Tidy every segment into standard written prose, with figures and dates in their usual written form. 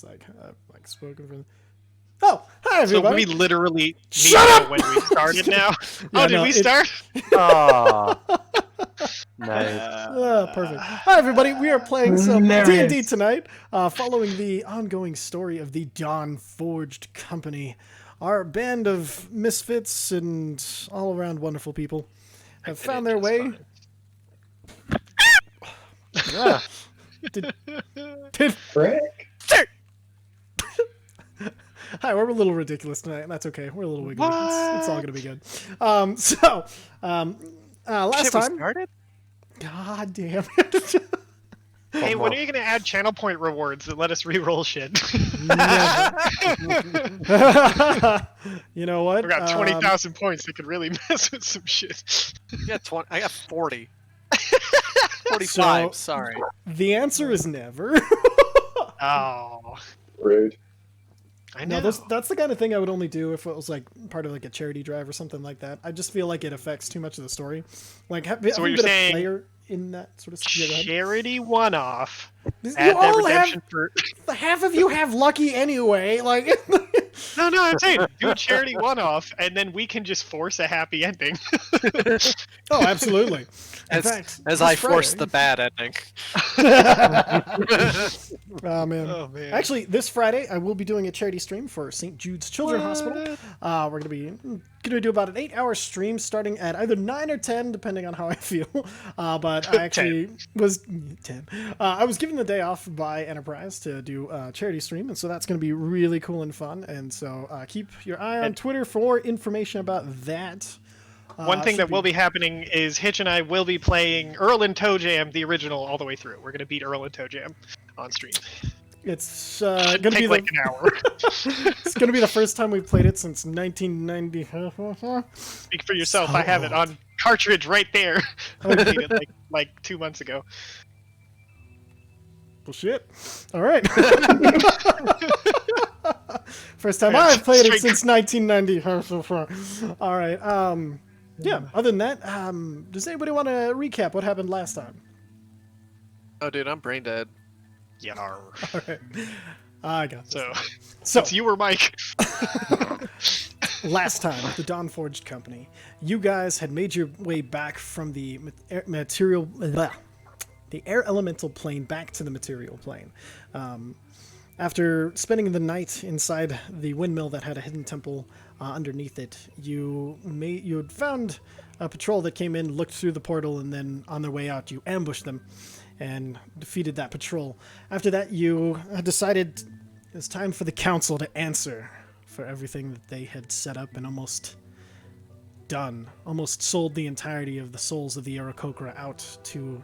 like spoken for. Oh, hi everybody! So we literally Shut up! when we started now. Yeah, did we start? Oh, nice. Perfect. Hi everybody! We are playing some Hilarious. D&D tonight, following the ongoing story of the Dawnforged Company. Our band of misfits and all-around wonderful people have found their way. Yeah. Did Frick. Hi, we're a little ridiculous tonight, and that's okay. We're a little wiggly. It's all gonna be good. Last Shit, we time. started? God damn it. Hey, when are you gonna add channel point rewards that let us re-roll shit? You know what? I got 20,000 points that could really mess with some shit. Yeah, 20. I got 40. 45. Sorry. The answer is never. Oh, Rude. I know. No, that's the kind of thing I would only do if it was like part of like a charity drive or something like that. I just feel like it affects too much of the story. Like, have So what you you're been a saying- player in that sort of stuff? Yeah, go ahead. Charity one-off. You Add that all redemption for. half of you have lucky anyway. Like, No, I'm saying do a charity one-off, and then we can just force a happy ending. oh, absolutely. In As, fact, as this I force Friday- the bad ending. Oh man. Oh man. Actually, this Friday I will be doing a charity stream for St. Jude's Children's Hospital. We're gonna do about an 8-hour stream starting at either 9 or 10, depending on how I feel. But I actually was 10. I was given the day off by Enterprise to do a charity stream, and so that's gonna be really cool and fun. And so keep your eye on Twitter for information about that. One thing that will be happening is Hitch and I will be playing Earl and Toe Jam, the original, all the way through. We're gonna beat Earl and Toe Jam on stream. It's gonna be Take like an hour. it's gonna be the first time we've played it since 1990. Speak for yourself. So I have it old. on cartridge right there. I beat it like 2 months ago. Well, shit. All right. First time I've played it since 1990. All right. Yeah. Other than that, does anybody want to recap what happened last time? Oh, dude, I'm brain dead. Yar. All right. I got this. So So it's you or Mike. last time, the Dawnforged Company, you guys had made your way back from the the air elemental plane back to the material plane. After spending the night inside the windmill that had a hidden temple underneath it, you had found a patrol that came in, looked through the portal, and then on their way out, you ambushed them and defeated that patrol. After that, you decided it's time for the council to answer for everything that they had set up and almost done. Almost sold the entirety of the souls of the Aarakocra out to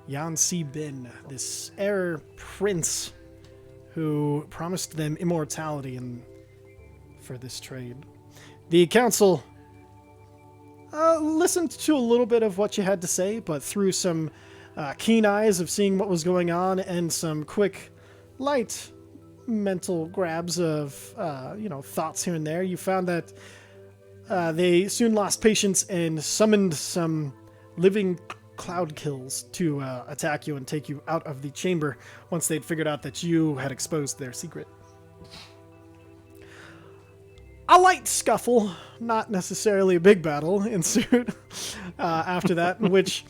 Yansi Bin, this air prince who promised them immortality for this trade. The council listened to a little bit of what you had to say, but through some keen eyes of seeing what was going on and some quick, light mental grabs of thoughts here and there, you found that they soon lost patience and summoned some living cloud kills to attack you and take you out of the chamber once they'd figured out that you had exposed their secret. A light scuffle, not necessarily a big battle, ensued after that, in which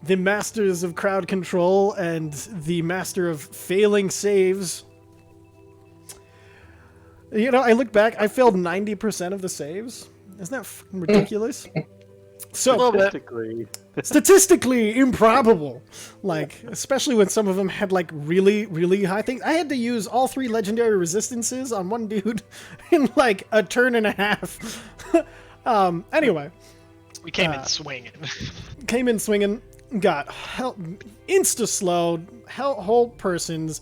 the masters of crowd control and the master of failing saves. I look back, I failed 90% of the saves. Isn't that fucking ridiculous? So, statistically improbable. Like, especially when some of them had, like, really, really high things. I had to use all 3 legendary resistances on one dude in, like, a turn and a half. Anyway. We came in swinging. Came in swinging, got insta-slowed, whole persons,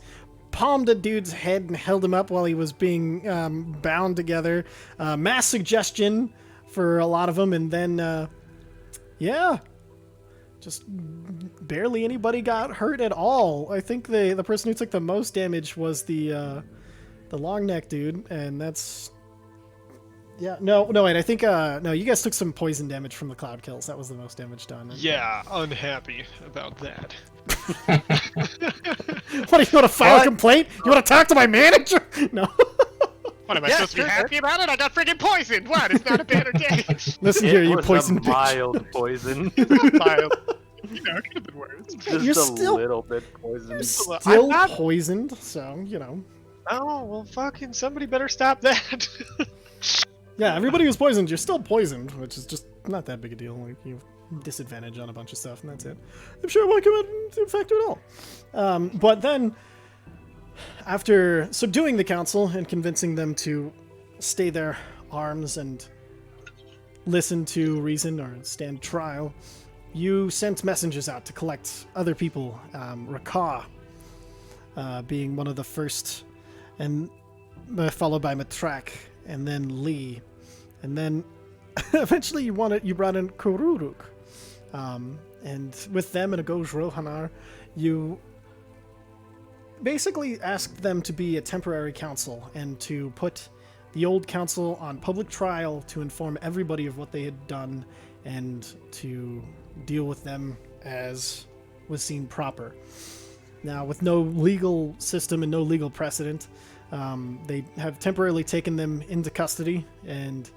palmed a dude's head and held him up while he was being bound together. Mass suggestion for a lot of them, and then... yeah, just barely anybody got hurt at all. I think the person who took the most damage was the long neck dude, and that's no wait. I think no, you guys took some poison damage from the cloud kills. That was the most damage done. Yeah, unhappy about that. What, do you want to file a complaint? You want to talk to my manager? No. What, am I supposed to be happy about it? I got freaking poisoned! What? It's not a better day! Listen here, you was poison a bitch. mild poison. Mild. You know, it could have been worse. Just You're a still- little bit poisoned. Still poisoned, so, you know. Oh, well, fucking somebody better stop that. Yeah, everybody who's poisoned, you're still poisoned, which is just not that big a deal. Like, you have disadvantage on a bunch of stuff, and that's it. I'm sure it won't come into effect at all. But then, after subduing the council and convincing them to stay their arms and listen to reason or stand trial, you sent messengers out to collect other people. Rakah being one of the first, and followed by Matrak, and then Lee, and then eventually you brought in Kururuk, and with them and Agoj Rohanar, you basically asked them to be a temporary council and to put the old council on public trial to inform everybody of what they had done and to deal with them as was seen proper. Now, with no legal system and no legal precedent, they have temporarily taken them into custody and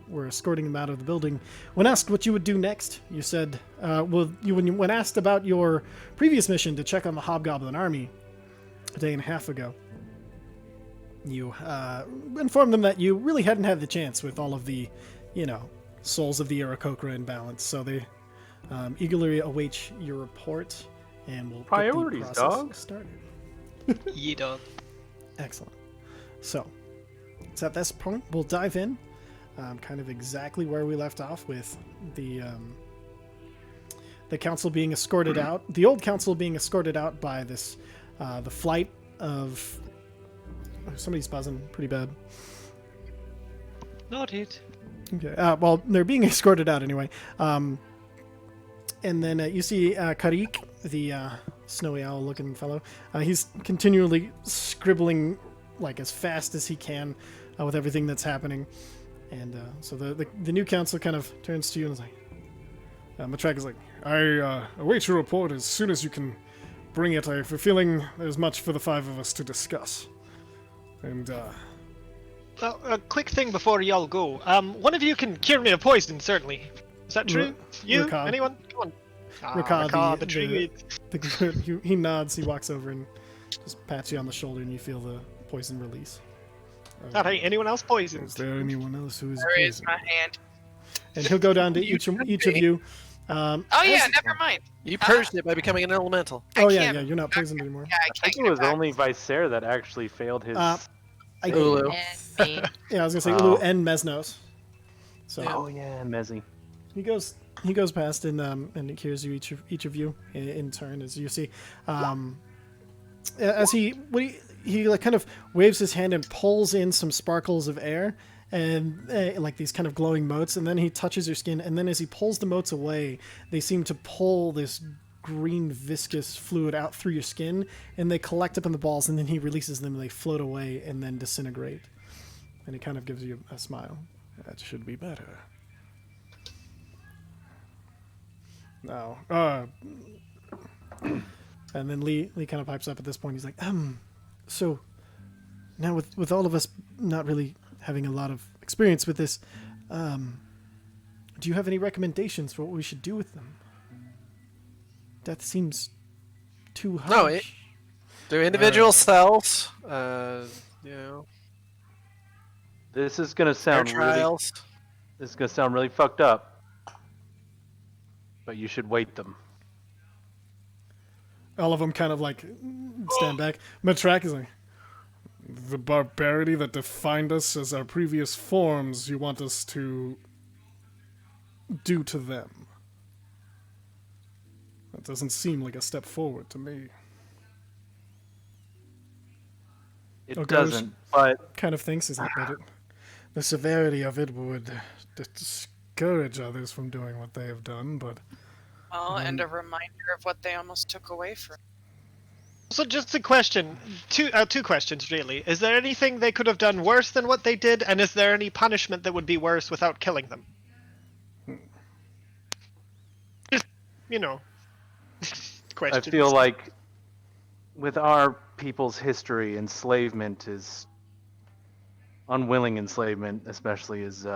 were escorting them out of the building. When asked what you would do next, you said, when asked about your previous mission to check on the Hobgoblin army a day and a half ago, you informed them that you really hadn't had the chance with all of the, souls of the Aarakocra in balance. So they eagerly await your report, and we'll Priorities, get the process dog. started. Yeah, dog. Excellent. So at this point, we'll dive in, kind of exactly where we left off with the council being escorted out, the old council being escorted out by this, the flight of... somebody's buzzing pretty bad. Not it. Okay. Well, they're being escorted out anyway. And then you see Karik, the snowy owl-looking fellow. He's continually scribbling like as fast as he can with everything that's happening. And so the new council kind of turns to you and is like, Matrak is like, I await your report as soon as you can bring it. I have a feeling there's much for the five of us to discuss. And A quick thing before y'all go. One of you can cure me of poison, certainly. Is that true? You? Rakah. Anyone? Come on. Rakah, the tree. he nods, he walks over and just pats you on the shoulder, and you feel the poison release. Not hey, anyone else poisoned? Is there anyone else who is There is poisoned? my hand. And he'll go down to each of you. Oh yeah, never mind. You purged it by becoming an elemental. Oh yeah, can't- yeah, you're not poisoned anymore. Yeah, I I can't think get it was back. only Vicer that actually failed his. Ulu. And me. Yeah, I was gonna say Oh. Ulu and Mesnos. So Oh yeah, Mezzy. he goes past and he cures you each of you in turn, as you see. As he like kind of waves his hand and pulls in some sparkles of air and like these kind of glowing motes, and then he touches your skin, and then as he pulls the motes away, they seem to pull this green viscous fluid out through your skin, and they collect up in the balls, and then he releases them and they float away and then disintegrate. And he kind of gives you a smile. That should be better. Now, and then Lee kind of pipes up at this point. He's like, so now with all of us not really having a lot of experience with this, do you have any recommendations for what we should do with them? That seems too harsh. No, they're individual cells. This is gonna Their sound really. trials. This is gonna sound really fucked up. But you should wait them. All of them kind of like stand back. Matrak is like, the barbarity that defined us as our previous forms, you want us to do to them. That doesn't seem like a step forward to me. It Okay, doesn't, but Kind of thinks is like that the severity of it would discourage others from doing what they have done, but Well, and a reminder of what they almost took away from. So just a question, two questions really. Is there anything they could have done worse than what they did, and is there any punishment that would be worse without killing them? Just, I questions. feel like with our people's history, enslavement is unwilling enslavement, especially, is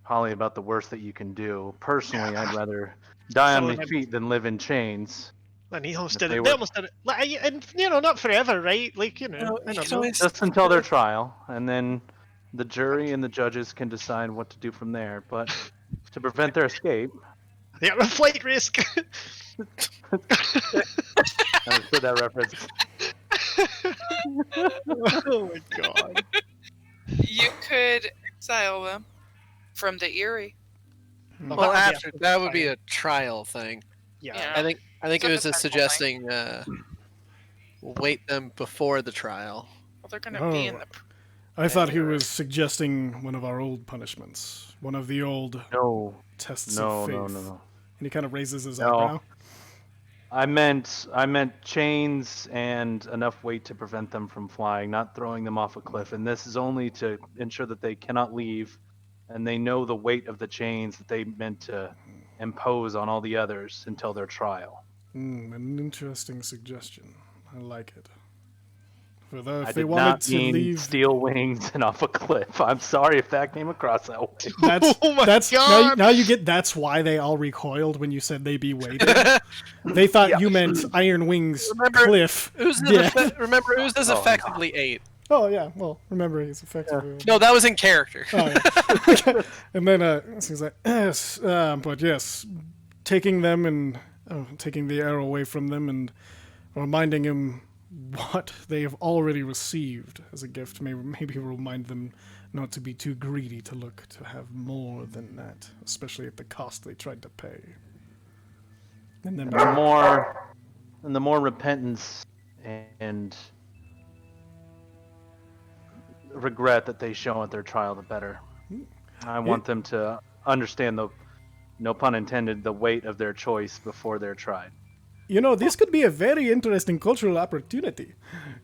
probably about the worst that you can do. Personally, I'd rather die on Some my of them, feet than live in chains. and he almost If did they it. They were almost did it, and not forever, right? Like No, I you don't can know. always- just until their trial, and then the jury and the judges can decide what to do from there. But to prevent their escape, They are a flight risk. I understood that reference. Oh my god. You could exile them from the Eyrie. Well, Well, that would be after after the that would be trial. a trial thing. Yeah. I think It's it a was potential suggesting wait them before the trial. Well, they're gonna be in Oh, the. I thought he was suggesting one of our old punishments, one of the old No, tests no, of faith. no, no. And he kind of raises his No. eyebrow. I meant chains and enough weight to prevent them from flying, not throwing them off a cliff. And this is only to ensure that they cannot leave, and they know the weight of the chains that they meant to impose on all the others until their trial. An interesting suggestion. I like it. I If they did wanted not to mean leave, steel wings and off a cliff. I'm sorry if that came across that way. that's Oh my that's God. now you get that's why they all recoiled when you said they be waiting. They thought you meant Iron Wings Remember- cliff. Remember, Uza's Oh, no. effectively 8. Oh yeah, well remember he's effectively. No, that was in character. Oh, yeah. And then he's like, yes, but yes, taking them and taking the arrow away from them and reminding him what they have already received as a gift. Maybe remind them not to be too greedy to look to have more than that, especially at the cost they tried to pay. And then The more repentance and regret that they show at their trial, the better. I want them to understand the, no pun intended, the weight of their choice before they're tried. You know, this could be a very interesting cultural opportunity.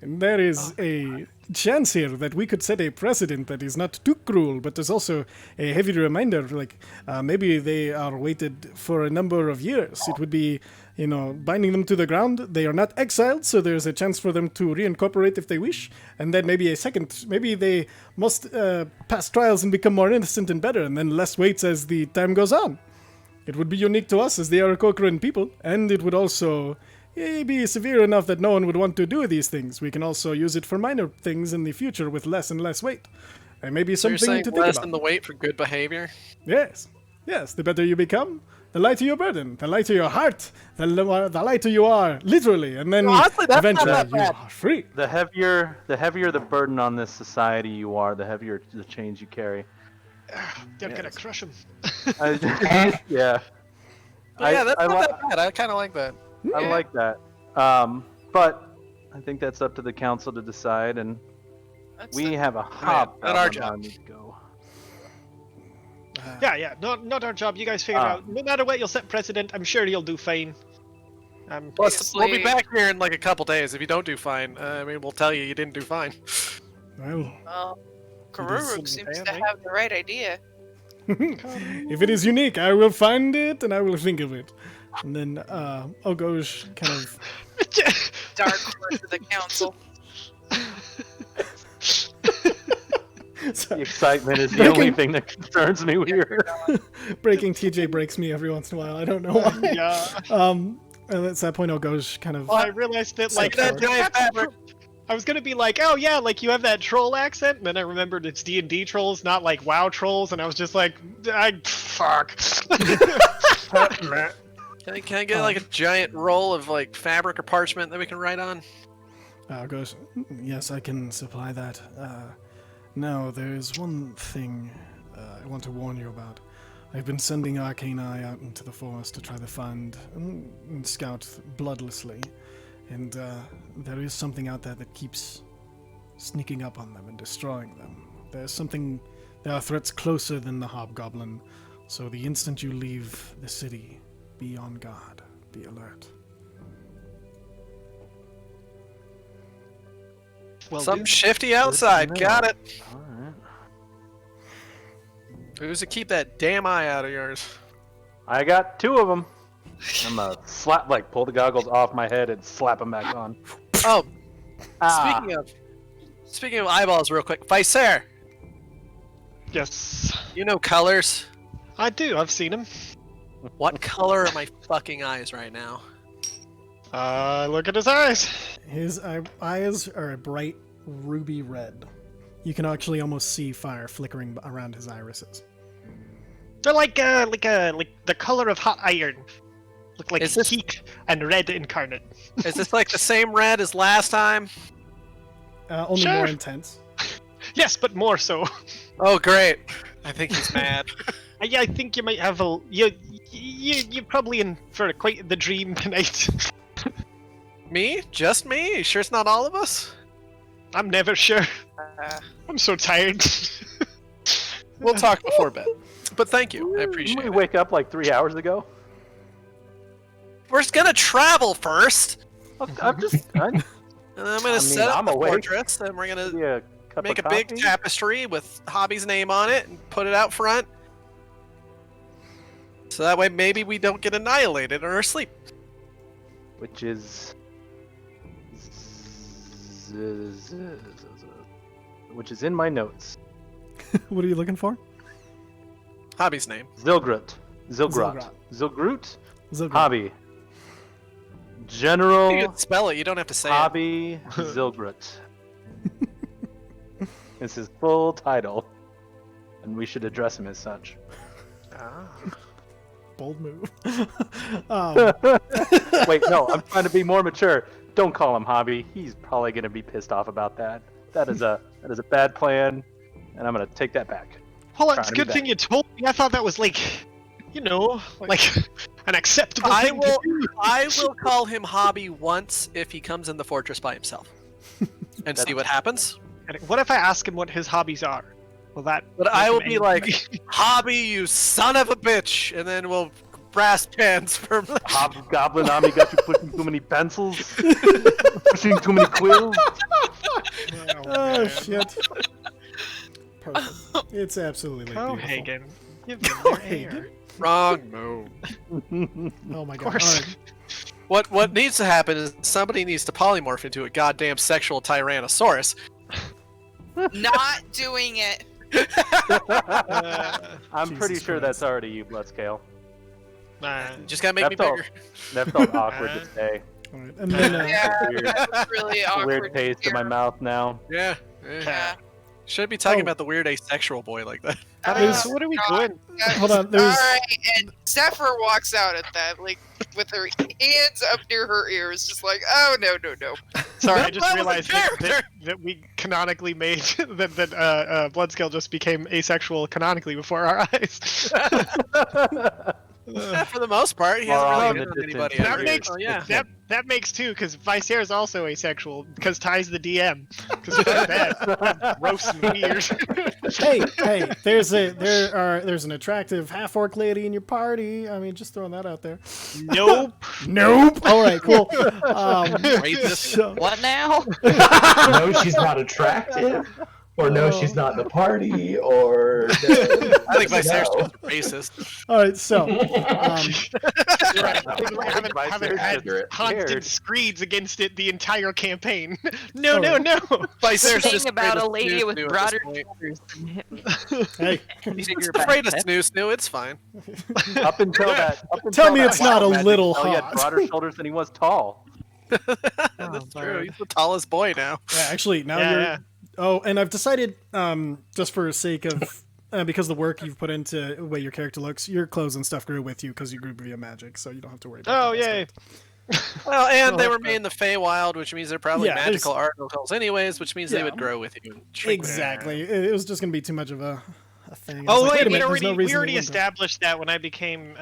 And there is a chance here that we could set a precedent that is not too cruel, but there's also a heavy reminder, like maybe they are waited for a number of years. It would be, binding them to the ground. They are not exiled, so there's a chance for them to reincorporate if they wish. And then maybe maybe they must pass trials and become more innocent and better, and then less weights as the time goes on. It would be unique to us as the Aarakocran people, and it would also be severe enough that no one would want to do these things. We can also use it for minor things in the future with less and less weight. And maybe So you're something saying to think less about. than the weight for good behavior? Yes. Yes, the better you become, the lighter your burden, the lighter your heart, the lighter you are, literally, and then Honestly, that's not eventually that you bad. are free. The heavier the burden on this society you are, the heavier the chains you carry. They're gonna crush him. Yeah. But yeah, that's I not li- that bad. I kind of like that. I like that. But I think that's up to the council to decide, and That's we the- have a hop not our on job. how we go. Yeah, not our job. You guys figure it out. No matter what, you'll set precedent. I'm sure you'll do fine. Plus, we'll be Basically- back here in like a couple days. If you don't do fine, we'll tell you didn't do fine. Well, Well, is Karuruk seems to family. have the right idea. if it is unique, I will find it and I will think of it. And then Ogosh kind of Dark horse of the council. The excitement is the only thing that concerns me here. breaking TJ breaks me every once in a while. I don't know why. Yeah. And at that point, Ogosh kind of. Well, I realized that Like like that giant fabric. I was gonna be like, oh yeah, like you have that troll accent, and then I remembered it's D&D trolls, not like WoW trolls, and I was just like, fuck. Can I get like a giant roll of like fabric or parchment that we can write on? Goes, yes, I can supply that. Now, there is one thing I want to warn you about. I've been sending Arcane Eye out into the forest to try to find and scout bloodlessly. And there is something out there that keeps sneaking up on them and destroying them. There are threats closer than the Hobgoblin. So the instant you leave the city, be on guard, be alert. Well, Something dude, shifty outside. know. Got it. Alright. Who's to keep that damn eye out of yours? I got 2 of them. I'm gonna slap, like, pull the goggles off my head and slap them back on. Oh, Ah. speaking of eyeballs, real quick, Vicer, Yes. you know colors. I do. I've seen him. What color are my fucking eyes right now? Look at his eyes. His eyes are a bright ruby red. You can actually almost see fire flickering around his irises. They're like the color of hot iron. Look like Is this- heat and red incarnate. Is this like the same red as last time? Only Sure. more intense. Yes, but more so. Oh, great. I think he's mad. Yeah, I think you might have a you're probably in for quite the dream tonight. Me? Just me? You sure it's not all of us? I'm never sure. I'm so tired. We'll talk before bed. But thank you. I appreciate We it. wake up like 3 hours ago. We're just gonna travel first. I'm just. And I'm gonna set up I'm the awake. fortress, and we're gonna Yeah, cup make of a big coffee? tapestry with Hobby's name on it and put it out front. So that way maybe we don't get annihilated in our sleep. Which is. Which is in my notes. What are you looking for? Hobby's name. Zilgrut. Zilgrot. Zilgrut? Zilgrot. Hobby. You General can spell it, you don't have to say it. Hobby Zilgrut. It's his full title. And we should address him as such. Bold move. Wait, no, I'm trying to be more mature. Don't call him Hobby. He's probably gonna be pissed off about that. That is a bad plan, and I'm gonna take that back. Well, it's Trying a to good be thing back. you told me. I thought that was like, like an acceptable I thing will to do. I will call him Hobby once if he comes in the fortress by himself. And see what happens. And what if I ask him what his hobbies are? Will that? But make I him will be angry? like, Hobby, you son of a bitch, and then we'll brass pants for Hobgoblin Ami got you pushing too many pencils, pushing too many quills. Oh shit. Perfect. It's absolutely beautiful. Hagen. Give me Oh, more Hagen. air. Wrong move. Oh my Of god. course. Alright. What needs to happen is somebody needs to polymorph into a goddamn sexual tyrannosaurus. Not doing it. I'm pretty Jesus sure Christ. that's already you, Bloodscale. Just gotta make me That felt- bigger. That felt awkward to say. Alright. And then Yeah, Weird, that was really awkward. weird taste in my mouth now. Yeah. Yeah. Shouldn't be talking Oh. about the weird asexual boy like that. So what are we God. doing? hold on, there's Alright, and Zephyr walks out at that, like, with her hands up near her ears, just like, oh, no. Sorry, I That just was a realized that, character. that we canonically made that Bloodscale just became asexual canonically before our eyes. Yeah, for the most part, he Well, hasn't in really the hit on anybody distance, ever. that makes Oh, yeah. that makes two because Vicer is also asexual because Ty's the DM. Because that's gross and weird. hey, there's an attractive half orc lady in your party. I mean, just throwing that out there. Nope. Nope. All right, cool. Racist. So, What now? No, she's not attractive, or no, she's not in the party, or I think Vicer's No. just racist. all right, so You're right. People haven't Vicer's had just constant scared. screeds against it the entire campaign. No, no, no. Vicer's Thing just about afraid a of lady snoo with snoo at broader this point. shoulders than him. hey, He's Bigger just afraid of back. snoo snoo. It's fine. Up until that. Tell me that it's not a wild magic little spell, He had hot. broader shoulders than he was tall. That's true. He's the tallest boy now. yeah, actually, now Yeah, you're. yeah. Oh, and I've decided, just for sake of, because the work you've put into the way your character looks, your clothes and stuff grew with you because you grew via magic, so you don't have to worry about Oh, that yay. aspect. Well, and Oh, they were okay. made in the Feywild, which means they're probably Yeah, magical articles anyways, which means Yeah. they would grow with you. and shrink with you. Exactly. It was just going to be too much of a thing. I was Oh, like, wait, a we minute, there's already, no we reason already they wouldn't. established that when I became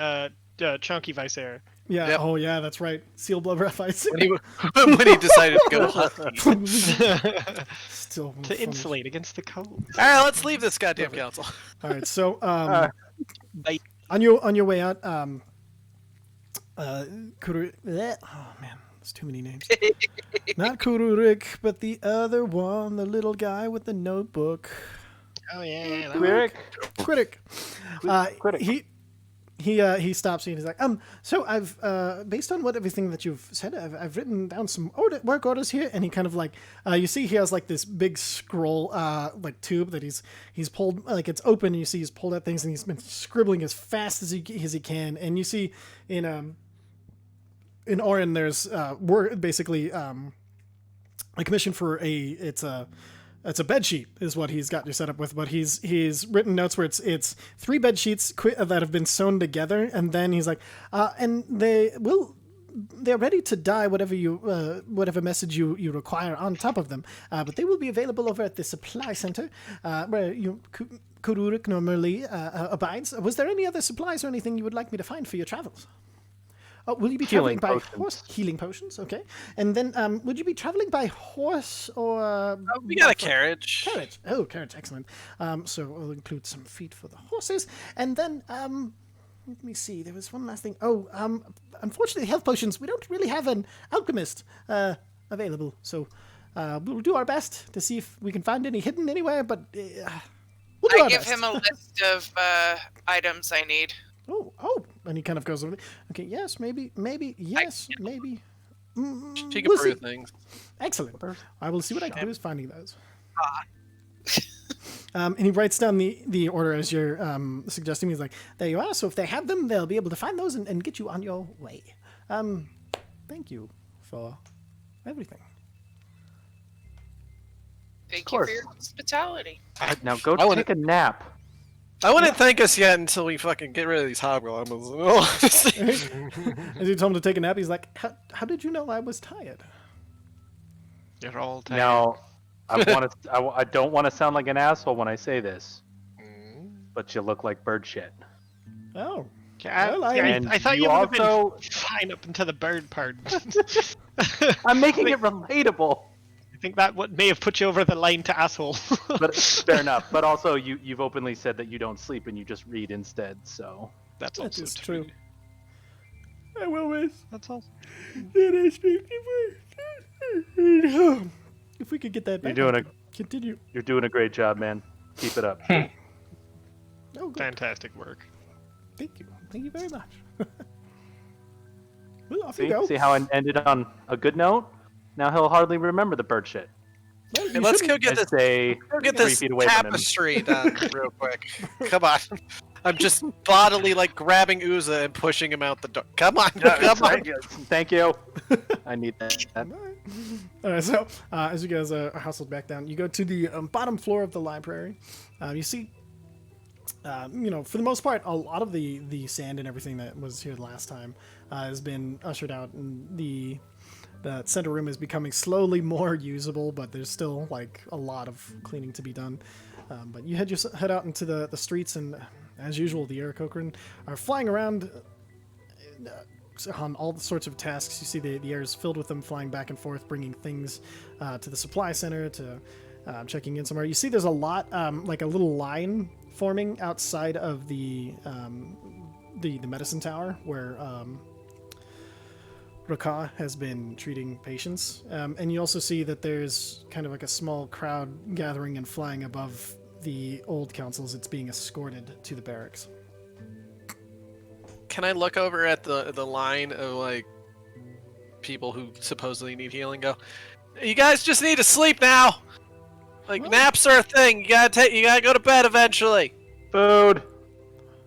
Chunky Vicer. Yeah. Yep. Oh, yeah. That's right. Seal blood breath ice. When he decided to go husky. Still To funny. insulate against the cold. All right, let's leave this goddamn council. All right. So, Bye. on your way out, Kuru, oh man, there's too many names. Not Kururik, but the other one, the little guy with the notebook. Oh, yeah, yeah. Eric, Critic. Critic. he stops you and he's like, so I've based on everything that you've said, I've written down some work orders here, and he kind of like you see he has like this big scroll like tube that he's pulled, like it's open, and you see he's pulled out things and he's been scribbling as fast as he can, and you see in Orin there's work basically a commission for it's a bed sheet is what he's got you set up with, but he's written notes where it's 3 bed sheets that have been sewn together, and then he's like, and they're ready to dye whatever message you require on top of them, but they will be available over at the supply center where Kururuk normally abides. Was there any other supplies or anything you would like me to find for your travels? Oh, will you be traveling by horse? Healing potions, okay. And then, would you be traveling by horse or? We got a carriage. Carriage. Oh, carriage, excellent. So we'll include some feet for the horses, and then let me see. There was one last thing. Oh, unfortunately, health potions. We don't really have an alchemist available, so we'll do our best to see if we can find any hidden anywhere. But we'll do I our give best. him a list of items I need. Oh, and he kind of goes over. Okay, yes, maybe, yes, maybe. She can We'll brew see. things. Excellent. I will see what I can do is finding those. And he writes down the order as you're suggesting. He's like, there you are. So if they have them, they'll be able to find those and get you on your way. Thank you for everything. Thank you course. for your hospitality. Now go I wouldn't- take a nap. I wouldn't thank us yet until we fucking get rid of these hobgoblins. As you told him to take a nap, he's like, how did you know I was tired? You're all tired. Now, I don't want to sound like an asshole when I say this, but you look like bird shit. Oh. Well, And I thought you you would have also- been fine up until the bird part. I'm making it relatable. I think that what may have put you over the line to asshole. But fair enough. But also, you've openly said that you don't sleep and you just read instead. So That's That also is true. true. I will miss That's all. that I speak to. If we could get that back, You're doing I could continue. you're doing a great job, man. Keep it up. Oh, good. Fantastic work. Thank you. Thank you very much. Well, off you See, go. see how I ended on a good note? Now he'll hardly remember the bird shit. Well, Hey, you let's shouldn't- go get I this. stay Go get 3 this feet away from him. tapestry done real quick. Come on. I'm just bodily like grabbing Uza and pushing him out the door. Come on, come on. Thank you. I need that. All right, so as you guys are hustled back down, you go to the bottom floor of the library. You see, for the most part, a lot of the sand and everything that was here last time has been ushered out, and the center room is becoming slowly more usable, but there's still like a lot of cleaning to be done. But you head out into the streets, and as usual, the Aarakocran are flying around on all sorts of tasks. You see the air is filled with them flying back and forth, bringing things to the supply center, to checking in somewhere. You see there's a lot, like a little line forming outside of the medicine tower where Raka has been treating patients. And you also see that there's kind of like a small crowd gathering and flying above the old council as it's being escorted to the barracks. Can I look over at the line of like people who supposedly need healing? Go, you guys just need to sleep now. Like What? naps are a thing. You gotta go to bed eventually. Food.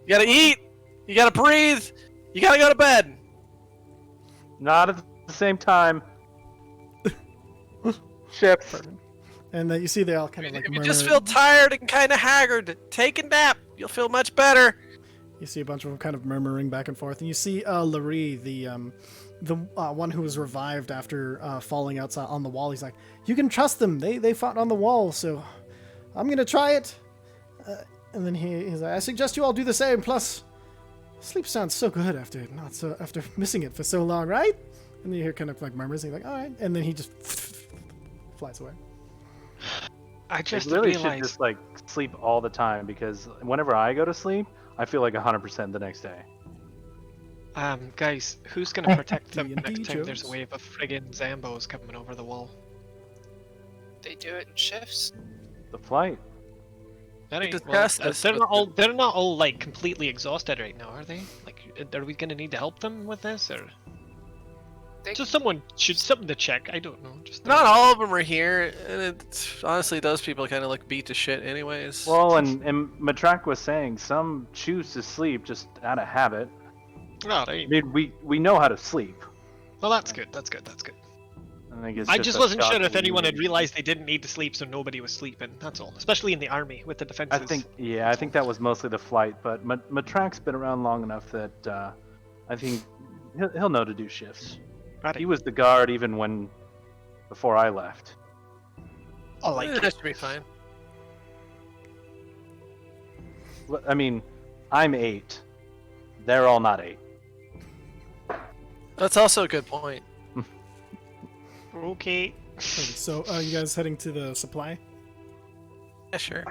You gotta eat. You gotta breathe. You gotta go to bed. Not at the same time. Shift. And you see they all kind of like If you murmur. just feel tired and kind of haggard, take a nap. You'll feel much better. You see a bunch of them kind of murmuring back and forth, and you see Larry, the one who was revived after falling outside on the wall. He's like, "You can trust them. They fought on the wall, so I'm gonna try it." And then he's like, "I suggest you all do the same. Plus, sleep sounds so good after missing it for so long, right?" And you hear kind of like murmurs. He's like, "All right," and then he just flies away. I just I really should realized. just like sleep all the time, because whenever I go to sleep, I feel like 100% the next day. Guys, who's gonna protect them D&D next time there's a jokes. wave of friggin' Zambos coming over the wall? They do it in shifts. The flight. Alright, discussed this they're with not all like completely exhausted right now, are they? Like, are we gonna need to help them with this, or They just something to check? I don't know. Just Not all of them are here, and honestly, those people kind of look beat to shit anyways. Well, and Matrak was saying some choose to sleep just out of habit. Alright. I mean, we know how to sleep. Well, that's good. That's good. That's good. I think it's I just just a wasn't shock sure if that we anyone had need. realized they didn't need to sleep, so nobody was sleeping. That's all. Especially in the army with the defenses. I think that was mostly the flight, but Matrak's been around long enough that I think he'll know to do shifts. Right. He was the guard even before I left. I like that it. should be fine. I mean, I'm 8. They're all not 8. That's also a good point. Okay. So, you guys heading to the supply Yeah, sure.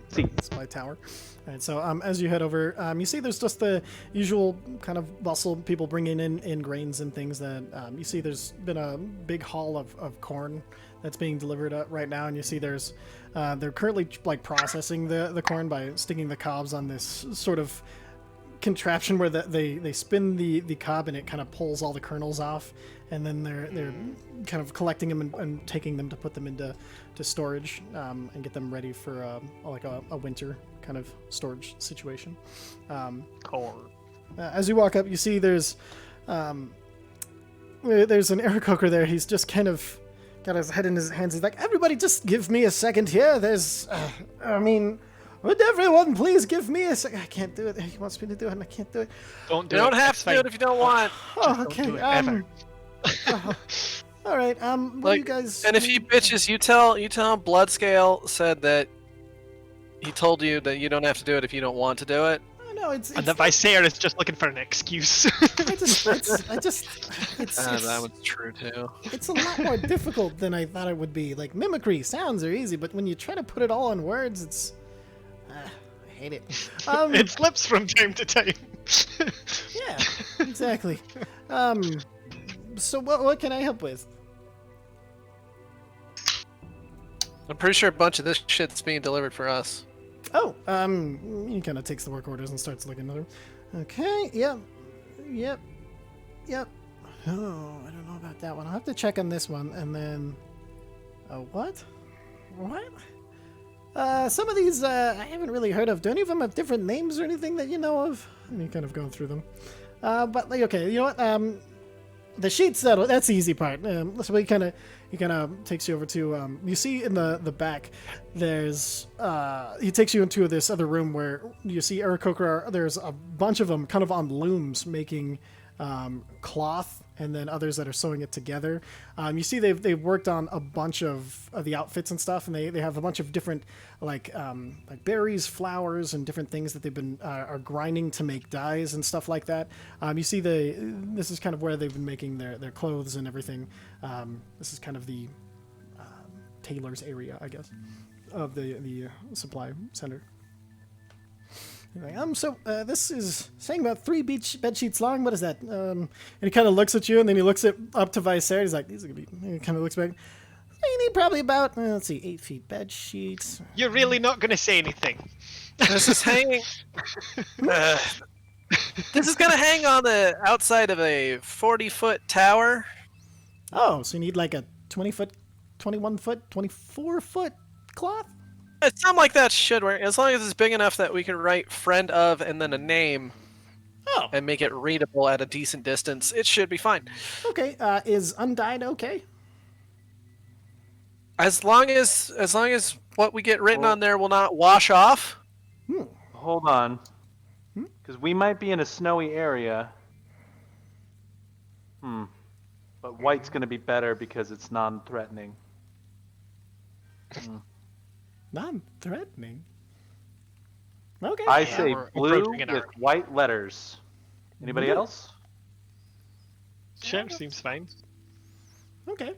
supply tower? All right. So, as you head over, you see there's just the usual kind of bustle, people bringing in grains and things. That you see there's been a big haul of corn that's being delivered right now, and you see they're currently like processing the corn by sticking the cobs on this sort of contraption where they spin the cob and it kind of pulls all the kernels off, and then they're kind of collecting them and taking them to put them into storage and get them ready for like a winter kind of storage situation. Corn. As you walk up, you see there's an Aarakocra there. He's just kind of got his head in his hands. He's like, everybody just give me a second here. There's would everyone please give me a second? I can't do it. He wants me to do it, and I can't do it. Don't do You it. don't have It's to do fine. it if you don't want. Oh, Don't okay. do it, ever. All right. What do Like, you guys? And if he bitches, you tell him Bloodscale said that he told you that you don't have to do it if you don't want to do it. No, it's And the Visair is just looking for an excuse. it's That was true too. it's a lot more difficult than I thought it would be. Like, mimicry sounds are easy, but when you try to put it all in words, it's I hate it. It slips from time to time. Yeah, exactly. So what can I help with? I'm pretty sure a bunch of this shit's being delivered for us. Oh, he kind of takes the work orders and starts looking at them. Okay, yep. Oh, I don't know about that one. I'll have to check on this one, and then... what? Some of these, I haven't really heard of. Do any of them have different names or anything that you know of? And you're kind of going through them. But, like, okay, you know what? The sheets, that's the easy part. So he kind of takes you over to, you see in the back, there's, he takes you into this other room where you see Aarakocra. There's a bunch of them kind of on looms making cloth, and then others that are sewing it together. You see they've worked on a bunch of the outfits and stuff, and they have a bunch of different like berries, flowers, and different things that they've been are grinding to make dyes and stuff like that. You see this is kind of where they've been making their clothes and everything. This is kind of the tailor's area, I guess, of the supply center. Like, so this is saying about 3 bed sheets long. What is that? And he kind of looks at you, and then he looks up to Visair. He's like, these are gonna be. And he kind of looks back. You need probably about let's see, 8 feet bed sheets. You're really not going to say anything. This is hanging. This is gonna hang on the outside of a 40-foot tower. Oh, so you need like a 20-foot, 21-foot, 24-foot cloth? Something like that should work, as long as it's big enough that we can write "friend of" and then a name. Oh, And make it readable at a decent distance. It should be fine. okay. Is undyed okay? As long as what we get written on there will not wash off. Hold on. Because we might be in a snowy area. But white's going to be better because it's non-threatening. Non-threatening. Okay. I Yeah, say we're blue approaching an with hour. white letters. Anybody else? Sure, seems fine. Okay.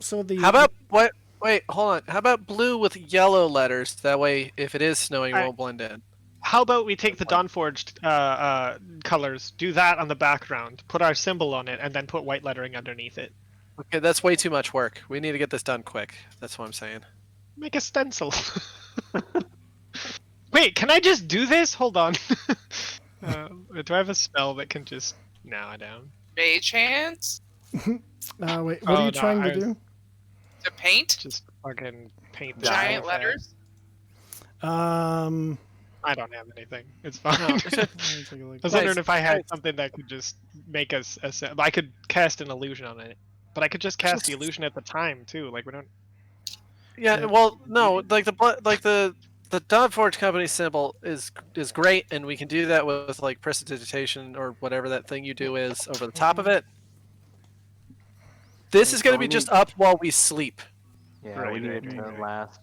So the How about what? Wait, hold on. How about blue with yellow letters? That way, if it is snowing, it won't blend in. How about we take the Dawnforged colors, do that on the background, put our symbol on it, and then put white lettering underneath it. Okay, that's way too much work. We need to get this done quick. That's what I'm saying. Make a stencil. Wait, can I just do this? Hold on. Do I have a spell that can just... No, I don't. Mage hands Wait, what are Oh, you no, trying to I was- do? to paint Just fucking paint the giant die letters. I don't have anything. It's fine. No, I was wondering if I had something that could just make us... I could cast an illusion on it. But I could just cast the illusion at the time, too. Like, we don't... Yeah, Yeah. well, no, like the Dawnforged company symbol is great, and we can do that with like prestidigitation or whatever that thing you do is over the top of it. This is going to be just up while we sleep. Yeah, Right, we need right, it right, to right. last.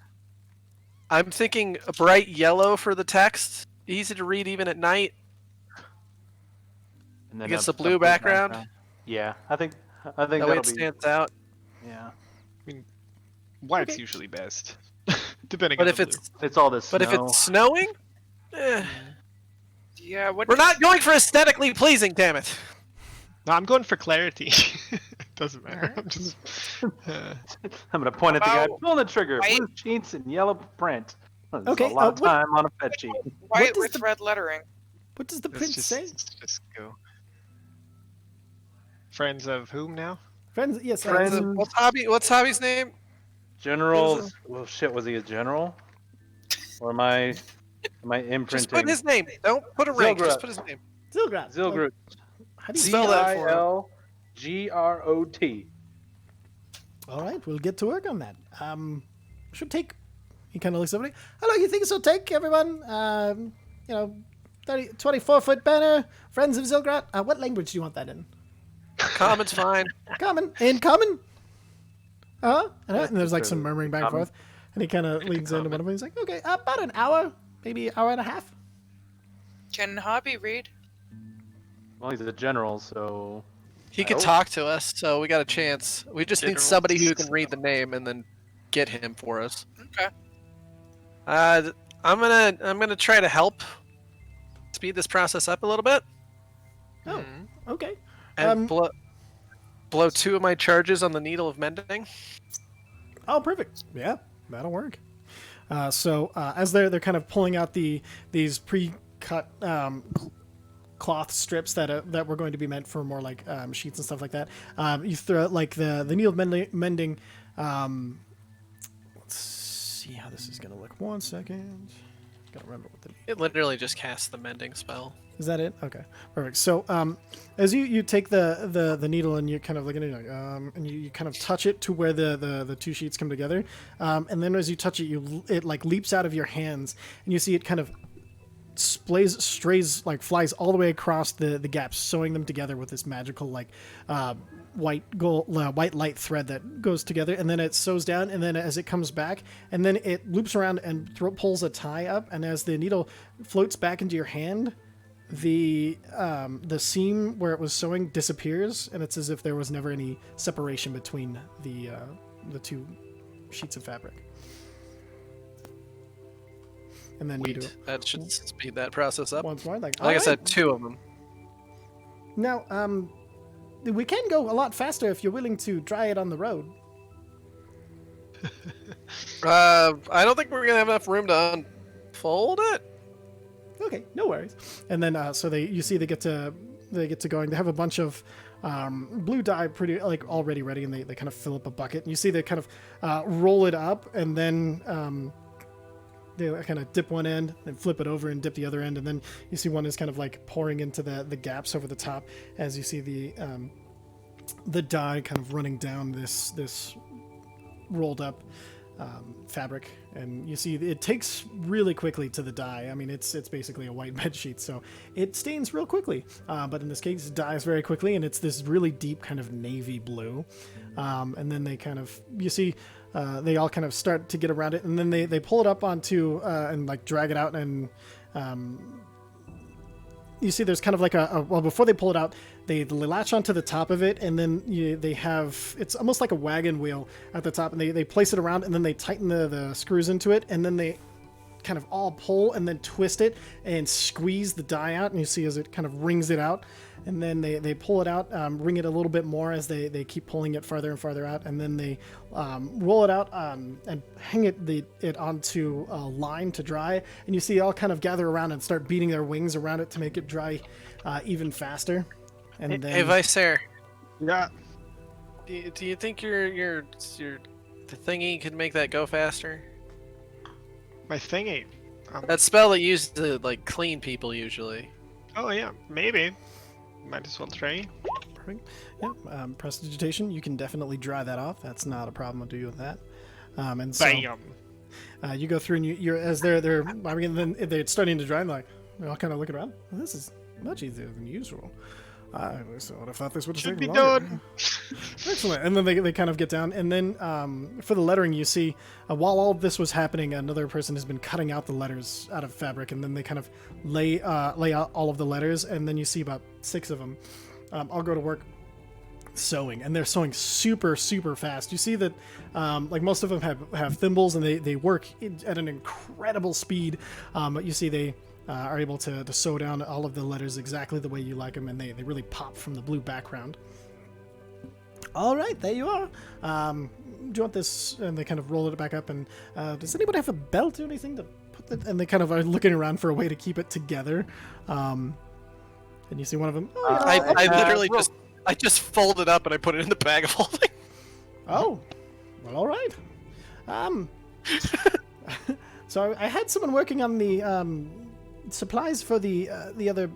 I'm thinking a bright yellow for the text, easy to read even at night. And Against a the blue background? Yeah, I think That way that'll it be. stands out. Yeah, White's Okay. usually best. Depending But on if the it's it's all this. but if snow. it's snowing, eh, Yeah, what? we're not going for aesthetically pleasing. Damn it! No, I'm going for clarity. It doesn't matter. I'm just... I'm gonna point at the guy About pulling the trigger. white? Blue sheets and yellow print. There's Okay, a lot of what- time on a fed sheet. White does with the- red lettering. What does the let's prince say? just go. Friends of whom now? Friends, yes. Friends. What's Hobby's name? Generals. Well, shit. Was he a general? Or am I imprinting? Just put his name. Don't put a rank. Just Zilgrot. put his name. Zilgrot. Zilgrot. How do you Spell spell that that? for him. Zilgrot. All right, we'll get to work on that. Should take. He kind of looks over. How long do you think this will take, everyone? 24-foot banner, Friends of Zilgrot. What language do you want that in? Common's fine. Common. In common? And there's like some murmuring back and Common. forth. And he kind of leans into one of them. He's like, okay, about an hour, maybe an hour and a half. Can Hobby read? Well, he's a general, so He could talk to us, so we got a chance. We just need General. somebody who can read the name and then get him for us. Okay. I'm gonna try to help speed this process up a little bit Oh, okay. and blow 2 of my charges on the Needle of Mending. Oh, perfect. Yeah, that'll work. So as they're kind of pulling out these pre-cut cloth strips that were going to be meant for more like sheets and stuff like that, you throw like the needle mending. Let's see how this is gonna look. 1 second. Gotta remember what the It literally just casts the mending spell. is that it? Okay, perfect. So as you take the needle and you kind of look at it, and you kind of touch it to where the two sheets come together, and then as you touch it, it like leaps out of your hands, and you see it kind of flies all the way across the gaps, sewing them together with this magical like white light thread that goes together, and then it sews down, and then as it comes back, and then it loops around and pulls a tie up, and as the needle floats back into your hand, the seam where it was sewing disappears, and it's as if there was never any separation between the two sheets of fabric. And then you do it That should speed that process up. once more, like Like I "All said, right." 2 of them. Now, we can go a lot faster if you're willing to dry it on the road. I don't think we're gonna have enough room to unfold it. Okay, no worries. And then so they get to going. They have a bunch of blue dye pretty like already ready, and they kind of fill up a bucket. And you see they kind of roll it up, and then they kind of dip one end and flip it over and dip the other end, and then you see one is kind of like pouring into the gaps over the top as you see the dye kind of running down this rolled up fabric, and you see it takes really quickly to the dye. I mean, it's basically a white bed sheet, so it stains real quickly. But in this case, it dyes very quickly, and it's this really deep kind of navy blue. And then they kind of, you see, they all kind of start to get around it, and then they pull it up onto and like drag it out, and you see there's kind of like well, before they pull it out, they latch onto the top of it, and then they have, it's almost like a wagon wheel at the top, and they place it around, and then they tighten the screws into it, and then they kind of all pull and then twist it and squeeze the die out, and you see as it kind of wrings it out, and then they pull it out, wring it a little bit more as they keep pulling it farther and farther out, and then they roll it out and hang it onto a line to dry, and you see it all kind of gather around and start beating their wings around it to make it dry even faster. And then Hey, Vicer, Yeah. do you think the thingy could make that go faster? My thingy. That spell that used to like clean people usually. Oh yeah, maybe. Might as well try. Perfect. Yeah, prestidigitation, you can definitely dry that off. That's not a problem to do with that. And so Bam. you go through and you're as they're then they're starting to dry, and like they're all kind of looking around. Well, this is much easier than usual. I would have thought this would have Should taken be longer. done. Excellent. And then they kind of get down, and then for the lettering, you see while all of this was happening, another person has been cutting out the letters out of fabric, and then they kind of lay out all of the letters, and then you see about 6 of them. I'll go to work sewing, and they're sewing super fast. You see that like most of them have thimbles, and they work at an incredible speed, but you see they are able to sew down all of the letters exactly the way you like them, and they really pop from the blue background. All right, there you are. Do you want this? And they kind of roll it back up, and does anybody have a belt or anything to put that? And they kind of are looking around for a way to keep it together. And you see one of them. Oh, yeah, I literally just fold it up and I put it in the bag of holding. Oh, well, all right. So I had someone working on the supplies for the other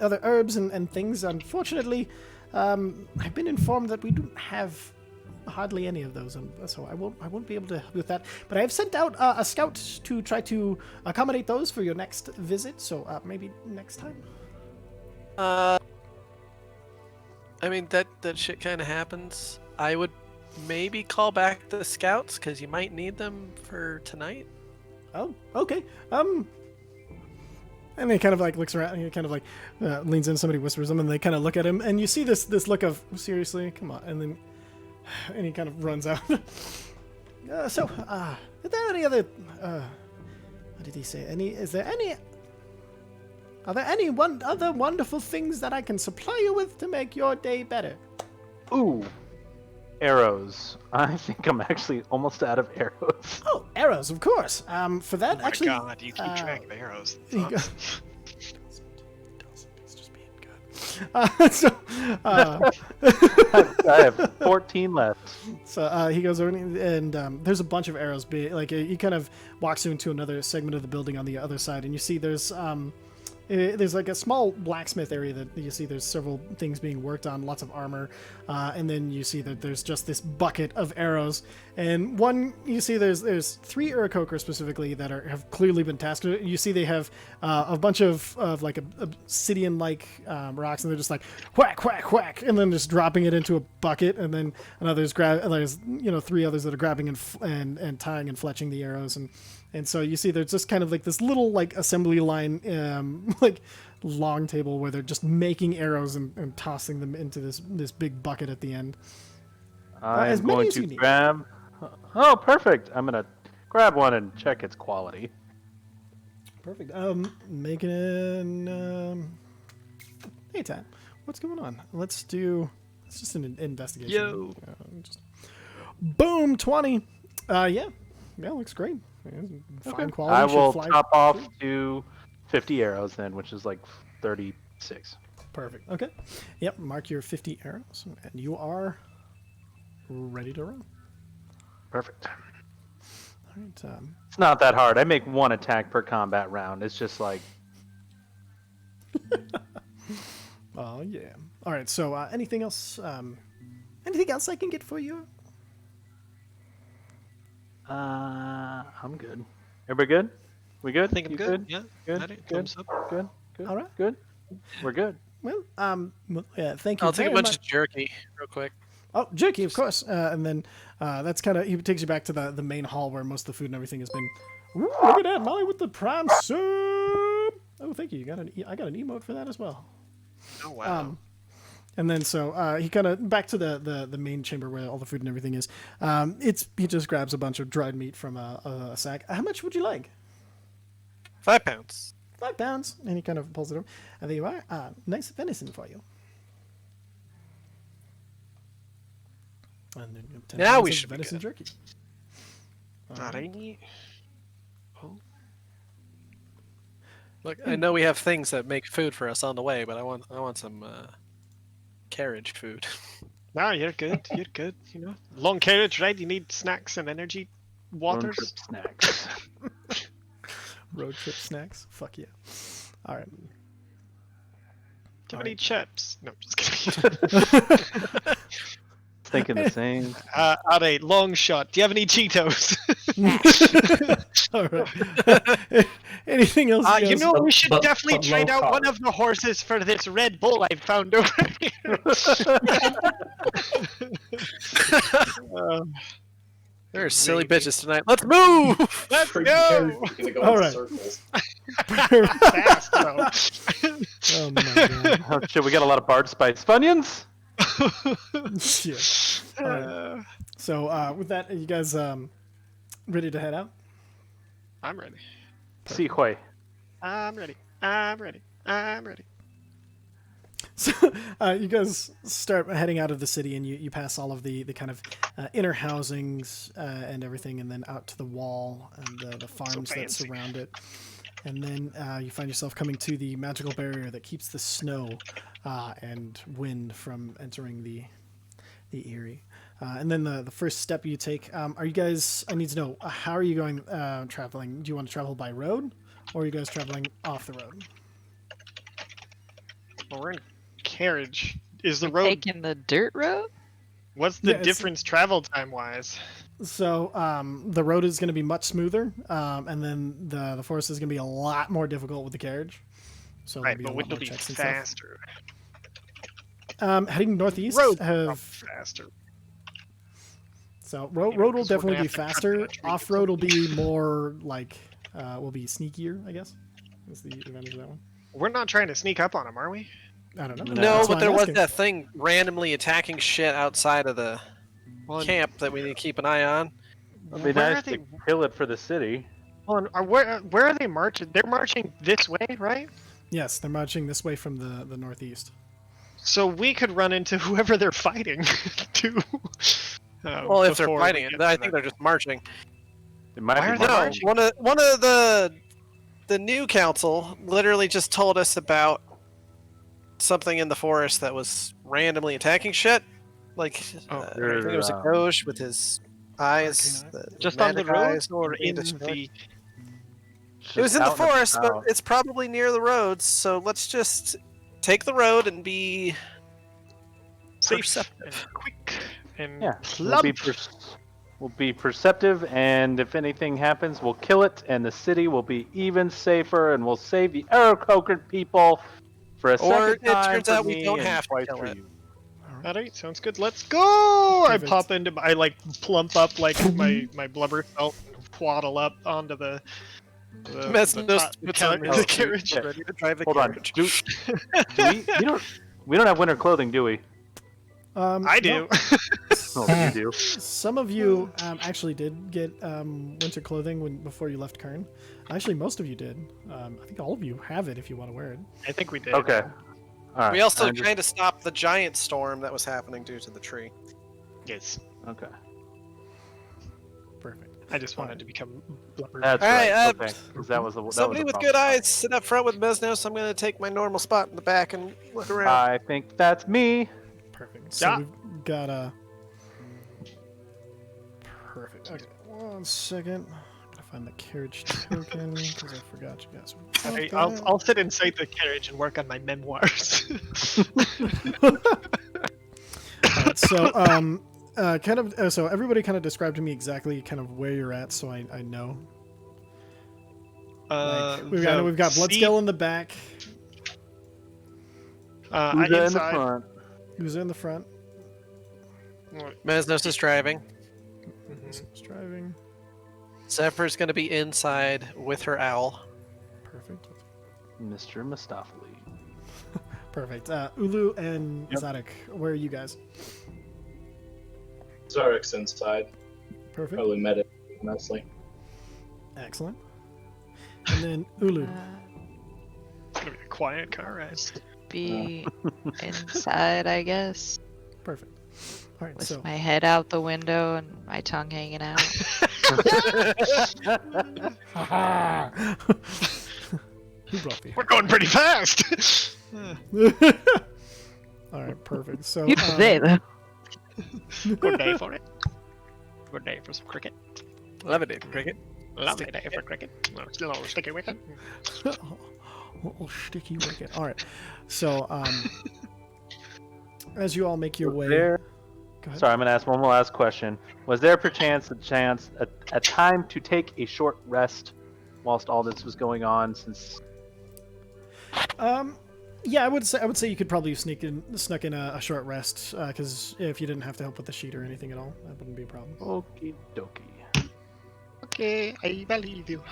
herbs and things. Unfortunately, I've been informed that we don't have hardly any of those, and so I won't be able to help you with that. But I have sent out a scout to try to accommodate those for your next visit. So maybe next time. I mean that shit kind of happens. I would maybe call back the scouts because you might need them for tonight. Oh, okay. And he kind of like looks around, and he kind of like leans in. Somebody whispers him, and they kind of look at him, and you see this look of seriously, come on, and he kind of runs out. Are there any other? What did he say? Are there any other wonderful things that I can supply you with to make your day better? Ooh, arrows. I think I'm actually almost out of arrows. Oh, arrows, of course. For that, Oh my actually. god, you keep track of arrows. He goes- It's just being good. I have 14 left. So he goes over and there's a bunch of arrows. He kind of walks into another segment of the building on the other side, and you see there's like a small blacksmith area that you see there's several things being worked on, lots of armor, and then you see that there's just this bucket of arrows, and one you see there's 3 Urukoker specifically that have clearly been tasked. You see they have a bunch of like obsidian-like rocks, and they're just like whack whack whack, and then just dropping it into a bucket, and then there's 3 others that are grabbing and tying and fletching the arrows, and so you see there's just kind of like this little like assembly line, like long table where they're just making arrows and tossing them into this big bucket at the end. as I'm many going as to you need. grab. Oh, perfect. I'm gonna grab one and check its quality. Perfect. Making an anytime. What's going on? Let's just an investigation. Yo. Just boom, 20. Yeah, looks great. Fine Okay. quality. I should will fly top off to 50 arrows then, which is like 36. Perfect. Okay. Yep. Mark your 50 arrows, and you are ready to roll. Perfect. All right. It's not that hard. I make 1 attack per combat round. It's just like Oh yeah. All right. So anything else? Anything else I can get for you? I'm good. Everybody good? We good? I think I'm You good. Yeah. Good. Got it. Good. Thumbs up. Good. Good. All right. Good. We're good. Well, yeah. Thank you. I'll take a very bunch much. of jerky real quick. Oh, jerky, of course. And then that's kind of he takes you back to the main hall where most of the food and everything has been. Ooh, look at that, Molly with the prime sub. Oh, thank you. I got an emote for that as well. Oh wow. And then so he kind of back to the main chamber where all the food and everything is. He just grabs a bunch of dried meat from a sack. How much would you like? £5. 5 pounds. And he kind of pulls it over. And there you are. Nice venison for you. And then 10 Now pounds we of should be venison good. jerky. Alrighty. Look, I know we have things that make food for us on the way, but I want some carriage food. No, you're good. You're good. You know, long carriage, right? You need snacks and energy Road waters. trip snacks. Road trip snacks. Fuck yeah. All right. Do you have any Alright. chips? No, just kidding. Thinking the same. Alright, long shot. Do you have any Cheetos? All right. Anything else? You guys? know, we should But- definitely but trade low out one carb. of the horses for this Red Bull I found over here. They're silly bitches tonight. Let's move! Let's Freaking go! carriage is gonna go All in right. circles. Fast, though. Oh my god. Oh shit, we got a lot of barred spice funyuns. Shit. All right. So with that, are you guys ready to head out? I'm ready. Si Hui. I'm ready. I'm ready. I'm ready. So you guys start heading out of the city, and you pass all of the kind of inner housings and everything, and then out to the wall and the farms that fancy. surround it. And then you find yourself coming to the magical barrier that keeps the snow and wind from entering the Erie. And then the first step you take, are you guys, I need to know, how are you going traveling? Do you want to travel by road, or are you guys traveling off the road? Well, we're in carriage. Is the road? Taking the dirt road? What's the Yeah, it's- difference travel time wise? So the road is going to be much smoother, and then the forest is going to be a lot more difficult with the carriage. So Right, there'll be but a lot would more it be checks and stuff. faster? Heading northeast, Road faster. so You know, road will 'cause we're gonna definitely be have to cut faster. through a tree or Off road will be more like will be sneakier, I guess. Is the advantage of that one? We're not trying to sneak up on him, are we? I don't know. No, No, That's why but there I'm was asking. that thing randomly attacking shit outside of the camp that we need to keep an eye on. It'd be Where nice are to they? kill it for the city. Hold on, where are they marching? They're marching this way, right? Yes, they're marching this way from the northeast. So we could run into whoever they're fighting, too. Well, if they're before we fighting it, get I to think that. they're just marching. It might Why be are they No, marching? one of the new council literally just told us about something in the forest that was randomly attacking shit. Like, Oh, I think it was a they're, ghost with his eyes. Arcane the Just on the magic road eyes or being in destroyed. the? It was in the out and forest, but about. it's probably near the roads. So let's just take the road and be Safe perceptive. and quick and Yeah, plump. we'll be perceptive, and if anything happens, we'll kill it, and the city will be even safer, and we'll save the Aarakocra people for a Or second it time turns for out we me don't and have to twice kill for it. you. Alright, sounds good. Let's go! Perfect. I pop into, I like plump up like my blubber felt, waddle up onto the Mesnos puts on the his carriage. shit. ready to drive the Hold on, carriage. do we don't have winter clothing, do we? I do. Oh, you do. Some of you actually did get winter clothing before you left Kern. Actually, most of you did. I think all of you have it if you want to wear it. I think we did. Okay. All right. We also I'm just- trying to stop the giant storm that was happening due to the tree. Yes. Okay. Perfect. I just wanted to become blubber. That's All right, right. Okay. 'Cause that was Somebody with good eyes, sit up front with Mesnos. I'm going to take my normal spot in the back and look around. I think that's me. Perfect. So Yeah. we've got a. Perfect. Okay, 1 second. Gotta find the carriage token because I forgot you guys. were Alright, up there. I'll sit inside the carriage and work on my memoirs. Alright, so kind of so everybody kind of described to me exactly kind of where you're at, so I know. Like, we've got Bloodscale in the back. Who's in the Inside. front? Who's in the front? Mesnos is driving. Mhm. Who's driving? Zephyr's going to be inside with her owl. Perfect. Mr. Mustafali. Perfect. Ulu and Yep. Zadok, where are you guys? Zarek's inside. Perfect. Probably met it nicely. Excellent. And then Ulu. It's gonna be a quiet car ride. Be inside, I guess, Perfect. All right, with so my head out the window and my tongue hanging out. who brought the We're going pretty fast. All right, perfect. So Beautiful day, though. Good day for it. Good day for some cricket. Love it, cricket. Lovely day for cricket. A little sticky wicket. little sticky wicket. All right. So as you all make your way. There, Go ahead. sorry, I'm gonna ask one more last question. Was there perchance a time to take a short rest whilst all this was going on? Since Yeah, I would say you could probably snuck in a short rest because if you didn't have to help with the sheet or anything at all, that wouldn't be a problem. okie dokie. Okay, I believe you.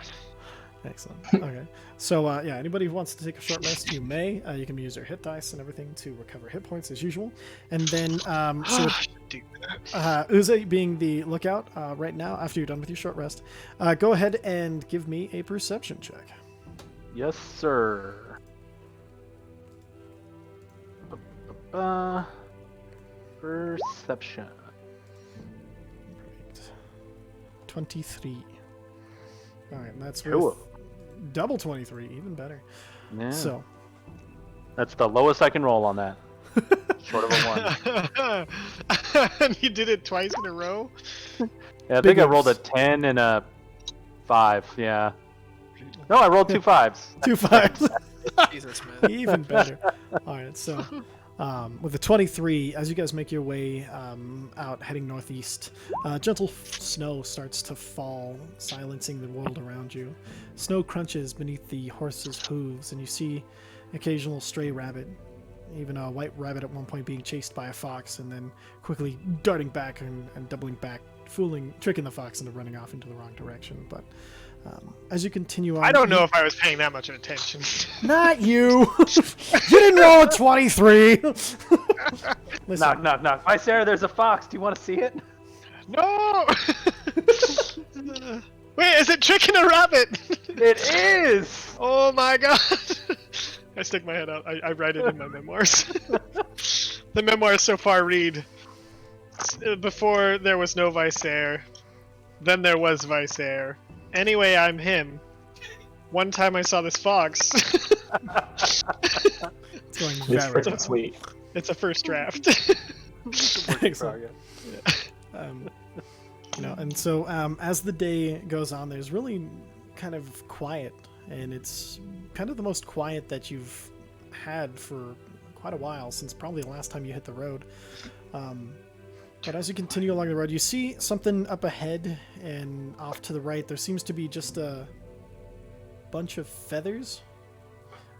Excellent. Okay. So yeah, anybody who wants to take a short rest, you may. You can use your hit dice and everything to recover hit points as usual. And then so Uza being the lookout right now, after you're done with your short rest, go ahead and give me a perception check. Yes, sir. Perception. Perfect. 23. All right, and that's Cool. with double 23, even better. Yeah. So That's the lowest I can roll on that. Short of a 1. And you did it twice in a row? Yeah, I Big think I rolled a ups. 10 and a 5. Yeah. No, I rolled 2 5s. 2 5s. Jesus, man. Even better. All right, so with the 23, as you guys make your way out heading northeast, gentle snow starts to fall, silencing the world around you. Snow crunches beneath the horse's hooves, and you see occasional stray rabbit, even a white rabbit at one point being chased by a fox, and then quickly darting back and doubling back, tricking the fox into running off into the wrong direction. But as you continue on, I don't know if I was paying that much attention. Not you. You didn't roll a 23. Listen, Knock, knock, knock. Hi, Sarah, there's a fox. Do you want to see it? No! Wait, is it tricking a rabbit? It is! Oh my god! I stick my head out. I write it in my memoirs. The memoirs so far read: before there was no Vice-Air, then there was Vice-Air. Anyway, I'm him. One time I saw this fox. it's going It's very freaking well. sweet. It's a first draft. Excellent. And so as the day goes on, there's really kind of quiet, and it's kind of the most quiet that you've had for quite a while, since probably the last time you hit the road. But as you continue along the road, you see something up ahead, and off to the right, there seems to be just a bunch of feathers.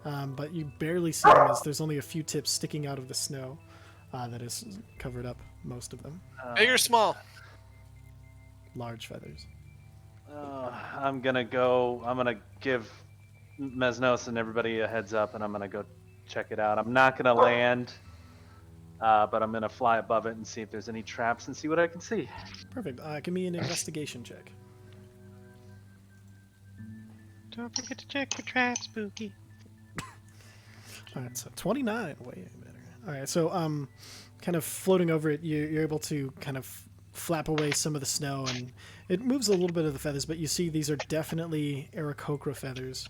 But you barely see them, as there's only a few tips sticking out of the snow that has covered up most of them. Big or small? Large feathers. I'm gonna give Mesnos and everybody a heads up, and I'm gonna go check it out. I'm not gonna land, but I'm gonna fly above it and see if there's any traps and see what I can see. Perfect. Give me an investigation check. Don't forget to check your traps, Spooky. All right, so 29, way better. All right, so kind of floating over it, you're able to kind of flap away some of the snow, and it moves a little bit of the feathers, but you see these are definitely Aarakocra feathers.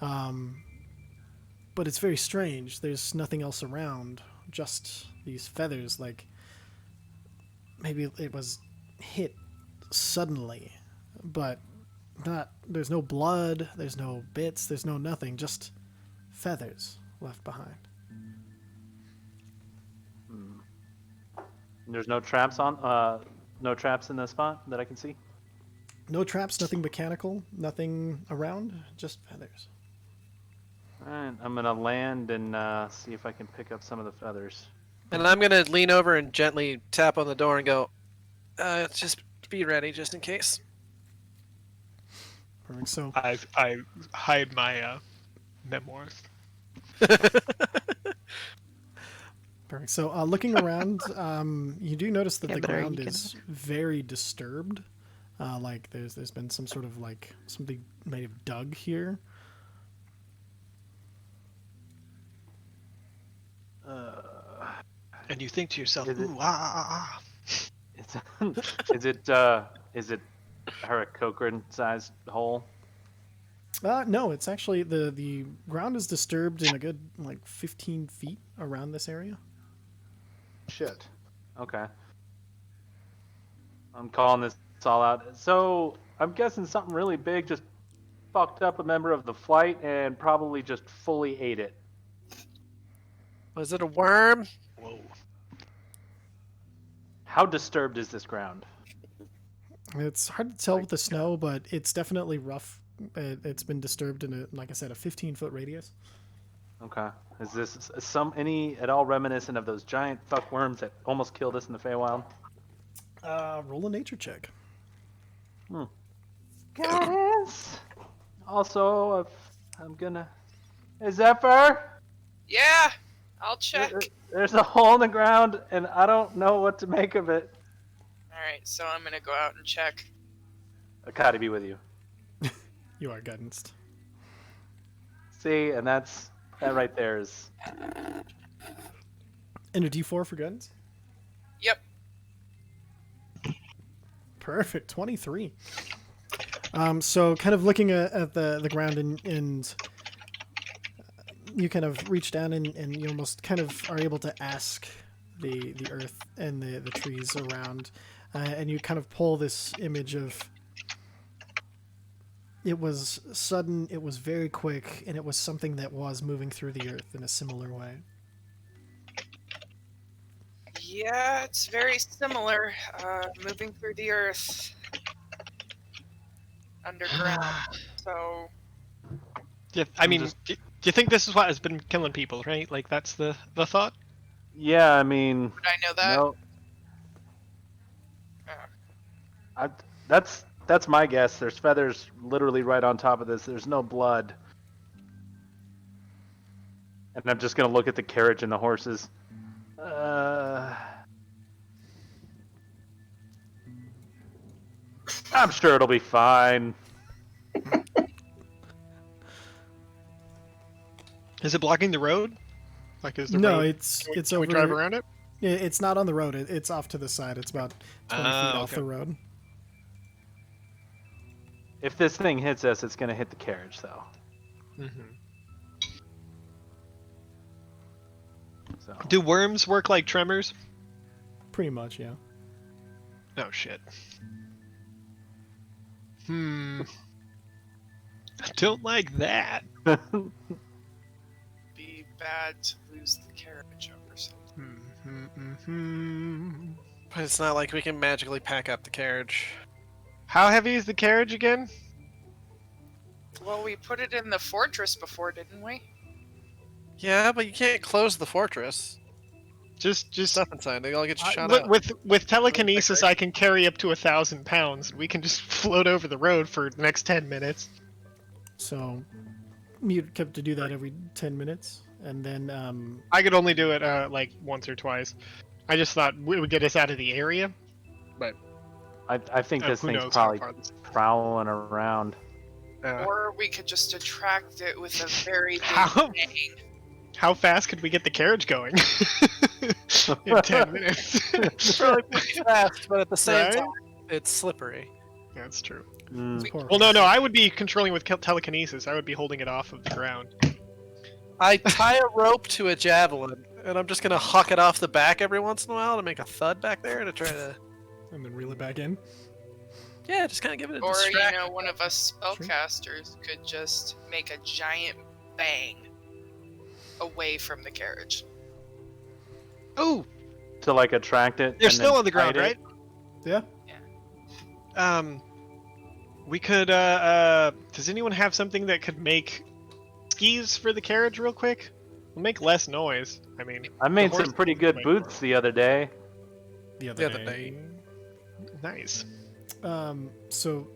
But it's very strange. There's nothing else around, just these feathers. Like maybe it was hit suddenly, but not. There's no blood. There's no bits. There's no nothing. Just feathers left behind. There's no traps no traps in the spot that I can see. No traps. Nothing mechanical. Nothing around. Just feathers. Alright, I'm gonna land and see if I can pick up some of the feathers. And I'm gonna lean over and gently tap on the door and go, just be ready, just in case. Perfect. So I hide my memoirs. perfect. So looking around, you do notice that Yeah, the but are ground you is very disturbed. Like there's been some sort of like something might have dug here. And you think to yourself, Is it- ooh, ah. Is is it her Cochrane sized hole? No, it's actually the ground is disturbed in a good like 15 feet around this area. Shit. Okay. I'm calling this all out. So I'm guessing something really big just fucked up a member of the flight and probably just fully ate it. Was it a worm? Whoa. How disturbed is this ground? It's hard to tell with the snow, but it's definitely rough. It's been disturbed in like I said, a 15-foot radius. Okay. Is this any at all reminiscent of those giant fuck worms that almost killed us in the Feywild? Roll a nature check. Guys. Also, I'm gonna. Hey, Zephyr. Yeah, I'll check. There's a hole in the ground, and I don't know what to make of it. Alright, so I'm gonna go out and check. Akadi be with you. You are guidance. See, and that right there is. And a D4 for guidance. Yep. Perfect, 23. So kind of looking at the ground and you kind of reach down and you almost kind of are able to ask the earth and the trees around, and you kind of pull this image of it was sudden, it was very quick, and it was something that was moving through the earth in a similar way. Yeah, it's very similar. Moving through the earth. Underground. So, Yeah, I mean, do you think this is what has been killing people, right? Like, that's the thought? Yeah, I mean. would I know that? No. Oh. That's my guess. There's feathers literally right on top of this. There's no blood. And I'm just gonna look at the carriage and the horses. I'm sure it'll be fine. Is it blocking the road? Like, is the No, road... it's Can we over. drive around it? It's not on the road. It's off to the side. It's about 20 feet off okay. the road. If this thing hits us, it's gonna hit the carriage, though. Mm-hmm. So. Do worms work like tremors? Pretty much, yeah. Oh, shit. I don't like that. Be bad to lose the carriage over something. But it's not like we can magically pack up the carriage. How heavy is the carriage again? Well, we put it in the fortress before, didn't we? Yeah, but you can't close the fortress. Just Stuff inside. They all get shot out. with telekinesis, I can carry up to 1,000 pounds. We can just float over the road for the next 10 minutes. So you'd have to do that every 10 minutes, and then I could only do it like once or twice. I just thought it would get us out of the area, but I think this who thing's knows how probably far this- prowling around. Or we could just attract it with a very big How? bang. How fast could we get the carriage going? In 10 minutes. It's probably pretty fast, but at the same Right? time, it's slippery. That's true. Mm. poor Well, no, I would be controlling with telekinesis. I would be holding it off of the ground. I tie a rope to a javelin, and I'm just gonna huck it off the back every once in a while to make a thud back there to try to. and then reel it back in. Yeah, just kind of give it a Or, distraction. one of us spellcasters could just make a giant bang away from the carriage. Oh, To like attract it. they're and still then on the ground, hide right? it. Yeah. We could, does anyone have something that could make skis for the carriage real quick? We'll make less noise. I mean, I made the some horse pretty can good wait boots for the other day. The other other day. day. it. Nice. So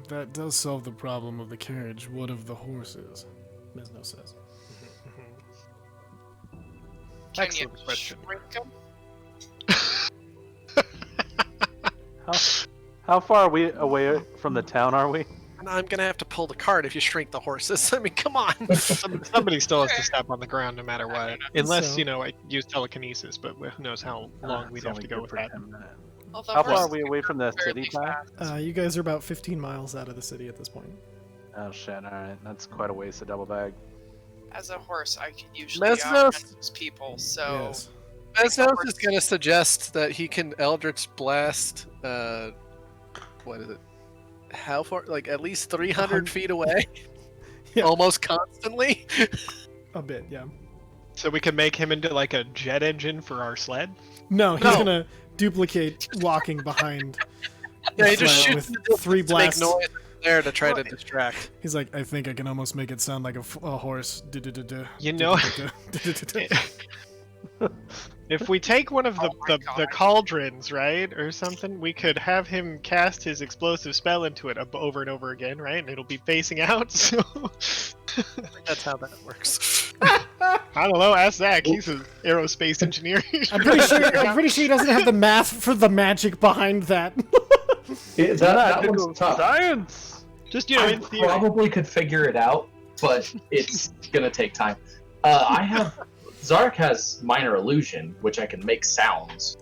that does solve the problem of the carriage. What of the horses? Mesno says. Can Excellent you question. shrink them? How far are we away from the town? Are we? And I'm gonna have to pull the cart if you shrink the horses. I mean, come on. Somebody still has to step on the ground no matter what. Unless, So- you know, I use telekinesis, but who knows how long we'd It's have only to go good with for that. 10 minutes. Well, the How far horse are we away from the fairly city, Ty? fast. You guys are about 15 miles out of the city at this point. Oh shit! All right, that's quite a ways to double bag. As a horse, I can usually Mesnos- outrun most people, so Yes. Mesnos is gonna suggest that he can Eldritch Blast. What is it? How far? Like at least 300 feet away, Yeah. almost constantly. A bit, yeah. So we can make him into like a jet engine for our sled? No, he's No. gonna duplicate walking behind. Yeah, he the just sled shoots with the 3 distance to make blasts. noise there to try to distract. He's like, I think I can almost make it sound like a horse. You know- If we take one of the, Oh my the God. cauldrons, right, or something, we could have him cast his explosive spell into it over and over again, right? And it'll be facing out, so... That's how that works. I don't know, ask Zach, he's an aerospace engineer. I'm pretty sure he doesn't have the math for the magic behind that. That one's tough. Science. Just, you know, I in theory. probably could figure it out, but it's gonna take time. Zark has minor illusion, which I can make sounds,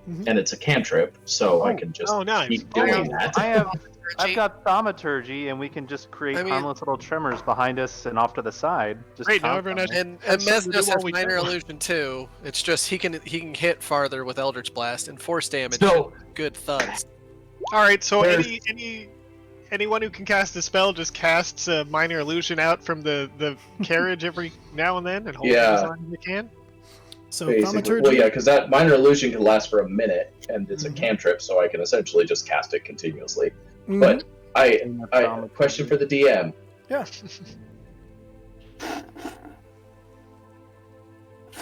Mhm. and it's a cantrip, so I can just Oh, nice. keep doing that. I've got thaumaturgy, and we can just create I mean- harmless little tremors behind us and off to the side. Just Great, now constantly. everyone has- And Have something to do Mesnos while has we minor go. illusion too. It's just he can hit farther with Eldritch Blast and force damage. So Good thuds. Alright, so There's- anyone who can cast a spell just casts a minor illusion out from the carriage every now and then and holds it as Yeah. long as they can? So basically, thaumaturgy. well, yeah, because that minor illusion can last for a minute, and it's Mhm. a cantrip, so I can essentially just cast it continuously. Mhm. But I Thaumaturgy. question for the DM: Yeah.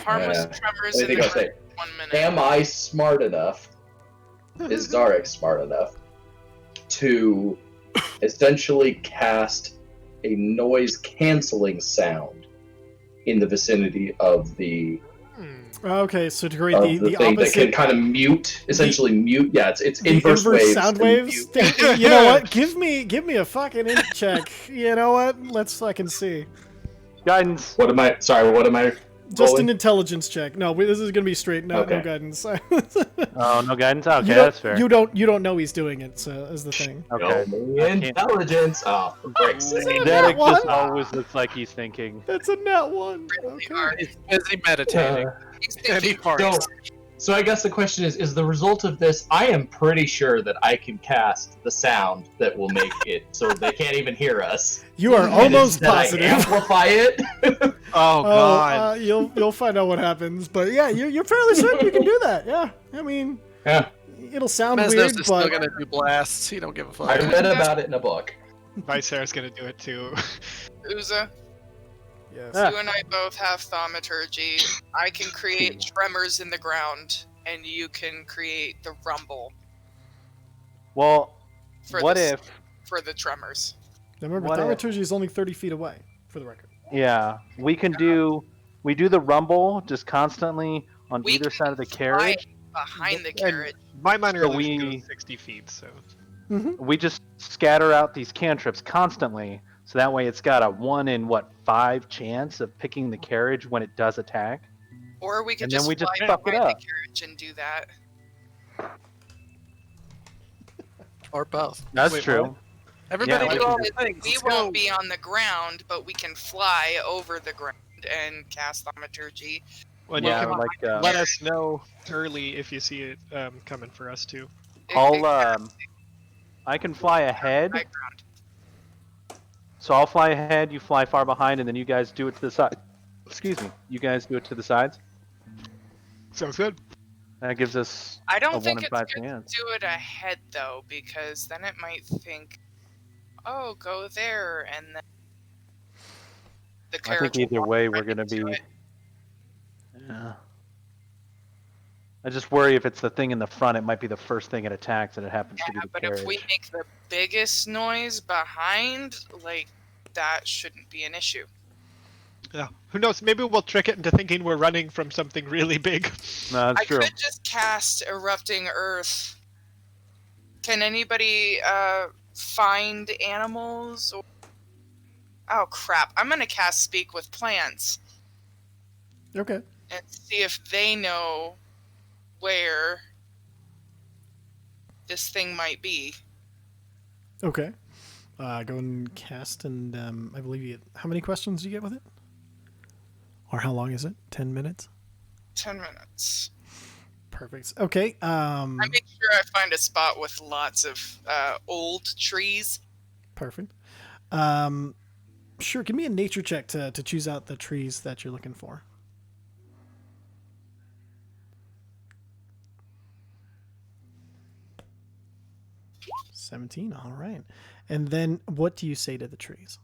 harmless Yeah. tremors What do in you the think I'll say? 1 minute. Am I smart enough? Is Zarek smart enough to essentially cast a noise canceling sound in the vicinity of the Okay, so to create of the thing that can opposite. kind of mute, essentially mute. Yeah, it's The inverse waves. sound and waves. mute. You know what? Give me a fucking int check. You know what? Let's fucking see. Guidance. What am I? Sorry, what am I? Just rolling? an intelligence check. No, this is gonna be straight. No Okay. guidance. Oh, no guidance. Okay, you that's fair. You don't know he's doing it. So is the thing. Okay. Roll I can't- intelligence. Oh, for frick's sake. Derek What? just always looks like he's thinking. That's a net one. Really Okay. hard. He's busy meditating. He's And he thinking, farts. So I guess the question is the result of this, I am pretty sure that I can cast the sound that will make it so they can't even hear us. You are And almost instead I positive. amplify it. Oh god. You'll find out what happens. But yeah, you're fairly certain you can do that. Yeah. I mean, Yeah. it'll sound Mesnos weird, is still but gonna do blasts. He don't give a fuck. I read about it in a book. Vicera's gonna do it too. Uza, yes. Ah. you and I both have thaumaturgy. I can create tremors in the ground, and you can create the rumble Well, for what the, if? for the tremors. Remember, What if- thaumaturgy is only 30 feet away, for the record. Yeah, we do the rumble just constantly on We either can side of the fly carriage. behind the And carriage. My minor So illusion we- goes 60 feet, so... We just scatter out these cantrips constantly, so that way it's got a 1 in 5 chance of picking the carriage when it does attack. Or we could And then just we just fly fuck it behind up. the carriage and do that. Or both. That's Wait, true. Everybody Yeah, do we all can the things. We Let's won't go. be on the ground, but we can fly over the ground and cast thaumaturgy. Well, Yeah, you can like let us know early if you see it coming for us too. I can fly ahead, High ground. so I'll fly ahead. You fly far behind, and then you guys do it to the side. Excuse me. You guys do it to the sides. Sounds good. That gives us I a don't 1 think in it's 5 good chance. to do it ahead though, because then it might think, "Oh, go there," and then the I carriage. think either will way walk we're right gonna be. into it. Yeah. I just worry if it's the thing in the front, it might be the first thing it attacks, and it happens to be Yeah, the but carriage. if we make the biggest noise behind, like that shouldn't be an issue. Yeah. Who knows? Maybe we'll trick it into thinking we're running from something really big. No, that's I true. could just cast erupting earth Can anybody find animals? Or... Oh crap! I'm gonna cast Speak with Plants Okay. and see if they know where this thing might be. Okay. Go and cast, and I believe you get... How many questions do you get with it? Or how long is it? 10 minutes? 10 minutes. Perfect. Okay. I make sure I find a spot with lots of old trees. Perfect. Sure, give me a nature check to choose out the trees that you're looking for. $17, all right. And then what do you say to the trees?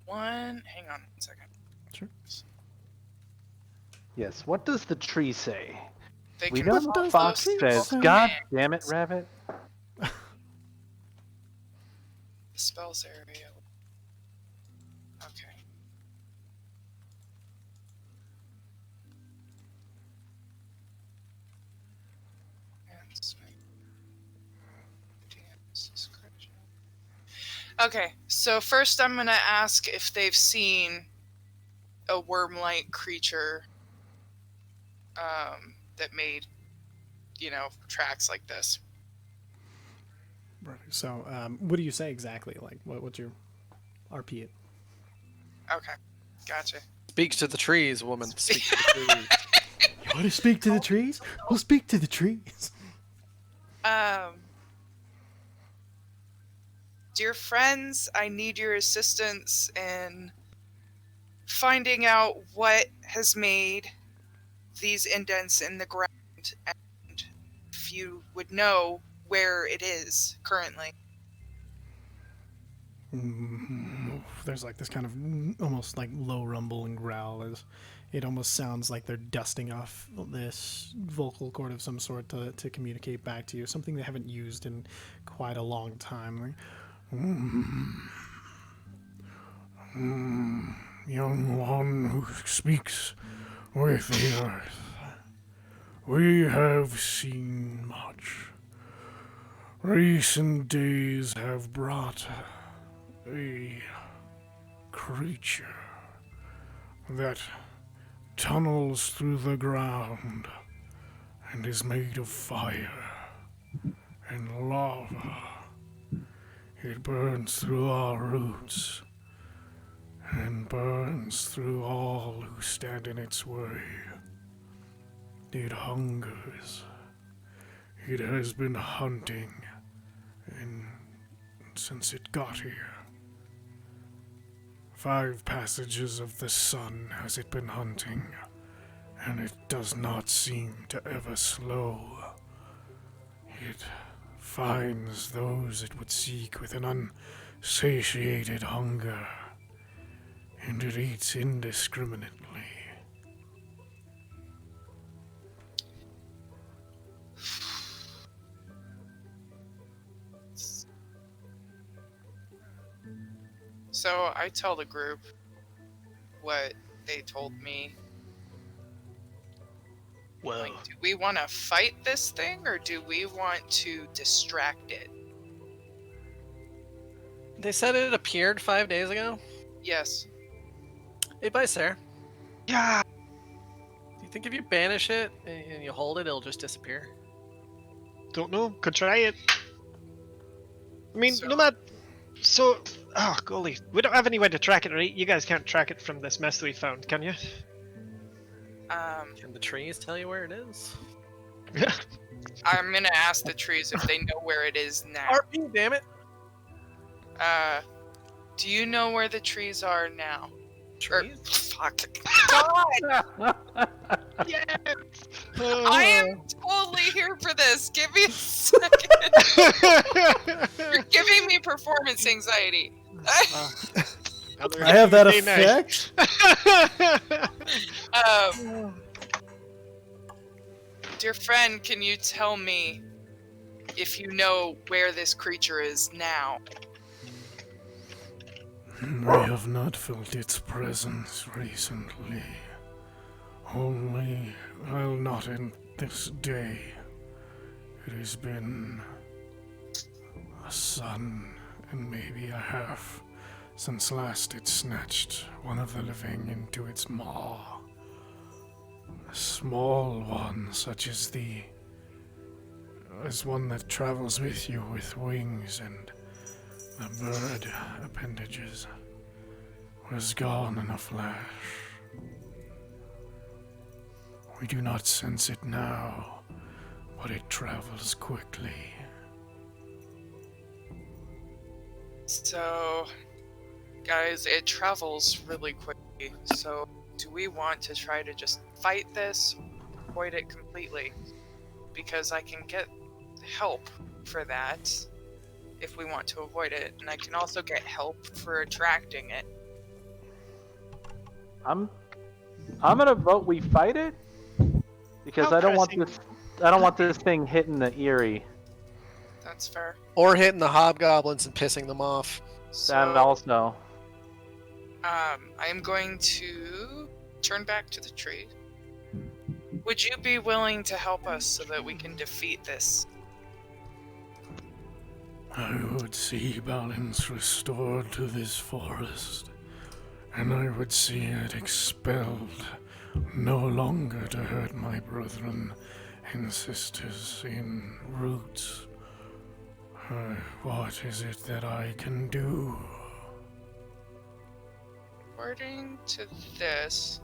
Hang on 1 second. Sure. Yes. What does the tree say? They We can know follow what Fox tree says. say? God damn it, Rabbit. the spells area. Okay. Okay, so first I'm gonna ask if they've seen a worm-like creature that made, tracks like this. So, what do you say exactly? Like, what's your RP? Okay, gotcha. Speak to the trees, woman. Speak to the trees. You want to speak to the trees? We'll speak to the trees. Dear friends, I need your assistance in finding out what has made these indents in the ground, and if you would know where it is currently. There's like this kind of almost like low rumble and growl as it almost sounds like they're dusting off this vocal cord of some sort to communicate back to you, something they haven't used in quite a long time. Like, young one who speaks with the earth, we have seen much. Recent days have brought a creature that tunnels through the ground and is made of fire and lava. It burns through our roots and burns through all who stand in its way. It hungers. It has been hunting, and since it got here, 5 passages of the sun has it been hunting, and it does not seem to ever slow. It finds those it would seek with an unsatiated hunger, and it eats indiscriminately. So I tell the group what they told me. Whoa. Like, do we want to fight this thing, or do we want to distract it? They said it appeared 5 days ago. Yes. Hey, bye, Sarah. Yeah. Do you think if you banish it and you hold it, it'll just disappear? Don't know. Could try it. I mean, So- no matter. So, oh golly, we don't have any way to track it, right? You guys can't track it from this mess that we found, can you? Can the trees tell you where it is? I'm gonna ask the trees if they know where it is now. RP, damn it! Do you know where the trees are now? Trees? Fuck. God! Yes! I am totally here for this. Give me a second. You're giving me performance anxiety. I have that effect? Dear friend, can you tell me if you know where this creature is now? We have not felt its presence recently. Only, well, not in this day. It has been a sun and maybe a half since last it snatched one of the living into its maw. A small one, such as one that travels with you with wings and the bird appendages, was gone in a flash. We do not sense it now, but it travels quickly. So, guys, it travels really quickly. So, do we want to try to just fight this, avoid it completely? Because I can get help for that if we want to avoid it, and I can also get help for attracting it. I'm gonna vote we fight it because How I don't want pressing- this. I don't want this thing hitting the Eyrie. That's fair. Or hitting the hobgoblins and pissing them off. So, That also. I am going to turn back to the tree. Would you be willing to help us so that we can defeat this? I would see balance restored to this forest, and I would see it expelled, no longer to hurt my brethren and sisters in roots. What is it that I can do? According to this,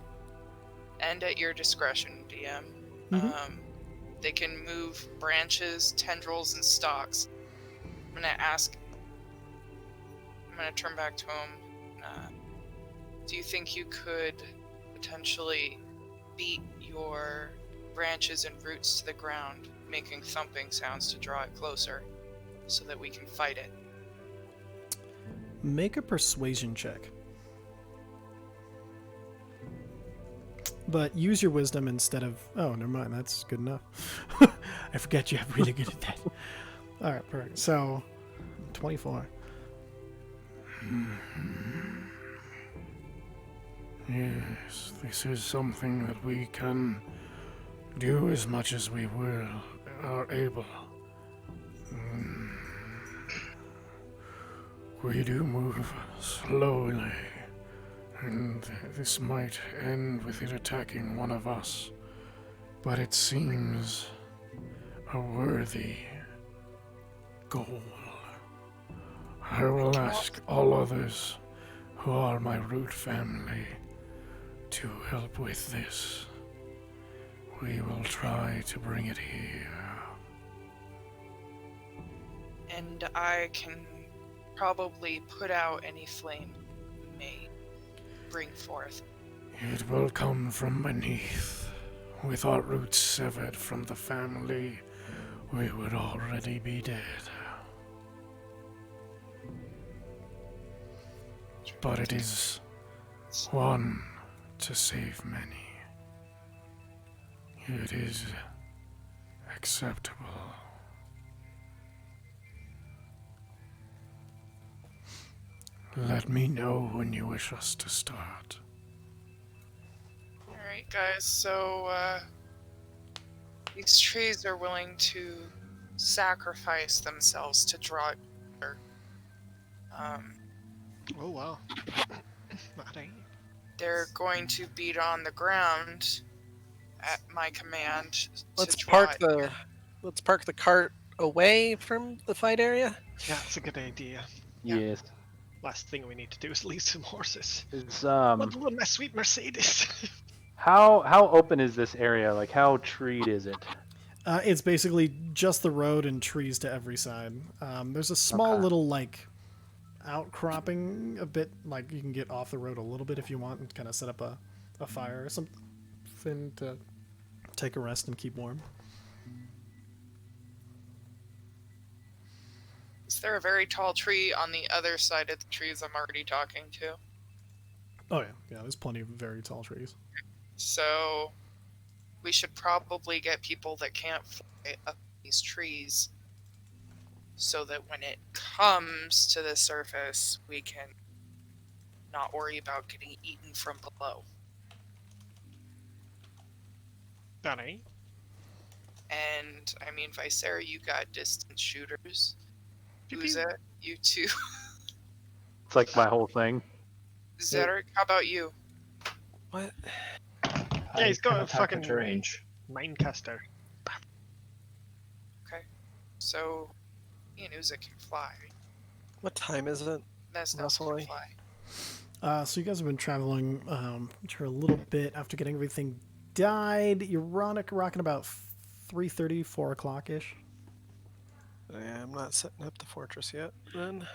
and at your discretion, DM, they can move branches, tendrils, and stalks. I'm gonna turn back to him. Do you think you could potentially beat your branches and roots to the ground, making thumping sounds to draw it closer, so that we can fight it? Make a persuasion check. But use your wisdom instead of... Oh, never mind. That's good enough. I forget you have really good at that. All right, perfect. So, 24. Yes, this is something that we can do as much as we are able. We do move slowly, and this might end with it attacking one of us, but it seems a worthy goal. I will ask all others who are my root family to help with this. We will try to bring it here. And I can probably put out any flame we may bring forth. It will come from beneath. With our roots severed from the family, we would already be dead. But it is one to save many. It is acceptable. Let me know when you wish us to start. Alright, guys, so, these trees are willing to sacrifice themselves to draw it closer. Oh wow. Alright. They're going to beat on the ground at my command. Let's to draw park it. let's park the cart away from the fight area. Yeah, it's a good idea. Yeah. Yes. Last thing we need to do is leave some horses. Is What will my sweet Mercedes? how open is this area? Like how treed is it? It's basically just the road and trees to every side. There's a small Okay. little, like, outcropping a bit, like you can get off the road a little bit if you want and kind of set up a fire or something to take a rest and keep warm. Is there a very tall tree on the other side of the trees I'm already talking to? Oh yeah, there's plenty of very tall trees. So we should probably get people that can't fly up these trees so that when it comes to the surface, we can not worry about getting eaten from below. Alright. And I mean, Visera, you got distance shooters. Pew pew. Uza, you too. It's like my whole thing. Zedric, how about you? What? Yeah, he's got a cannot hack fucking into range. Minecaster. Okay. So, me and Uza can fly. What time is it? Mesnos can Roughly. fly. So you guys have been traveling for a little bit after getting everything dyed. You're rocking about 3:30, 4 o'clock ish. Yeah, I'm not setting up the fortress yet. Then.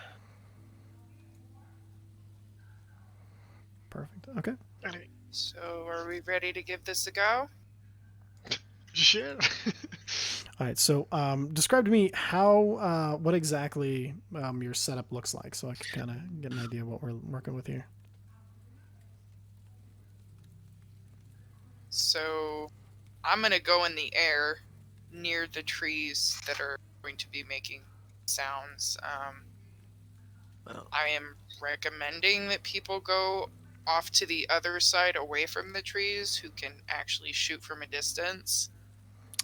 Perfect. Okay. Alright, So, are we ready to give this a go? shit. All right. So describe to me what exactly your setup looks like, so I can kind of get an idea of what we're working with here. So, I'm gonna go in the air near the trees that are going to be making sounds. Oh. I am recommending that people go off to the other side away from the trees who can actually shoot from a distance.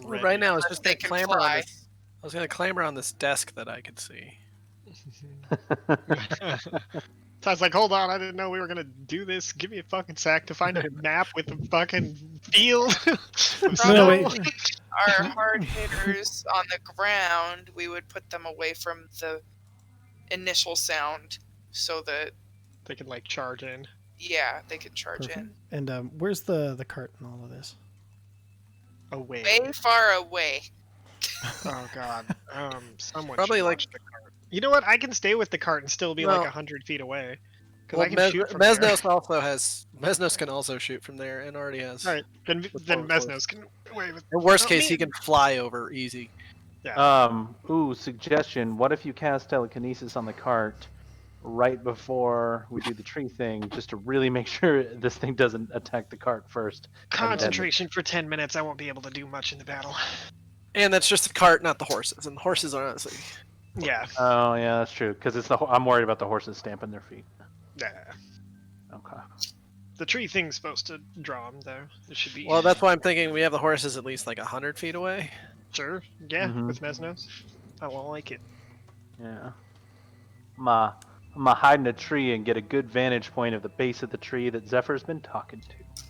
Well, right now, it's just They that can clamber on fly. this. I was gonna clamber on this desk that I could see. So I was like, hold on, I didn't know we were gonna do this. Give me a fucking sack to find a map with a fucking field. With No, snow. wait. Our hard hitters on the ground, we would put them away from the initial sound so that, They can like charge in. yeah, they can charge Perfect. in. And where's the cart in all of this? Away. Way far away. Oh god. Someone Probably, should like- watch the cart. You know what? I can stay with the cart and still be No. like 100 feet away. Because Well, I can shoot from there. Mesnos also has. Mesnos can also shoot from there, and already has. Alright, then With then forward Mesnos can wait with. In worst Oh, case, he man. can fly over easy. Suggestion. What if you cast telekinesis on the cart right before we do the tree thing, just to really make sure this thing doesn't attack the cart first? Concentration for 10 minutes. I won't be able to do much in the battle. And that's just the cart, not the horses. And the horses are honestly. Yeah. Oh yeah, that's true. Because I'm worried about the horses stamping their feet. Yeah. Okay. The tree thing's supposed to draw them, though. It should be. Well, that's why I'm thinking we have the horses at least like 100 feet away. Sure. Yeah, Mhm. with Mesnos. I won't like it. Yeah. I'm gonna hide in a tree and get a good vantage point of the base of the tree that Zephyr's been talking to.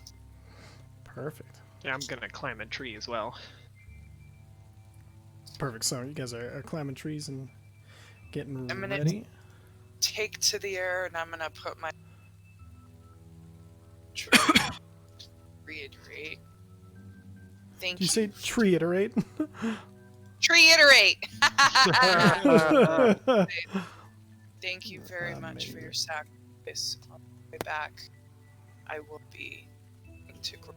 Perfect. Yeah, I'm gonna climb a tree as well. Perfect. So you guys are climbing trees and getting I'm gonna ready. Take to the air, and I'm gonna put my reiterate. Thank Did you say reiterate? Reiterate. Thank you very much for your sacrifice. On the way back, I will be integral.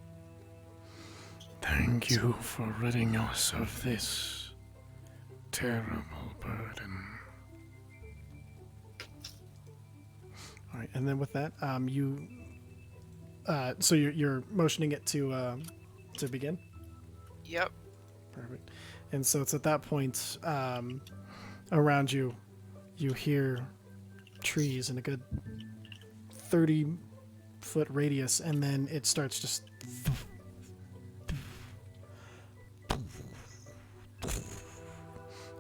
Thank you for ridding us of this terrible burden. All right, and then with that, so you're motioning it to begin. Yep. Perfect. And so it's at that point, around you, you hear trees in a good 30-foot radius, and then it starts just.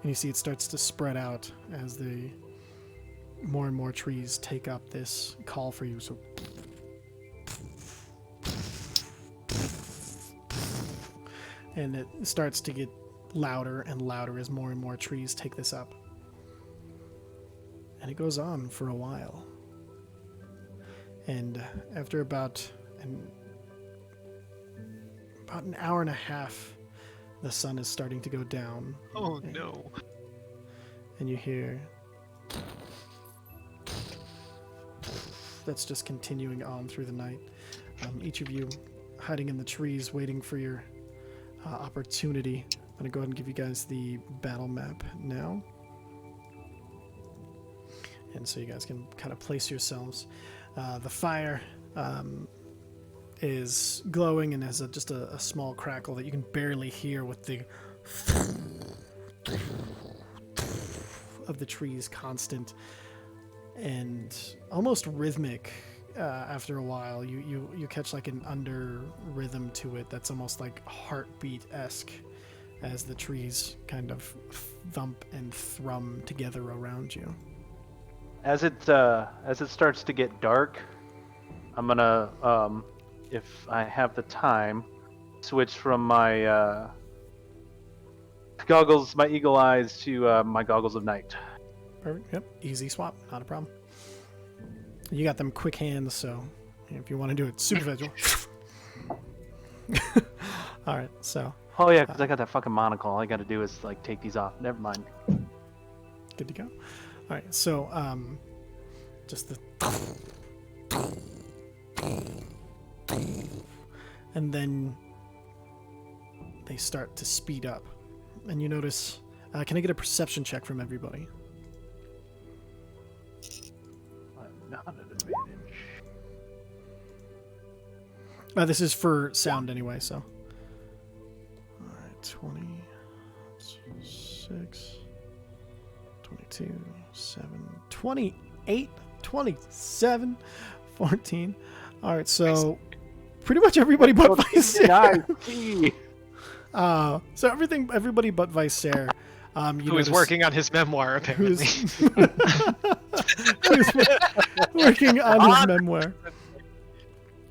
And you see it starts to spread out as the more and more trees take up this call for you. So. And it starts to get louder and louder as more and more trees take this up. And it goes on for a while. And after about an hour and a half, the sun is starting to go down. Oh no. And you hear... That's just continuing on through the night. Each of you hiding in the trees, waiting for your opportunity. I'm going to go ahead and give you guys the battle map now. And so you guys can kind of place yourselves. The fire is glowing and has just a small crackle that you can barely hear with the of the trees constant and almost rhythmic. After a while, you catch like an under rhythm to it that's almost like heartbeat-esque as the trees kind of thump and thrum together around you. As it starts to get dark, I'm gonna, if I have the time, switch from my goggles, my eagle eyes, to my goggles of night. Perfect. Yep, easy swap, not a problem. You got them quick hands, so if you want to do it super fast. All right, so Oh yeah, because I got that fucking monocle. All I got to do is like take these off. Never mind. good to go. All right, so just the and then they start to speed up, and you notice. Can I get a perception check from everybody? I'm not at advantage. This is for sound anyway, so. Alright, 26, 22, 7, 28, 27, 14. Alright, so pretty much everybody but Vice. So everybody but Vice. Who is working on his memoir, apparently. Who's working on his memoir.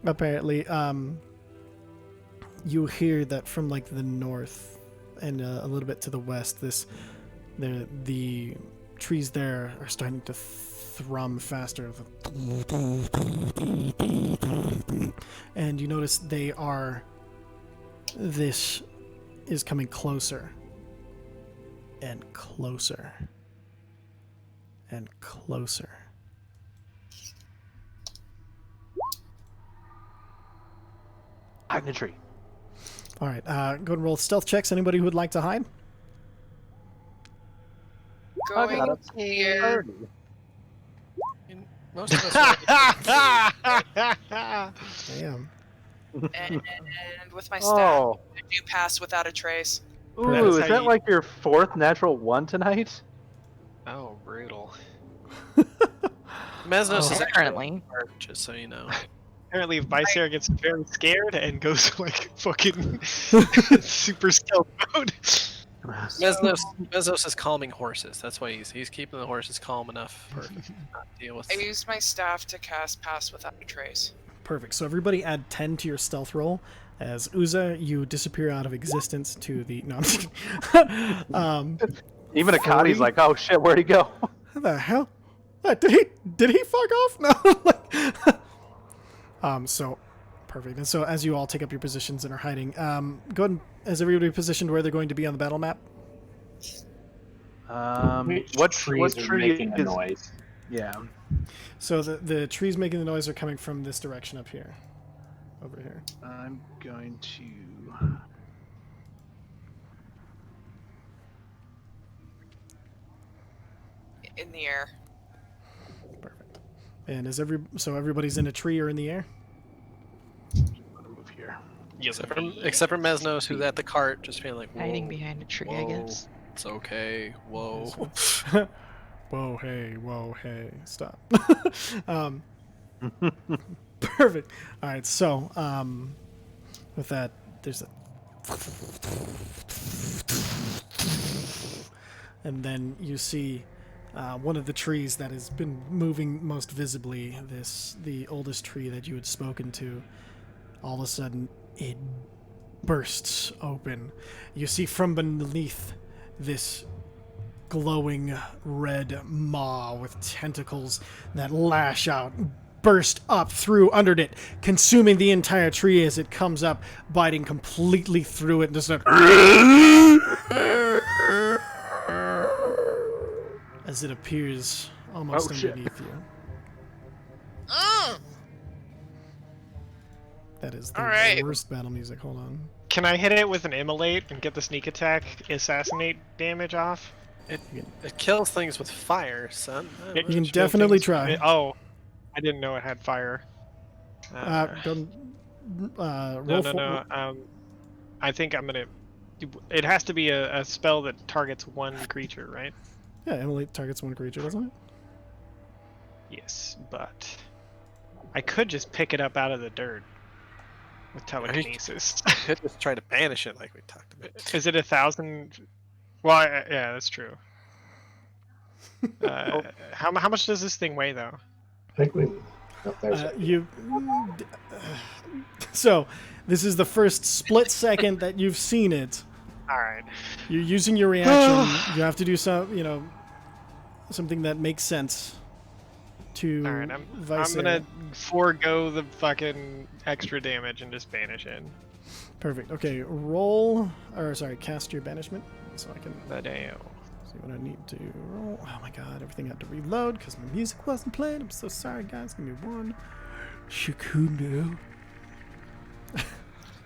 Apparently, you hear that from like the north and a little bit to the west. The trees there are starting to thrum faster, and you notice this is coming closer and closer and closer. Hide in a tree. All right, go ahead and roll stealth checks. Anybody who would like to hide? Going here. Most of us Damn. And with my staff, Oh. I do pass without a trace. Ooh, That's is how that you- like your 4th natural one tonight? Oh, brutal. Mesnos is Apparently. just so you know. Apparently, Vicer gets very scared and goes like fucking super stealth mode. Mesnos is calming horses. That's why he's keeping the horses calm enough for not to deal with. I use my staff to cast pass without a trace. Perfect. So everybody add 10 to your stealth roll. As Uza, you disappear out of existence to the... No, I'm just kidding. Even Akadi's 40? like, oh shit, where'd he go? What the hell? What, did he fuck off? No. So, perfect. And so as you all take up your positions and are hiding, go ahead and, is everybody positioned where they're going to be on the battle map? What trees are tree making a is... noise? Yeah. So the trees making the noise are coming from this direction up here. Over here. I'm going to... In the air. Perfect. And so everybody's in a tree or in the air? move here. Except for Mesnos, who's at the cart, just feeling like, Hiding "Whoa, behind a tree, whoa, I guess. It's okay. Whoa. Whoa, hey, stop. Perfect. All right, so with that, there's a, and then you see one of the trees that has been moving most visibly. The oldest tree that you had spoken to. All of a sudden, it bursts open. You see from beneath this glowing red maw with tentacles that lash out, burst up through under it, consuming the entire tree as it comes up, biting completely through it, and just as it appears almost underneath you. That is the All right. worst battle music. Hold on. Can I hit it with an immolate and get the sneak attack assassinate damage off? It kills things with fire, son. It You can should kill definitely things- try. Oh, I didn't know it had fire. Roll No. I think I'm gonna. It has to be a spell that targets one creature, right? Yeah, Emily targets one creature, doesn't it? Yes, but I could just pick it up out of the dirt. with telekinesis. Could just try to banish it like we talked about. Is it 1,000? Well, yeah, that's true. How much does this thing weigh though? I think we. Oh, there's it. So, this is the first split second that you've seen it. All right. You're using your reaction. You have to do something that makes sense. To All right. I'm Vice gonna Air. forego the fucking extra damage and just banish it. Perfect. Okay, cast your banishment so I can The damn. see what I need to roll. Oh my god, everything had to reload because my music wasn't playing. I'm so sorry, guys. Give me one. Secundo.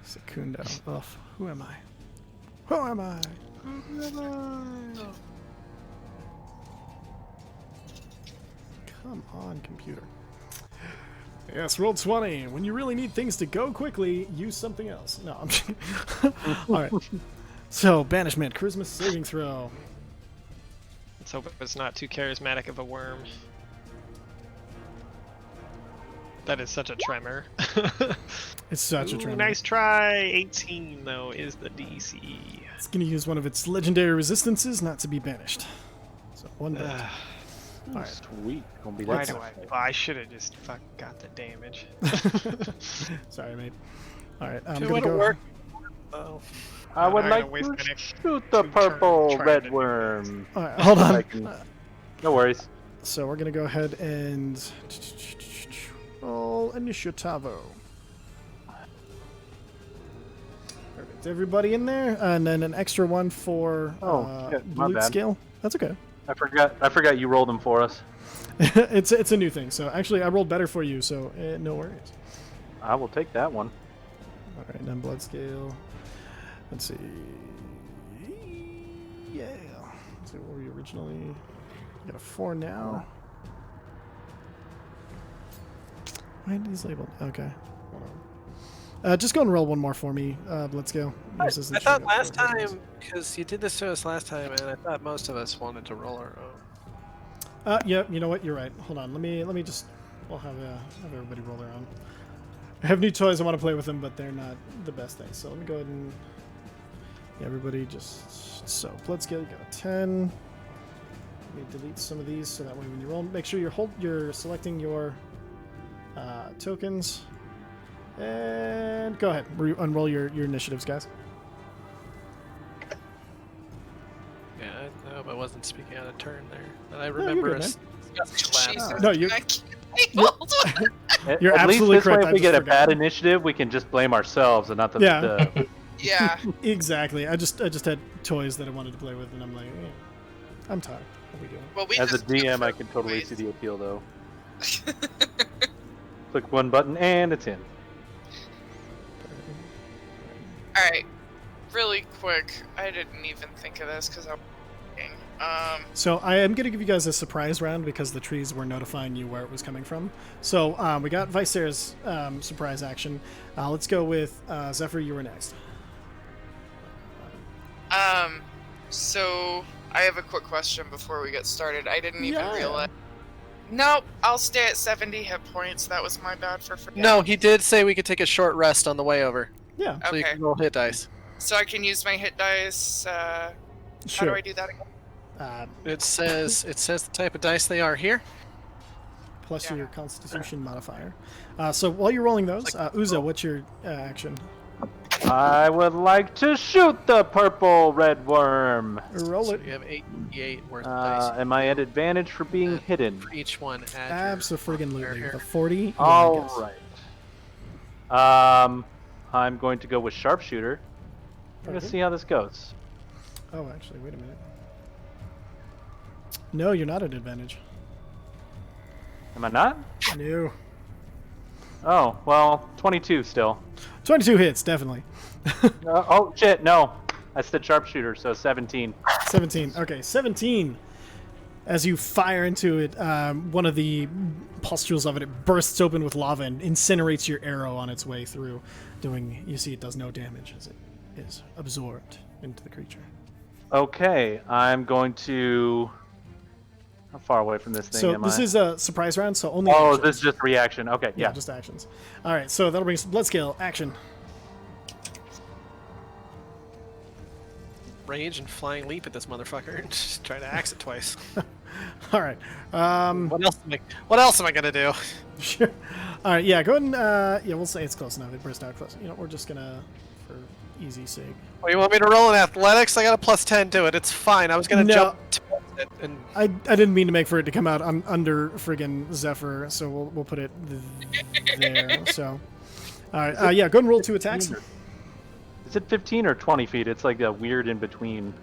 Secundo. Ugh, who am I? Who am I? Come on, computer. Yes, roll 20. When you really need things to go quickly, use something else. No, I'm just Alright. So, banishment, charisma saving throw. Let's hope it's not too charismatic of a worm. That is such a tremor. It's such a Ooh, tremor. nice try. 18 though is the DC. It's going to use one of its legendary resistances not to be banished. So, one bit. Alright. Sweet. Gonna be Why that do tough. I should have just got the damage. Sorry, mate. Alright, I'm It going to would've go. worked. Oh. I would I'm like gonna waste to my next shoot the 2 turns purple trying to red do worm. Alright, hold I on. can- No worries. So, we're going to go ahead and roll initiativo. Perfect. Everybody in there? And then an extra one for shit, my loot bad. scale. That's okay. I forgot you rolled them for us. it's a new thing. So actually, I rolled better for you, so no worries. I will take that one. All right, then blood scale. Let's see. Yeah. Let's see what were you originally? You got a 4 now. Why are these labeled? Okay. Hold on. Just go and roll one more for me. Let's go. I thought last time, because you did this to us last time, and I thought most of us wanted to roll our own. Yeah. You know what? You're right. Hold on. Let me just. We'll have everybody roll their own. I have new toys. I want to play with them, but they're not the best things. So let me go ahead and. Yeah, everybody just. So blood scale, you got a 10. Let me delete some of these so that way when you roll, make sure you're selecting your tokens. And go ahead, unroll your initiatives, guys. Yeah, I hope I wasn't speaking out of turn there. But I you're remember good, us discussing it last. Jesus, No, you- I can't hold on. You're At least absolutely this correct, way, I if we just get a forgot. bad initiative, we can just blame ourselves and not the. Yeah. the Yeah. Exactly. I just had toys that I wanted to play with, and I'm like, eh, I'm tired. What are we doing? Well, we As a just do DM, I for can totally ways. see the appeal, though. Click one button and it's in. All right, really quick. I didn't even think of this because I'm. So I am going to give you guys a surprise round because the trees were notifying you where it was coming from. So we got Vicer's surprise action. Let's go with Zephyr. You were next. So I have a quick question before we get started. I didn't even Yeah. realize. Nope, I'll stay at 70 hit points. That was my bad for forgetting. No, he did say we could take a short rest on the way over, Yeah, so you Okay. can roll hit dice. So I can use my hit dice. How sure. do I do that again? It says the type of dice they are here. Plus Yeah. your Constitution modifier. So while you're rolling those, Uza, what's your action? I would like to shoot the purple red worm. Roll So it. you have 8d8 worth of dice Am I at advantage for being hidden? for each one. Add your Absolutely. modifier With a here. 40. you All wanna guess. right. I'm going to go with sharpshooter. We're gonna Okay. see how this goes. Oh, actually, wait a minute. No, you're not at advantage. Am I not? No. Oh well, 22 still. 22 hits, definitely. Oh shit, no. I said sharpshooter, so 17. 17. Okay, 17. As you fire into it, one of the pustules of it bursts open with lava and incinerates your arrow on its way through. You see it does no damage as it is absorbed into the creature. Okay, I'm going to. How far away from this thing So am this I? is a surprise round, so only Oh, actions. this is just reaction. Okay, Yeah, yeah. just actions. All right, so that'll bring us blood scale action. range and flying leap at this motherfucker and just try to axe it twice. All right. What else am I gonna do? Sure. All right. Yeah. Go ahead and yeah, we'll say it's close enough. It burst out close. You know, we're just gonna, for easy sake. Oh, you want me to roll in athletics? I got a +10 to it. It's fine. I was gonna No. jump towards it and I didn't mean to make for it to come out under friggin' Zephyr, so we'll put it there. So, all right. Yeah. Go ahead and roll 2 attacks. Is it 15 or 20 feet? It's like a weird in between.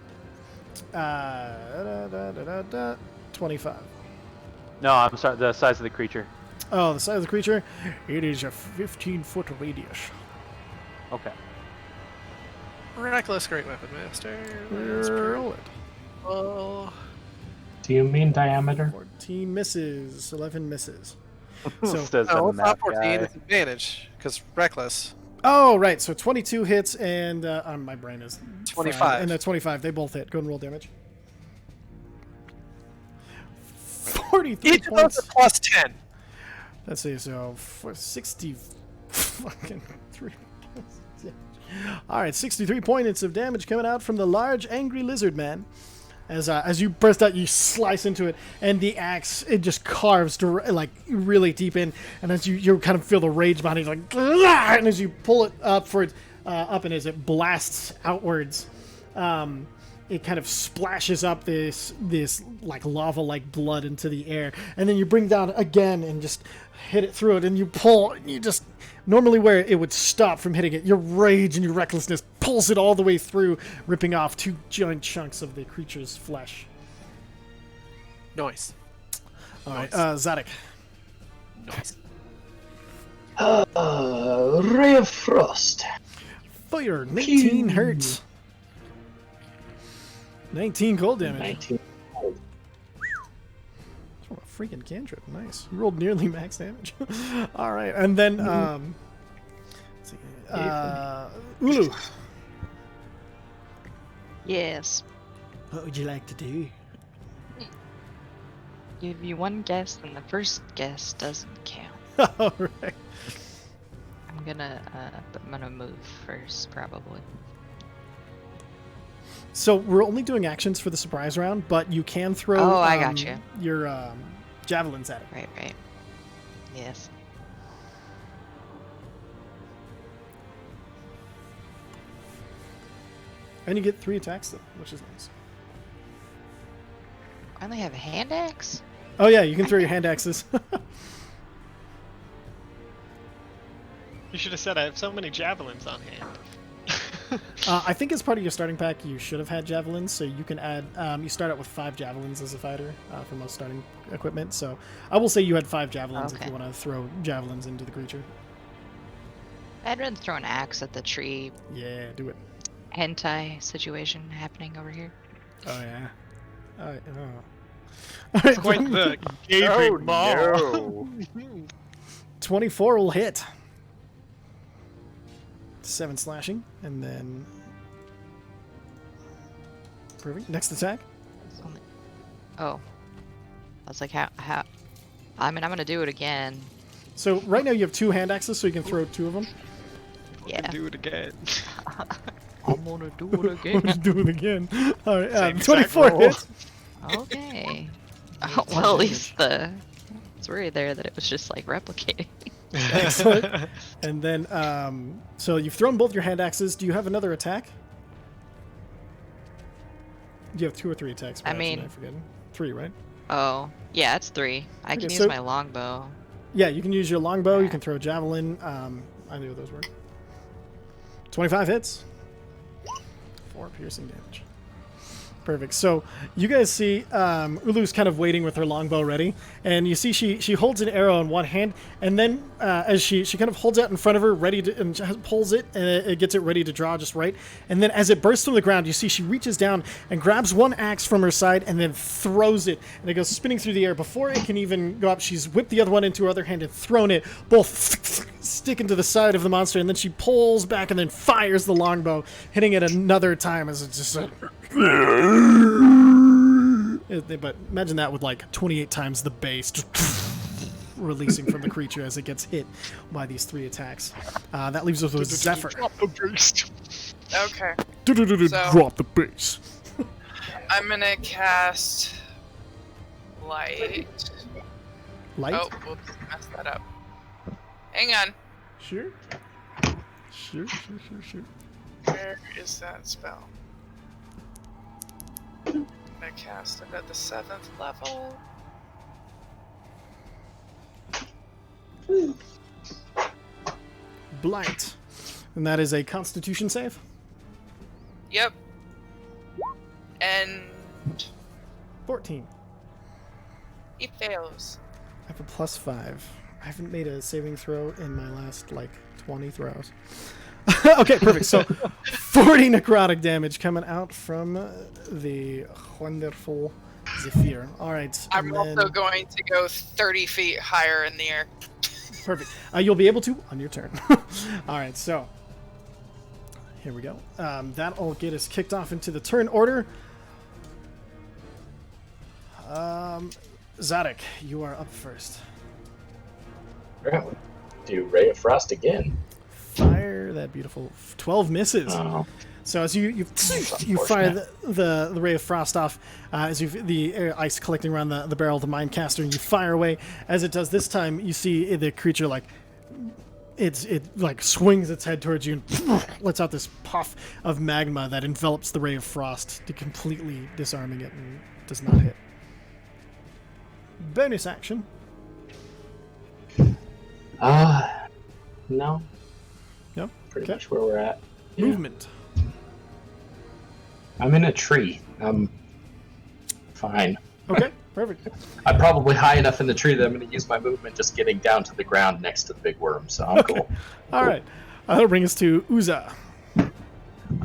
25. No, I'm sorry. The size of the creature. Oh, the size of the creature? It is a 15-foot radius. Okay. reckless great weapon master. Roll it. Oh, Do you mean diameter? 14 misses. 11 misses. So, So, no, it's not 14. It's advantage because reckless. oh, right. So 22 hits, and my brain is 25. fried. And 25. They both hit. Go and roll damage. 43 Each of those points. is plus 10. Let's see. So for 60 fucking 3. All right, 63 points of damage coming out from the large angry lizard man. As you burst out, you slice into it, and the axe, it just carves like really deep in. And as you kind of feel the rage behind it, like, and as you pull it up up, and as it blasts outwards, it kind of splashes up this like lava-like blood into the air. And then you bring down again and just hit it through it, and you pull, and you just normally where it would stop from hitting it, your rage and your recklessness pulls it all the way through, ripping off 2 giant chunks of the creature's flesh. Nice. All right, Zadok. Nice. Ray of Frost. Fire, 19 hurts. 19 cold damage. 19. Oh, a freaking cantrip. Nice. You rolled nearly max damage. All right, and then let's see. Ulu, Yes. what would you like to do? Give you one guess, and the first guess doesn't count. All right. I'm gonna move first, probably. So we're only doing actions for the surprise round, but you can throw Oh, I gotcha. your javelins at it. Right. Yes. And you get 3 attacks, though, which is nice. I only have a hand axe? Oh, yeah, you can throw your hand axes. You should have said I have so many javelins on hand. I think as part of your starting pack, you should have had javelins, so you can add. You start out with 5 javelins as a fighter for most starting equipment. So I will say you had 5 javelins if Okay. you want to throw javelins into the creature. I'd rather throw an axe at the tree Yeah, do it. hentai situation happening over here. Oh yeah. Oh. All right, Quite the gaping maw. 24 will hit. 7 slashing, and then perfect. Next attack. It's only... Oh. I was like, how? I mean, I'm gonna do it again. So right now you have 2 hand axes, so you can throw 2 of them. Yeah. Do it again. I'm gonna do it We'll again. just do it again. All right, Same exact 24 roll. hits. Okay. Oh, well, at least I was worried there that it was just like replicating. Excellent. And then, so you've thrown both your hand axes. Do you have another attack? Do you have 2 or 3 attacks? I perhaps? mean- Am forgetting? 3, right? Oh, yeah, it's 3. I Okay, can use so- my longbow. Yeah, you can use your longbow. You can throw a javelin. I knew those work. 25 hits. 4 piercing damage. Perfect. So you guys see Ulu's kind of waiting with her longbow ready, and you see she holds an arrow in one hand, and then as she kind of holds it in front of her, ready to, and just pulls it, and it gets it ready to draw just right. And then as it bursts from the ground, you see she reaches down and grabs one axe from her side, and then throws it, and it goes spinning through the air. Before it can even go up, she's whipped the other one into her other hand and thrown it, both sticking to the side of the monster, and then she pulls back and then fires the longbow, hitting it another time as it just. But imagine that with like 28 times the base just releasing from the creature as it gets hit by these 3 attacks. That leaves us with Zephyr. Drop the beast. Okay. So- Drop the bass. I'm gonna cast light. Light. Oh, whoops, messed that up. Hang on. Sure. Sure. Where is that spell? I'm gonna cast it at the 7th level. Blight. And that is a Constitution save. Yep. And 14. he fails. I have a +5. I haven't made a saving throw in my last, 20 throws. Okay, perfect. So, 40 necrotic damage coming out from the wonderful Zephyr. All right. I'm and also then- going to go 30 feet higher in the air. Perfect. You'll be able to on your turn. All right, so here we go. That'll get us kicked off into the turn order. Zadok, you are up first. Apparently. Do Ray of Frost again. Fire that beautiful 12 misses. Oh. So as you fire the ray of frost off, as the ice collecting around the barrel of the mine caster, and you fire away. As it does this time, you see the creature it swings its head towards you and lets out this puff of magma that envelops the ray of frost, to completely disarming it, and does not hit. Bonus action. No. No. Pretty Okay. much where we're at. Yeah. Movement. I'm in a tree. I'm fine. Okay. Perfect. I'm probably high enough in the tree that I'm going to use my movement just getting down to the ground next to the big worm, so I'm cool. All right. That'll bring us to Uza.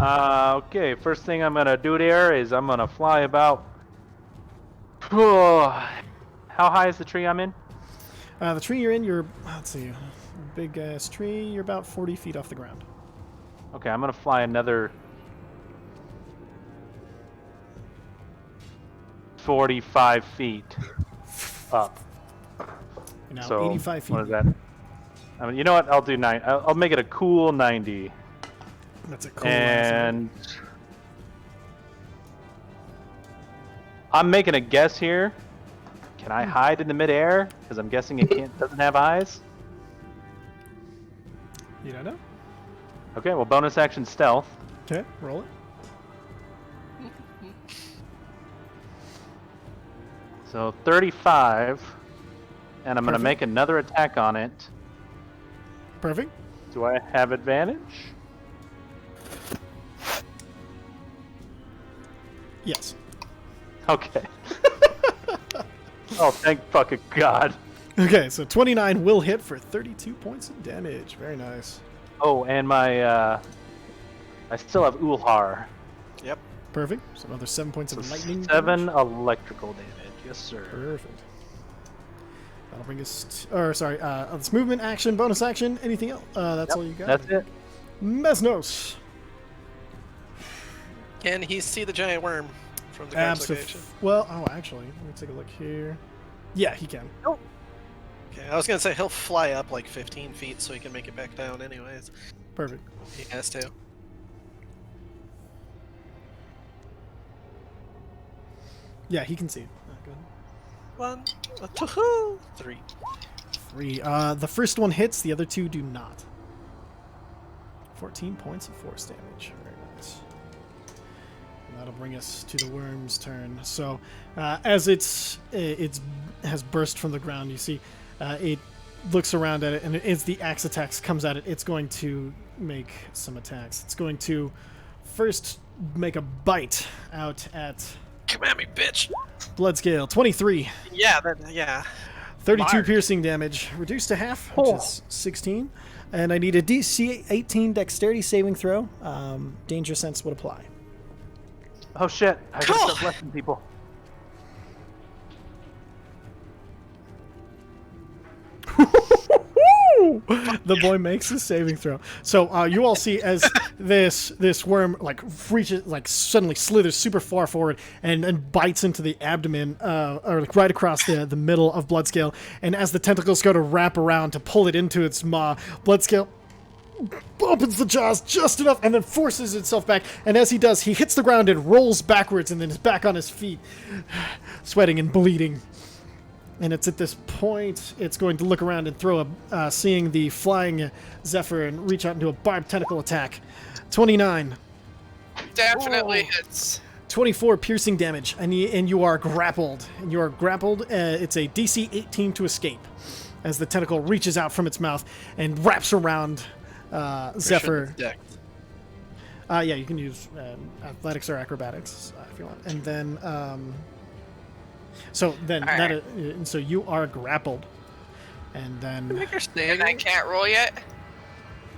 Okay, first thing I'm gonna do there is I'm gonna fly about. How high is the tree I'm in? The tree you're in, let's see, big ass tree. You're about 40 feet off the ground. Okay, I'm gonna fly another 45 feet up. You're now So 85 feet. what is that? I mean, you know what? I'll do 9. I'll make it a cool 90. That's a cool. And I'm making a guess here. Can I hide in the midair? Because I'm guessing it doesn't have eyes. You don't know? Okay, well, bonus action stealth. Okay, roll it. So 35, and I'm going to Perfect. make another attack on it. Perfect. Do I have advantage? Yes. Okay. Oh, thank fucking God. Okay, so 29 will hit for 32 points of damage. Very nice. Oh, and my, I still have Ulhar. Yep. Perfect. So another 7 points of lightning. 7 damage. electrical damage. Yes, sir. Perfect. That'll bring us. This movement action, bonus action, anything else? That's all you got. That's it. Mesnos. Can he see the giant worm from the ground location? Well, actually, let me take a look here. Yeah, he can. Okay, I was gonna say he'll fly up like 15 feet so he can make it back down anyways. Perfect. He has to. Yeah, he can see it. Good. 1, 2, 3. 3. The first one hits, the other two do not. 14 points of force damage. Very nice. And that'll bring us to the worm's turn. So, as it has burst from the ground, you see it looks around at it, and as the axe attacks comes at it, it's going to make some attacks. It's going to first make a bite out at Come at me, bitch. Bloodscale. 23. Yeah, yeah. 32 Mark. piercing damage, reduced to half, which is 16. And I need a DC 18 dexterity saving throw. Danger sense would apply. Oh shit! I gotta Cool. start blessing people. The boy makes a saving throw. So you all see as this worm reaches, suddenly slithers super far forward and bites into the abdomen, or right across the middle of Bloodscale. And as the tentacles go to wrap around to pull it into its maw, Bloodscale opens the jaws just enough and then forces itself back. And as he does, he hits the ground and rolls backwards and then is back on his feet, sweating and bleeding. And it's at this point, it's going to look around and throw seeing the flying Zephyr and reach out and do a barbed tentacle attack. 29. Definitely hits. 24 piercing damage, and you are grappled. And you are grappled. It's a DC 18 to escape, as the tentacle reaches out from its mouth and wraps around Zephyr. Yeah, you can use athletics or acrobatics if you want. And then, so you are grappled, and then And I can't roll yet.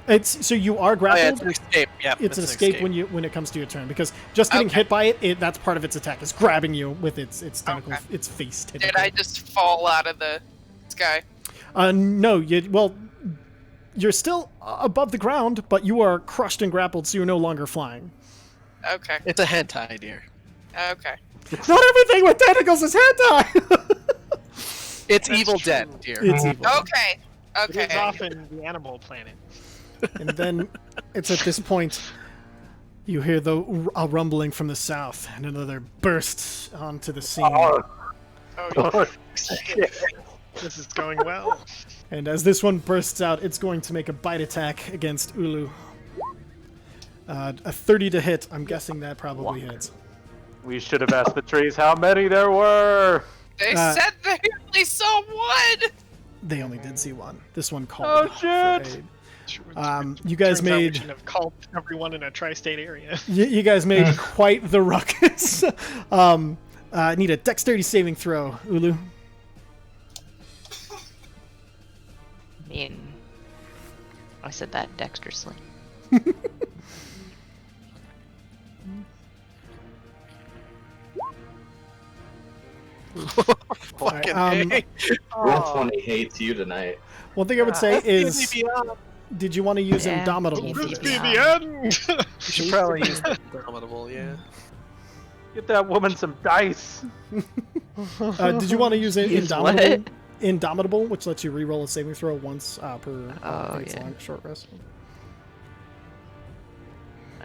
it's so you are grappled. Oh, yeah, it's an escape. Yeah, It's an escape when it comes to your turn, because just getting hit by it, that's part of its attack. It's grabbing you with its tentacle, its face tentacle. Did I just fall out of the sky? No, you're still above the ground, but you are crushed and grappled, so you're no longer flying. Okay. It's a hentai, dear. Okay. Not everything with tentacles is hentai! It's Evil Dead, dear. It's evil. Okay. It is Okay. often the animal planet. And then it's at this point you hear a rumbling from the south, and another bursts onto the scene. Oh, This is going well. And as this one bursts out, it's going to make a bite attack against Ulu. A 30 to hit. I'm guessing that probably hits. We should have asked the trees how many there were. they said they only saw one. They only did see one. This one called. Oh, shit! You guys Turns out we made. shouldn't have called everyone in a tri-state area. You guys made quite the ruckus. Need a dexterity saving throw, Ulu. I mean, I said that dexterously. Fucking Alright, A. Roll 20 hates you tonight. One thing I would say is, did you want to use Yeah. Indomitable for This this? be the end. You should probably use the Indomitable, yeah. Get that woman some dice. Did you want to use Use Indomitable? Indomitable, which lets you reroll a saving throw once per Oh, it's yeah. long, short rest.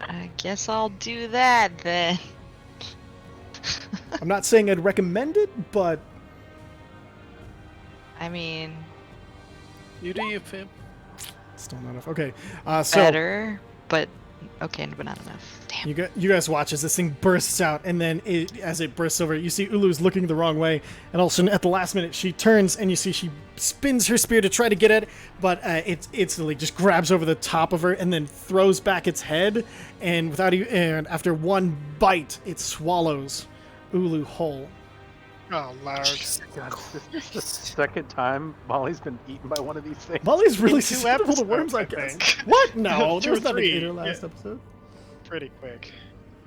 I guess I'll do that then. I'm not saying I'd recommend it, but I mean, You do you, fam. still not enough. Okay, so better, but okay, but not enough. Damn. you guys watch as this thing bursts out, and then as it bursts over, you see Ulu's looking the wrong way, and all of a sudden, at the last minute, she turns, and you see she spins her spear to try to get at it, but it instantly just grabs over the top of her, and then throws back its head, and and after one bite, it swallows Ulu whole. Oh, Lord. God, this is the second time Molly's been eaten by one of these things. Molly's really In 2 susceptible to worms, I episodes, I guess. think. What? No, 2 there or was nothing 3, in her last yeah. episode. Pretty quick.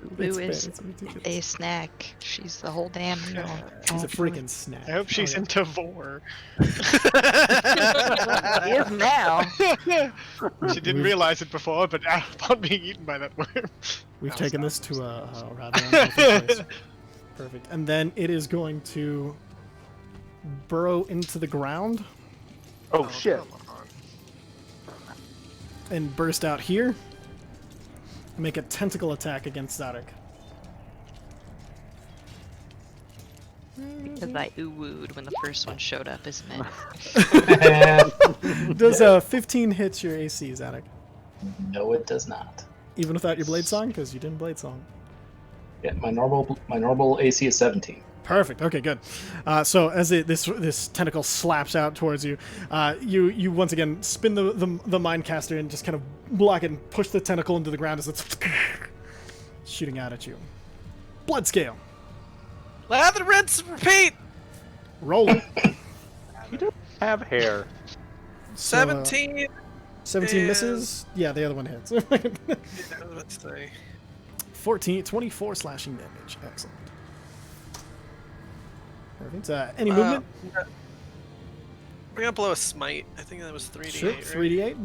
It's Ulu is bad, it's ridiculous. a snack. She's the whole damn meal. She's a freaking snack. I hope she's Oh, yeah. into vor. She is now. She didn't realize it before, but upon being eaten by that worm. We've Oh, taken stop. this to a rather unhealthy place. Perfect. And then it is going to burrow into the ground Oh shit! and burst out here. Make a tentacle attack against Zadok. Because I ooh-wooed when the first one showed up, isn't it? Does 15 hits your AC, Zadok? No, it does not. Even without your blade song? Because you didn't blade song. Yeah, my normal AC is 17. Perfect. Okay, good. So as this tentacle slaps out towards you, you once again spin the mind caster and just kind of block it and push the tentacle into the ground as it's shooting out at you. Blood scale. Lather, rinse, repeat. Roll it. You don't have hair. So, 17. 17 is- misses. Yeah, the other one hits. Yeah, let's see. 24 slashing damage. Excellent. Perfect. Any movement? We're gonna blow a smite. I think that was 3d8. Sure. right? 3d8.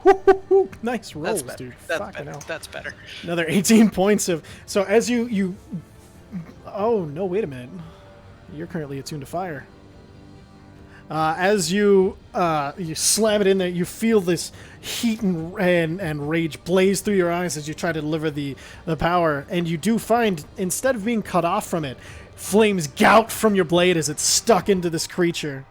Woo-hoo-hoo. Nice rolls, That's better. dude. That's Fucking better. hell. That's better. Another 18 points of. So as you. Oh no! Wait a minute. You're currently attuned to fire. As you slam it in there, you feel this heat and rage blaze through your eyes as you try to deliver the power. And you do find, instead of being cut off from it, flames gout from your blade as it's stuck into this creature.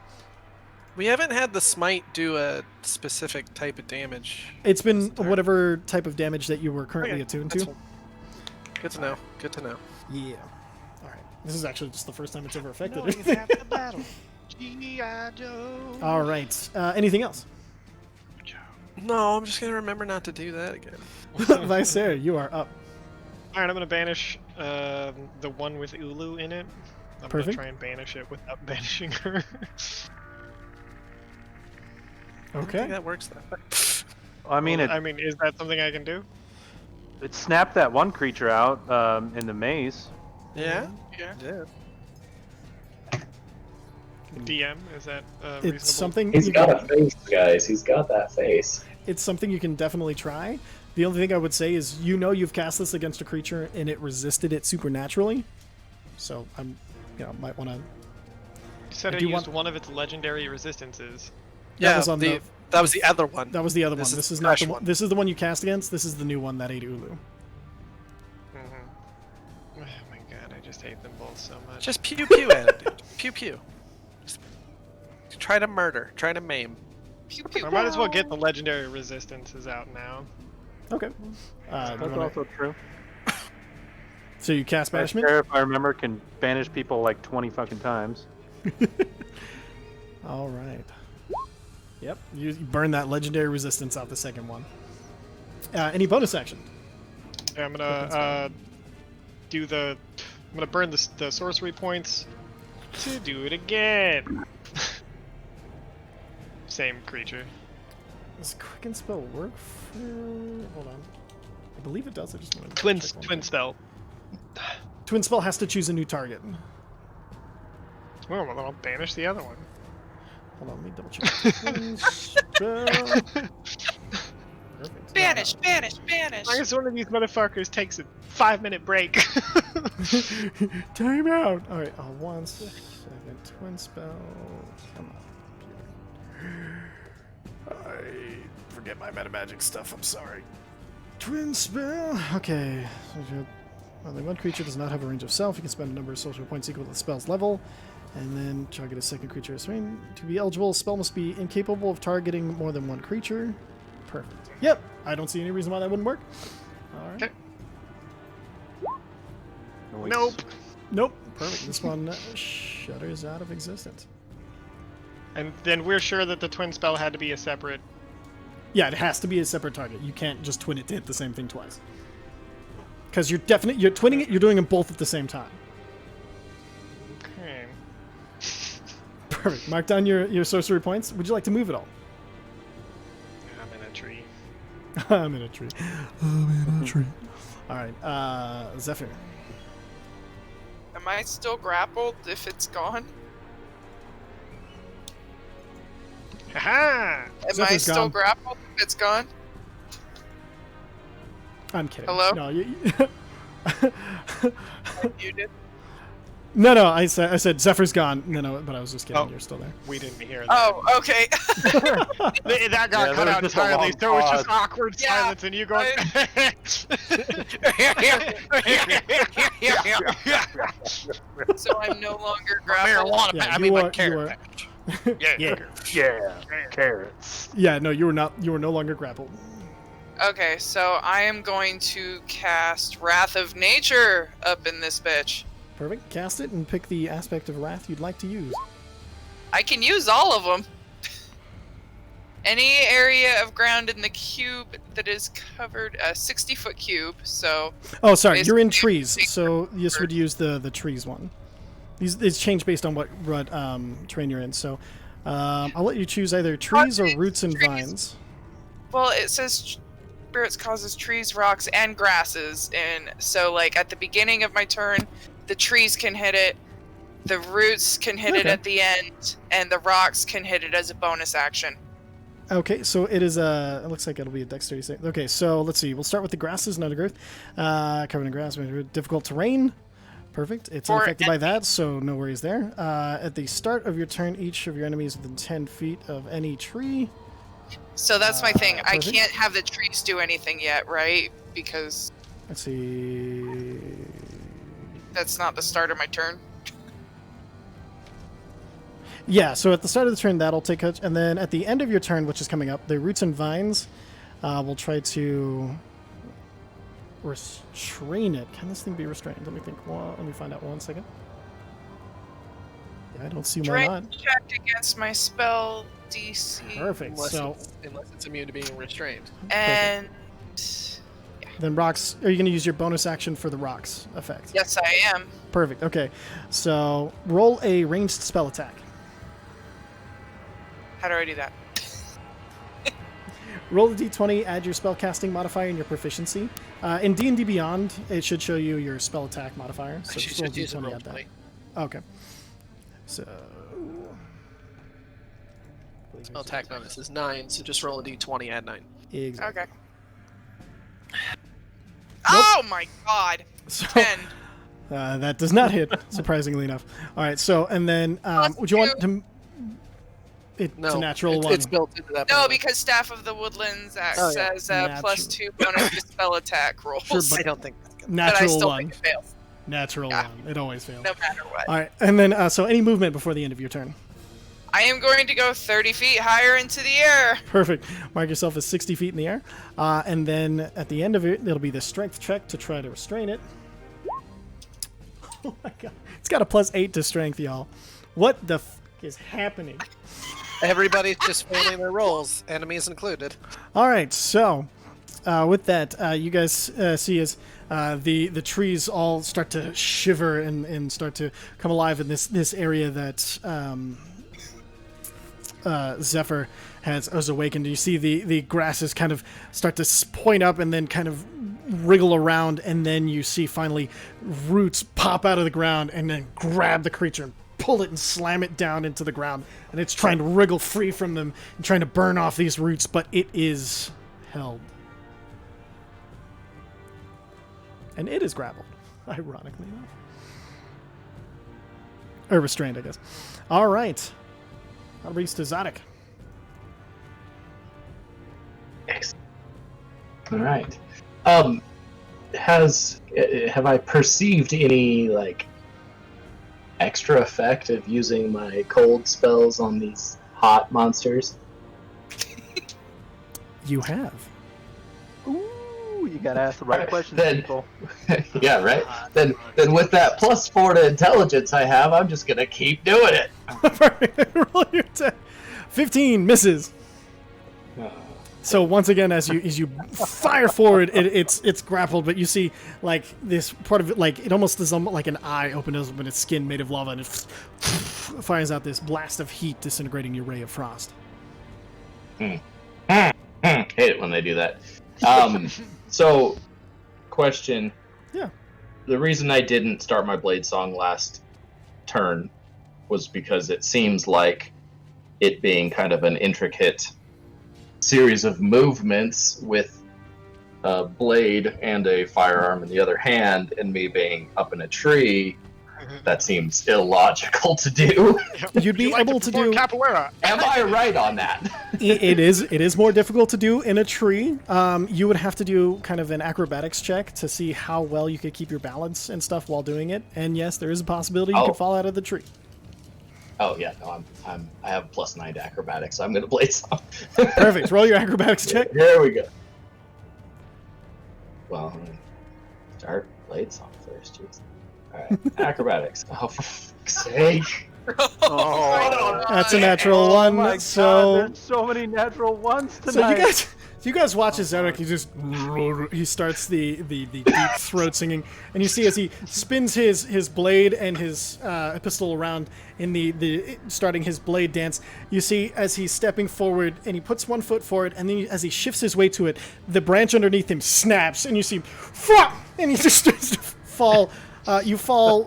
We haven't had the smite do a specific type of damage. It's been whatever type of damage that you were currently attuned that's to. fine. Good to know. Good to know. Yeah. All right. This is actually just the first time it's ever affected Noise it. after battle. G.I. Joe. All right. Anything else? No, I'm just gonna remember not to do that again. Visair, you are up. Alright, I'm gonna banish the one with Ulu in it. I'm Perfect. gonna try and banish it without banishing her. I don't Okay. think that works that way. I mean, is that something I can do? it snapped that one creature out in the maze. Yeah. Yeah. Yeah. DM, is that It's reasonable? something He's you got can, a face, guys. He's got that face. it's something you can definitely try. The only thing I would say is you've cast this against a creature and it resisted it supernaturally. So I'm might want to. You said I I do used want- one of its legendary resistances. Yeah. was on that was the other one. That was the other This one. is This is the not the fresh one. one. This is the one you cast against. This is the new one that ate Ulu. Oh my god, I just hate them both so much. Just pew pew at it, dude. Pew pew. Just try to murder. Try to maim. Pew, pew, I might as well get the legendary resistances out now. Okay. You That's wanna- also true. so you cast My banishment. sheriff, if I remember, can banish people like 20 fucking times. All right. Yep. You burn that legendary resistance out the second one. Any bonus action? Yeah, I'm gonna do the. I'm gonna burn the sorcery points to do it again. Same creature. Does quicken spell work for? Hold on. I believe it does. I just want to Twin check one twin thing. spell. Twin spell has to choose a new target. Well, then I'll banish the other one. Hold on, let me double check. Twin spell. Perfect. Banish, banish, banish. I guess one of these motherfuckers takes a 5-minute break. Time out. All right. 1 second. Twin spell. Come on. I forget my metamagic stuff. I'm sorry. Twin spell. Okay. Only one creature does not have a range of self. You can spend a number of social points equal to the spell's level. And then target a second creature as range. To be eligible, a spell must be incapable of targeting more than one creature. Perfect. Yep. I don't see any reason why that wouldn't work. All right. Okay. Noise. Nope. Nope. Perfect. This one shudders out of existence. And then we're sure that the twin spell had to be a separate. Yeah, it has to be a separate target. You can't just twin it to hit the same thing twice. Because you're twinning it, you're doing them both at the same time. Okay. Perfect. Mark down your sorcery points. Would you like to move at all? I'm in a tree. I'm in a tree. I'm in a tree. All right. Zephyr. Am I still grappled if it's gone? Haha! Am I Zephyr's still gone. grappled if it's gone? I'm kidding. Hello? No, you, You did. no. I said Zephyr's gone. No, but I was just kidding. Oh. You're still there. We didn't hear that. Oh, okay. That got Yeah, cut there out was just a entirely, long so it was just pause. awkward Yeah, silence and you going. So I'm no longer grappled. Marijuana. Yeah, I mean, you like are- carrot. Yeah. Yeah. Yeah, carrots. Yeah. No, you were not. You were no longer grappled. Okay, so I am going to cast Wrath of Nature up in this bitch. Perfect. Cast it and pick the aspect of wrath you'd like to use. I can use all of them. Any area of ground in the cube that is covered, a 60-foot cube, so Oh, sorry. You're in Basically, trees, so this would use the trees one. It's changed based on what terrain you're in. So I'll let you choose either trees or roots and trees. vines. well, it says spirits causes trees, rocks, and grasses, and so like at the beginning of my turn, the trees can hit it, the roots can hit it Okay. at the end, and the rocks can hit it as a bonus action. Okay, so it is it looks like it'll be a dexterity save. Okay, so let's see. We'll start with the grasses and undergrowth. Covered in grass, difficult terrain. Perfect. It's For unaffected by that, so no worries there. At the start of your turn, each of your enemies within 10 feet of any tree. So that's my thing. I perfect. can't have the trees do anything yet, right? Because Let's see. that's not the start of my turn. Yeah, so at the start of the turn, that'll take a... And then at the end of your turn, which is coming up, the roots and vines will try to restrain it. Can this thing be restrained? Let me think. Well, let me find out 1 second. Yeah, I don't see why not. Checked against my spell DC. Perfect. Unless it's immune to being restrained. And Then rocks... Are you going to use your bonus action for the rocks effect? yes, I am. Perfect. Okay. So roll a ranged spell attack. How do I do that? Roll a d20, add your spellcasting modifier and your proficiency. In D&D Beyond, it should show you your spell attack modifier. So just roll a d20, add that. Okay. So... Spell attack bonus is 9, so just roll a d20, add 9. Exactly. Okay. Oh my god! So, 10. that does not hit, surprisingly enough. All right, so, and then, would you want to... It's a natural one. It's built into that. No, because Staff of the Woodlands says +2 bonus to spell attack rolls. Sure, but I don't think that's good. But I natural still one. think it fails, Natural Yeah. one. It always fails. no matter what. All right, and then, so any movement before the end of your turn. I am going to go 30 feet higher into the air. Perfect. Mark yourself as 60 feet in the air. And then at the end of it, it'll be the strength check to try to restrain it. Oh my god. It's got a +8 to strength, y'all. What the f is happening? Everybody's just failing their rolls, enemies included. All right, so with that, you guys see as the trees all start to shiver and start to come alive in this area that Zephyr has awakened. You see the grasses kind of start to point up and then kind of wriggle around, and then you see finally roots pop out of the ground and then grab the creature and pull it and slam it down into the ground. And it's trying to wriggle free from them and trying to burn off these roots, but it is held. And it is grappled, ironically enough. Or restrained, I guess. All right. That brings to Zadok. Excellent. All right. Have I perceived any like extra effect of using my cold spells on these hot monsters? You have. Ooh, you gotta ask the right questions, Then- people. Yeah, right. Then with that +4 to intelligence I have, I'm just gonna keep doing it. Roll your attack. 15 misses. So once again, as you fire forward, it's grappled, but you see like this part of it, like it almost is like an eye opens up in its skin made of lava, and it fires out this blast of heat, disintegrating your ray of frost. Hate it when they do that. So, question. Yeah. The reason I didn't start my blade song last turn was because it seems like it being kind of an intricate series of movements with a blade and a firearm in the other hand, and me being up in a tree, that seems illogical to do. You'd be able to do. capoeira. Am I right on that? It is more difficult to do in a tree. You would have to do kind of an acrobatics check to see how well you could keep your balance and stuff while doing it. And yes, there is a possibility you could fall out of the tree. Oh yeah, no, I have +9 to acrobatics, so I'm gonna blade song. Perfect. Roll your acrobatics check. There we go. Well, I'm gonna start blade song first. Jeez. All right, acrobatics. Oh, for fuck's sake! Oh, That's a natural Oh one. my So God, there's so many natural ones tonight. So you guys watch as Eric, he starts the deep throat singing, and you see as he spins his blade and his pistol around in the starting his blade dance, you see as he's stepping forward and he puts one foot forward, and then as he shifts his way to it, the branch underneath him snaps, and you see, and he just starts to fall.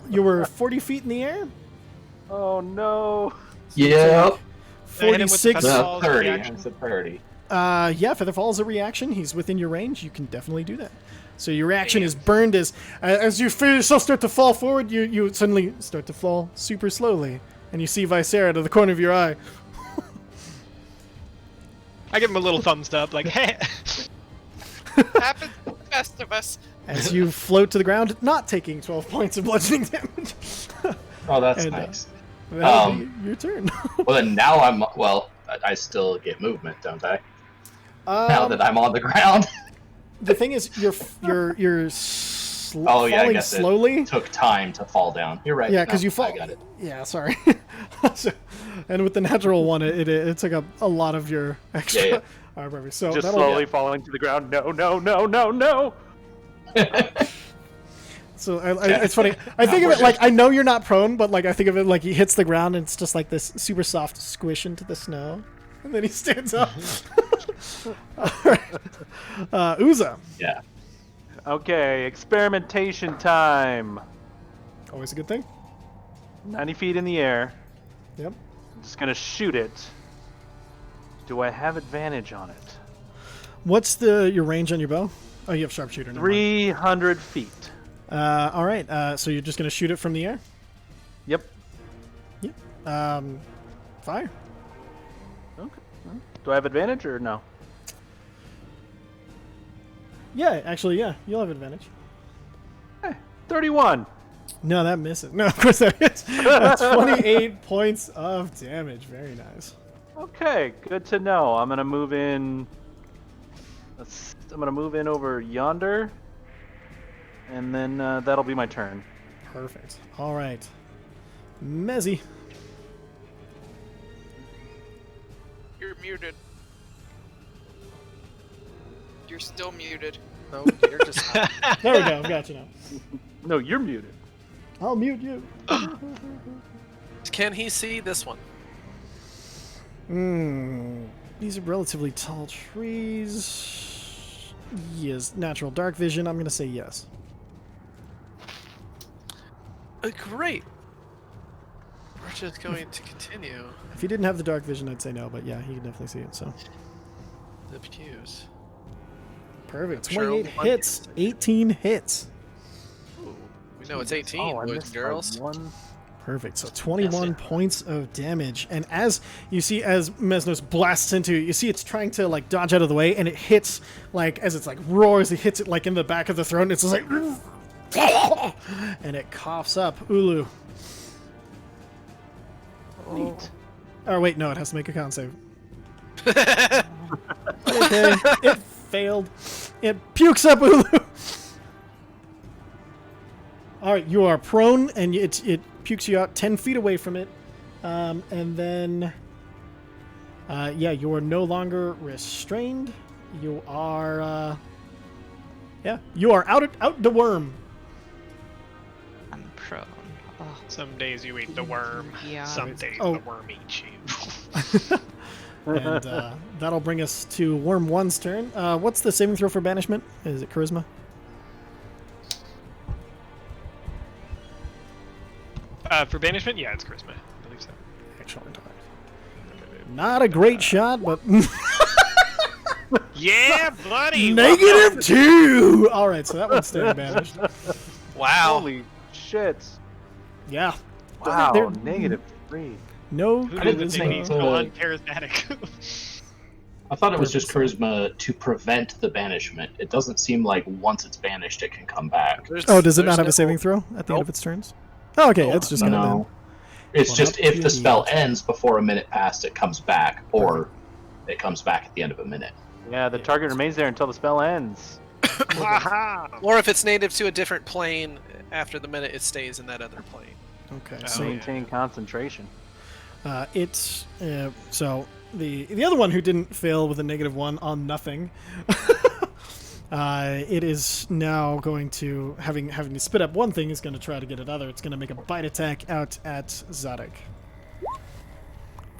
You were 40 feet in the air. Oh no. Yep. 46. Balls, 30. reaction. It's a 30. Yeah, Featherfall is a reaction. He's within your range. You can definitely do that. So your reaction is burned as you feel yourself start to fall forward, you suddenly start to fall super slowly. And you see Visera out of the corner of your eye. I give him a little thumbs up, like, hey. Happens to the best of us. As you float to the ground, not taking 12 points of bludgeoning damage. Oh, that's And, nice. That'll be your turn. Well, then now I still get movement, don't I? Now that I'm on the ground. The thing is, you're I falling guess slowly. it took time to fall down. You're right. Yeah, because No, you fall. I got it. Yeah, sorry. And with the natural one, it took up a lot of your extra. Yeah. Armor. So Just that'll- slowly falling to the ground. No, no, no, no, no. So it's funny. I think of it like, I know you're not prone, but like I think of it like he hits the ground and it's just like this super soft squish into the snow, and then he stands up. All right. Uza. Yeah. Okay, experimentation time. Always a good thing. 90 feet in the air. Yep. I'm just gonna shoot it. Do I have advantage on it? What's your range on your bow? Oh, you have sharpshooter. Never mind. 300 feet. All right. So you're just gonna shoot it from the air? Yep. Fire. Okay. Do I have advantage or no? Yeah, actually, yeah. You'll have advantage. 31. No, that misses. No, of course that hits. That's 28 points of damage. Very nice. Okay, good to know. I'm gonna move in. I'm gonna move in over yonder, and then that'll be my turn. Perfect. All right. Mezzy. You're muted. You're still muted. No, you're just. There we go. I've got you now. No, you're muted. I'll mute you. Can he see this one? These are relatively tall trees. Yes, natural dark vision. I'm going to say yes. Great. We're just going to continue. If he didn't have the dark vision, I'd say no, but yeah, he can definitely see it. So The pews. perfect. I'm sure 28 only one hits. hits. 18 hits. Ooh, we know it's 18, Oh, I boys missed and by girls. one. Perfect. So 21 Yes, points of damage. And as you see, as Mesnos blasts into it, you see it's trying to like dodge out of the way, and it hits like as it's like roars, it hits it like in the back of the throat, and it's just like and it coughs up. Ulu. Neat. Oh wait, no, it has to make a con save. Okay, it failed. It pukes up Ulu. All right, you are prone, and it pukes you out 10 feet away from it, and then, yeah, you are no longer restrained. You are, yeah, you are out the worm. I'm prone. Oh, Some days you eat the worm. yeah. Some days Oh. the worm eats you. And that'll bring us to Worm 1's turn. What's the saving throw for banishment? Is it Charisma? For banishment, yeah, it's charisma. I believe so. Excellent. Not a great shot, but Yeah, buddy. -2. All right, so that one's staying banished. Wow. Holy shit. Yeah. Wow, They're- -3. No Who I did didn't the think thing so. go uncharismatic? I thought it was just charisma to prevent the banishment. It doesn't seem like once it's banished, it can come back. Oh, does it not There's have no- a saving throw at the end of its turns? Oh, okay, it's just gonna No. It's Well, just up if to the spell you. ends before a minute passed, it comes back, or it comes back at the end of a minute. Yeah, the target remains there until the spell ends. Haha. Or if it's native to a different plane, after the minute it stays in that other plane. Okay, Oh, so yeah. Maintain concentration. it's so the other one who didn't fail with a -1 on nothing. It is now going to having to spit up one thing is going to try to get another. It's going to make a bite attack out at Zadok.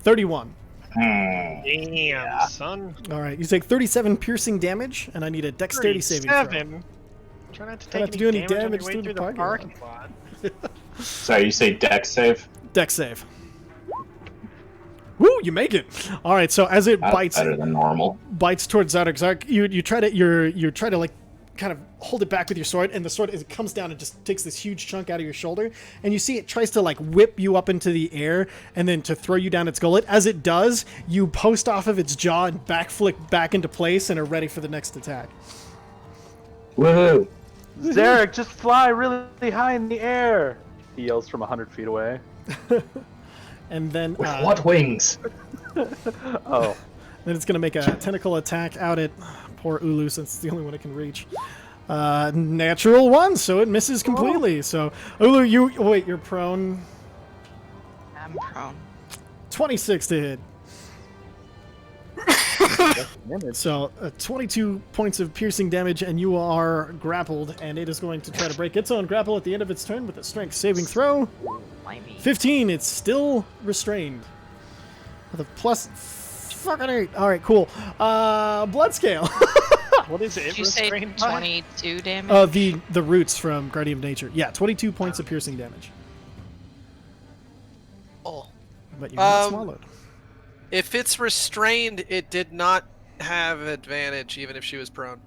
31. Damn, son. All right, you take 37 piercing damage, and I need a dexterity saving throw. 37. Try not to Try take not to do any on your damage way through through the the parking parking lot. Sorry, you say dex save? Dex save. Woo! You make it. All right. So as it That's bites better than normal. towards Zarek, Zarek, you try to you try to like kind of hold it back with your sword, and the sword as it comes down and just takes this huge chunk out of your shoulder, and you see it tries to like whip you up into the air and then to throw you down its gullet. As it does, you post off of its jaw and backflip back into place and are ready for the next attack. Woohoo! Zarek, just fly really high in the air! He yells from 100 feet away. And then With what wings? Oh. then it's gonna make a tentacle attack out at poor Ulu, since it's the only one it can reach. Natural 1, so it misses completely. So Ulu, you're prone. I'm prone. 26 to hit. So 22 points of piercing damage, and you are grappled, and it is going to try to break its own grapple at the end of its turn with a strength saving throw. 15. It's still restrained with a plus fucking 8. All right, cool. Blood scale. What is it? Did you say Restrained by? 22 damage? The roots from Guardian of Nature. Yeah, 22 points of piercing damage. Oh. But you're not swallowed. If it's restrained, it did not have advantage, even if she was prone.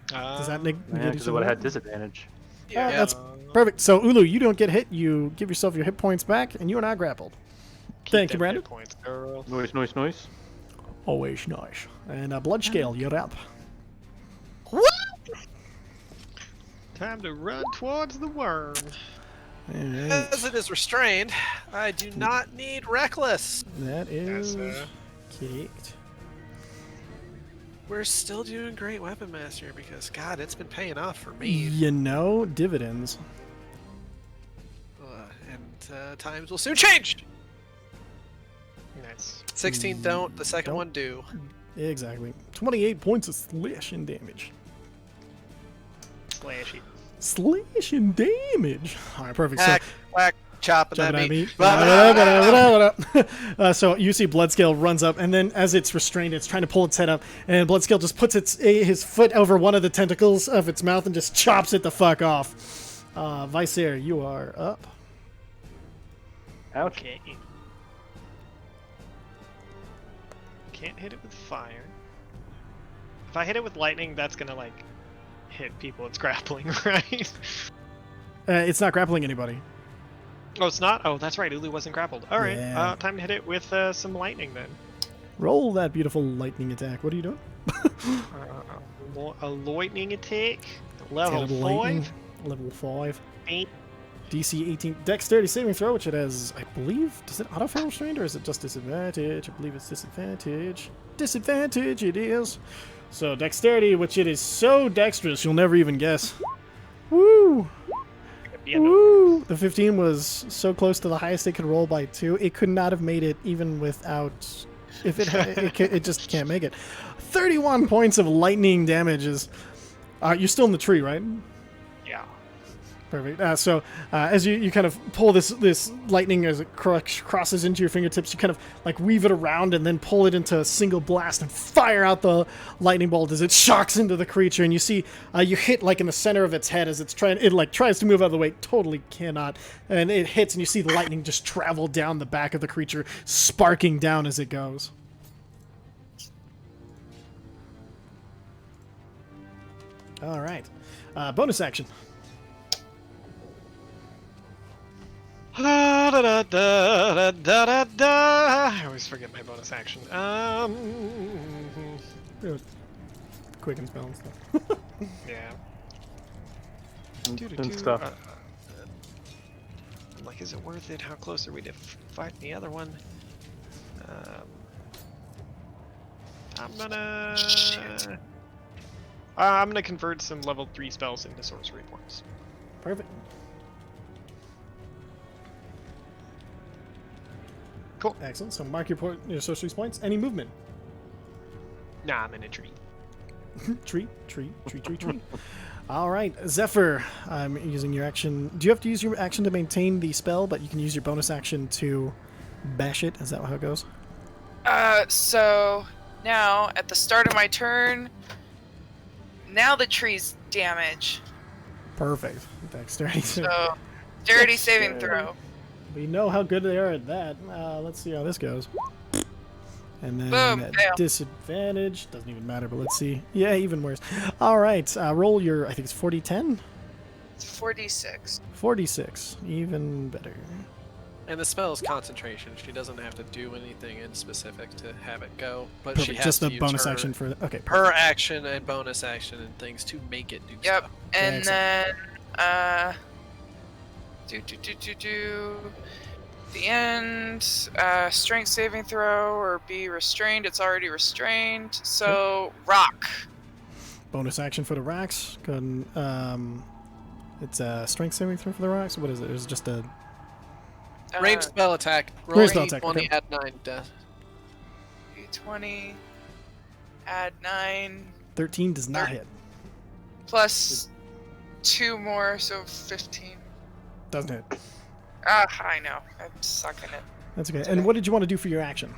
Does that negate Yeah, because it would have had disadvantage. Yeah, that's perfect. So Ulu, you don't get hit. You give yourself your hit points back, and you are not grappled. Thank you, Brandon. Points, girl. Noise. Always nice. And Blood Scale, you're up. Time to run towards the worm. Alright. As it is restrained, I do not need reckless. That is Yes, kicked. We're still doing great, Weapon Master, because God, it's been paying off for me. You know, dividends. And times will soon change. Nice. 16 don't. The second Don't. one do. Exactly. 28 points of slashing damage. Slashy. Slashing damage. All right, perfect. Whack, whack, chopping Jumping at at me. me. So you see Bloodscale runs up, and then as it's restrained, it's trying to pull its head up, and Bloodscale just puts his foot over one of the tentacles of its mouth and just chops it the fuck off. Visair, you are up. Ouch. Okay. Can't hit it with fire. If I hit it with lightning, that's gonna like hit people it's grappling, right? It's not grappling anybody. Oh, it's not? Oh, that's right. Ulu wasn't grappled. All right. Yeah. Time to hit it with some lightning then. Roll that beautiful lightning attack. What are you doing? A lightning attack. Level Terrible 5. lightning. Level 5. 8. DC 18. Dexterity saving throw, which it has, I believe, does it auto-fail restrained or is it just disadvantage? I believe it's disadvantage. Disadvantage it is. So Dexterity, which it is so dexterous you'll never even guess. Woo! Woo! The 15 was so close to the highest it could roll by 2. It could not have made it even without... If it just can't make it. 31 points of lightning damage is... you're still in the tree, right? Yeah. Perfect. So as you kind of pull this lightning as it crosses into your fingertips, you kind of like weave it around and then pull it into a single blast and fire out the lightning bolt as it shocks into the creature. And you see you hit like in the center of its head as it tries to move out of the way, totally cannot, and it hits, and you see the lightning just travel down the back of the creature, sparking down as it goes. All right. Bonus action. I always forget my bonus action. Quick and spell and stuff. Yeah. And stuff. I'm like, is it worth it? How close are we to fighting the other one? I'm gonna convert some level 3 spells into sorcery points. Perfect. Cool. Excellent. So mark your sorcery points. Any movement? Nah, I'm in a tree. Tree. All right, Zephyr. I'm using your action. Do you have to use your action to maintain the spell, but you can use your bonus action to bash it? Is that how it goes? So now at the start of my turn, now the tree's damage. Perfect. Dexterity. So, dirty saving throw. We know how good they are at that. Let's see how this goes. And then Boom, at fail. disadvantage. Doesn't even matter, but let's see. Yeah, even worse. All right. Roll your, I think it's 40-10? It's 46. 46. Even better. And the spell is concentration. She doesn't have to do anything in specific to have it go, but she Perfect. has Just to a use bonus her, action for... Okay. her action and bonus action and things to make it do Yep. stuff. And Excellent. then, the end, strength saving throw or be restrained. It's already restrained. So, rock. Bonus action for the rocks. Go ahead and, it's a strength saving throw for the rocks. What is it? It's just a... Range spell attack. Roll Range spell attack, 20, okay. add 9 death. D20, add 9, 13 does not hit. plus 2 more, so 15. Doesn't hit. I know. I'm sucking it. That's okay. And what did you want to do for your action?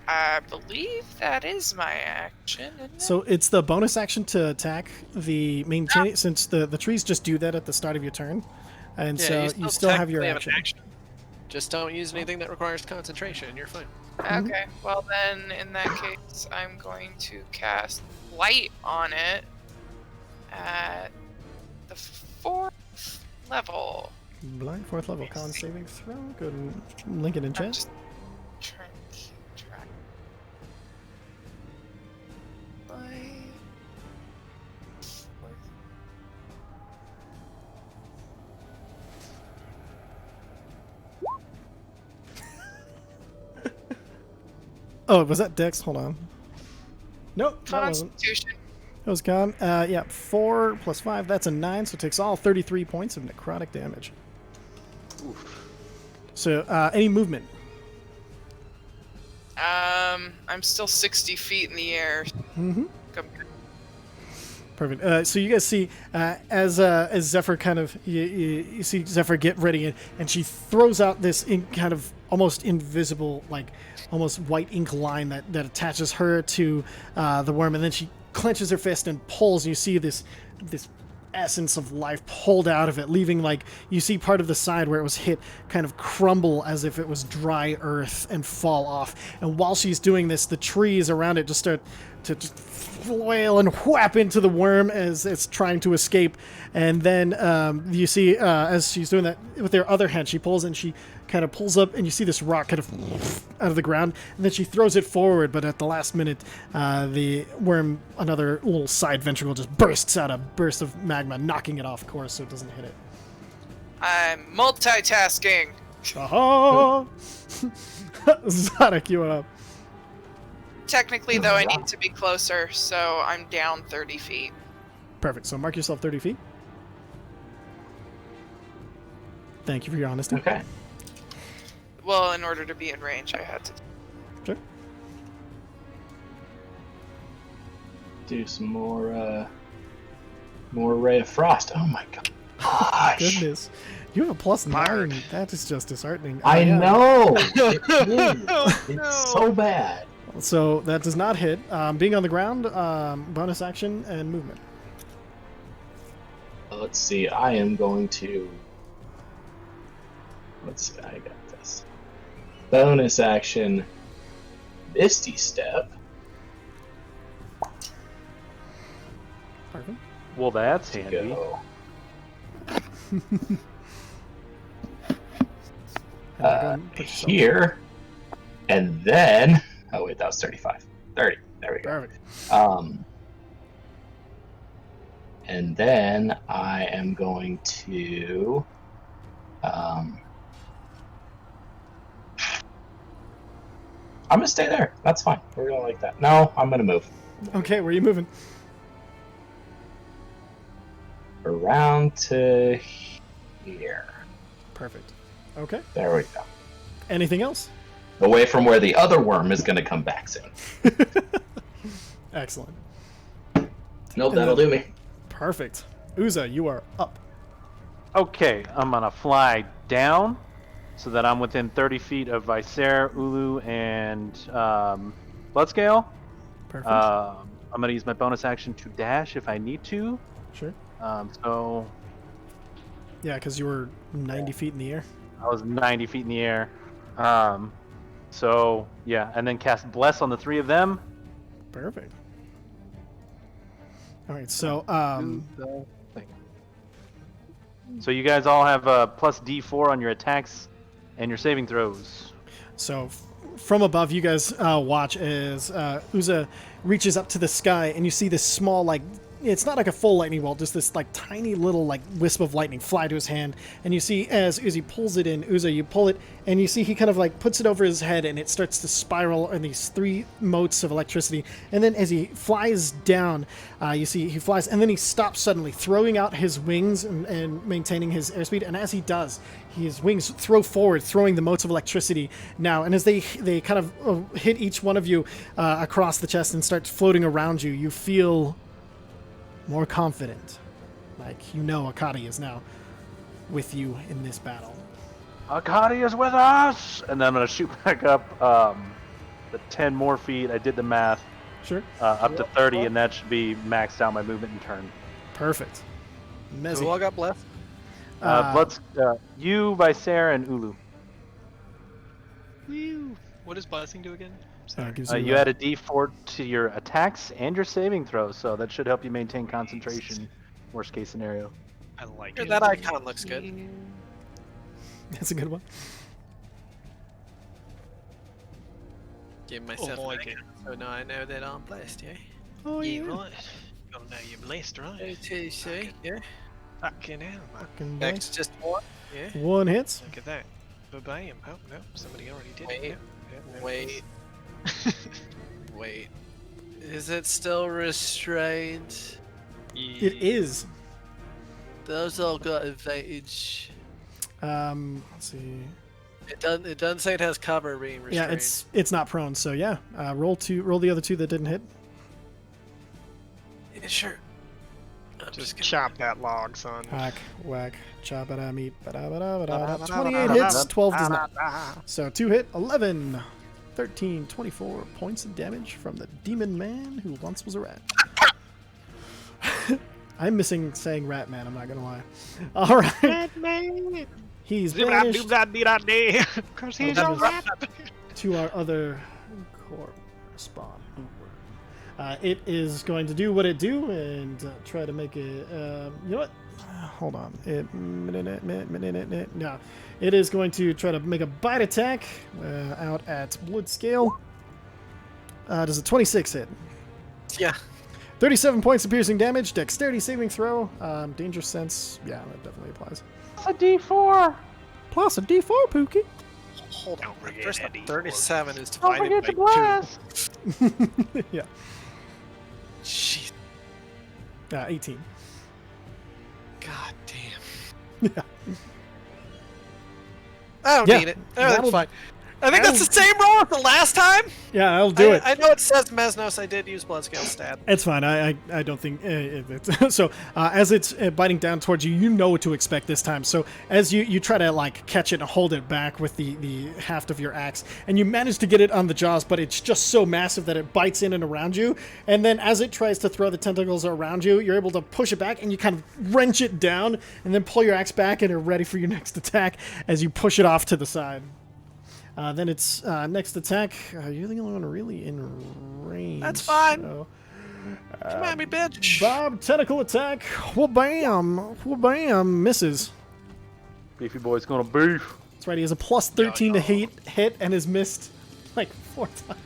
I believe that is my action, isn't it? So it's the bonus action to attack the main tree, since the trees just do that at the start of your turn. And Yeah, so you still have your technically action. Just don't use anything that requires concentration, and you're fine. Okay, well then, in that case, I'm going to cast Light on it at the 4th level. Blind 4th level con saving throw. Go and link it in I'm chat. just trying to keep track. Light. Oh, was that Dex? Hold on. Nope, that wasn't. Constitution. That was con. Yeah, 4 plus 5. That's a 9, so it takes all 33 points of necrotic damage. So, any movement? I'm still 60 feet in the air. Mm-hmm. Come- Perfect. So you guys see as Zephyr kind of you see Zephyr get ready and she throws out this kind of almost invisible, like almost white ink line that attaches her to the worm, and then she clenches her fist and pulls. And you see this essence of life pulled out of it, leaving, like, you see part of the side where it was hit kind of crumble as if it was dry earth and fall off. And while she's doing this, the trees around it just start to just flail and whap into the worm as it's trying to escape. And then you see as she's doing that with her other hand, she pulls and she kind of pulls up, and you see this rock kind of out of the ground, and then she throws it forward, but at the last minute the worm, another little side ventricle, just bursts out a burst of magma, knocking it off course so it doesn't hit it. I'm multitasking. Aha! Zodic, you up. Technically, though, I need to be closer, so I'm down 30 feet. Perfect, so mark yourself 30 feet. Thank you for your honesty. Okay. Well, in order to be in range, I had to. Sure. Do some more Ray of Frost. Oh my gosh. Goodness. You have a +9. That is just disheartening. I Yeah. know. It is. It's so bad. So that does not hit. Being on the ground, bonus action and movement. Let's see. I am going to. Let's see. I got this. Bonus action. Misty Step. Perfect. Well, that's To handy. go. And now go and put yourself- Here. And then. Oh, wait. That was 35. 30. There we go. Perfect. And then I am going to. I'm gonna stay there. That's fine. We're gonna like that. No, I'm gonna move Okay, where are you moving? around to here. Perfect. Okay. There we go. Anything else? Away from where the other worm is gonna come back soon. Excellent. Nope, that'll do me. Perfect. Uza, you are up. Okay, I'm gonna fly down so that I'm within 30 feet of Viser, Ulu, and Bloodscale. Perfect. I'm gonna use my bonus action to dash if I need to. Sure. So Yeah, because you were 90 feet in the air. I was 90 feet in the air. So yeah, and then cast Bless on the 3 of them. Perfect. All right, so So you guys all have a plus D4 on your attacks and your saving throws. So from above, you guys watch as Uza reaches up to the sky, and you see this small, like, it's not like a full lightning bolt, just this like tiny little like wisp of lightning fly to his hand. And you see as Uzi pulls it in, Uza, you pull it, and you see he kind of like puts it over his head, and it starts to spiral in these 3 motes of electricity. And then as he flies down, you see he flies, and then he stops suddenly, throwing out his wings and maintaining his airspeed. And as he does, his wings throw forward, throwing the motes of electricity now. And as they kind of hit each one of you across the chest and start floating around you, you feel more confident. Like, you know Akadi is now with you in this battle. Akadi is with us! And then I'm going to shoot back up the 10 more feet. I did the math. Sure. Up to 30, and that should be maxed out my movement and turn. Perfect. Mezzy. Who all got blessed? You by Sarah and Ulu. Whew. What does blessing do again? gives You add a D4 to your attacks and your saving throws, so that should help you maintain concentration. Worst case scenario. I like Here, it. that icon looks good. That's a good one. Give myself Oh, an like it. icon, so now I know that I'm blessed, yeah? Oh, Yeah, right. You gotta know you're blessed, right? OTC, yeah. Fucking hell, man. Fucking X just 1, yeah. 1 hits. Look at that. Bam. Oh, no. Somebody already did Wait. it. Yep. Yep, Wait. Wait. Is it still restrained? It is. Those all got advantage. Let's see. It doesn't say it has cover being restrained. Yeah, it's not prone, so yeah. Roll the other 2 that didn't hit. Yeah, sure. I'm Just gonna- chop that log, son. Whack, chop it, meat. 28 hits, 12 does not. So 2 hit, 11, 13, 24 points of damage from the demon man who once was a rat. I'm missing saying rat man, I'm not gonna lie. Alright. Rat man. He's banished Because he's a rat. to our other correspondent. It is going to do what it do and try to make it. You know what? Hold on. No. It is going to try to make a bite attack out at blood scale. Does a 26 hit? Yeah. 37 points of piercing damage. Dexterity saving throw. Danger sense. Yeah, that definitely applies. It's a D4! Plus a D4, Pookie. Hold on. forget First, that D4. 37 is Don't divided forget by to 2. bless! Yeah. Jeez. 18. God damn. Yeah. I don't Yeah, need it. that'll- That's fine. I think that's the same roll as the last time. Yeah, I'll do it. I know it says Mesnos. I did use blood scale stat. It's fine. I don't think so. As it's biting down towards you, you know what to expect this time. So as you try to like catch it and hold it back with the haft of your axe, and you manage to get it on the jaws, but it's just so massive that it bites in and around you. And then as it tries to throw the tentacles around you, you're able to push it back and you kind of wrench it down, and then pull your axe back and are ready for your next attack as you push it off to the side. Then it's next attack. You're the only one really in range. That's fine. So, Come at me, bitch. Bob, tentacle attack. Wha-bam. Wha-bam. Misses. Beefy boy's gonna beef. That's right. He has a plus 13 to hit and has missed like 4 times.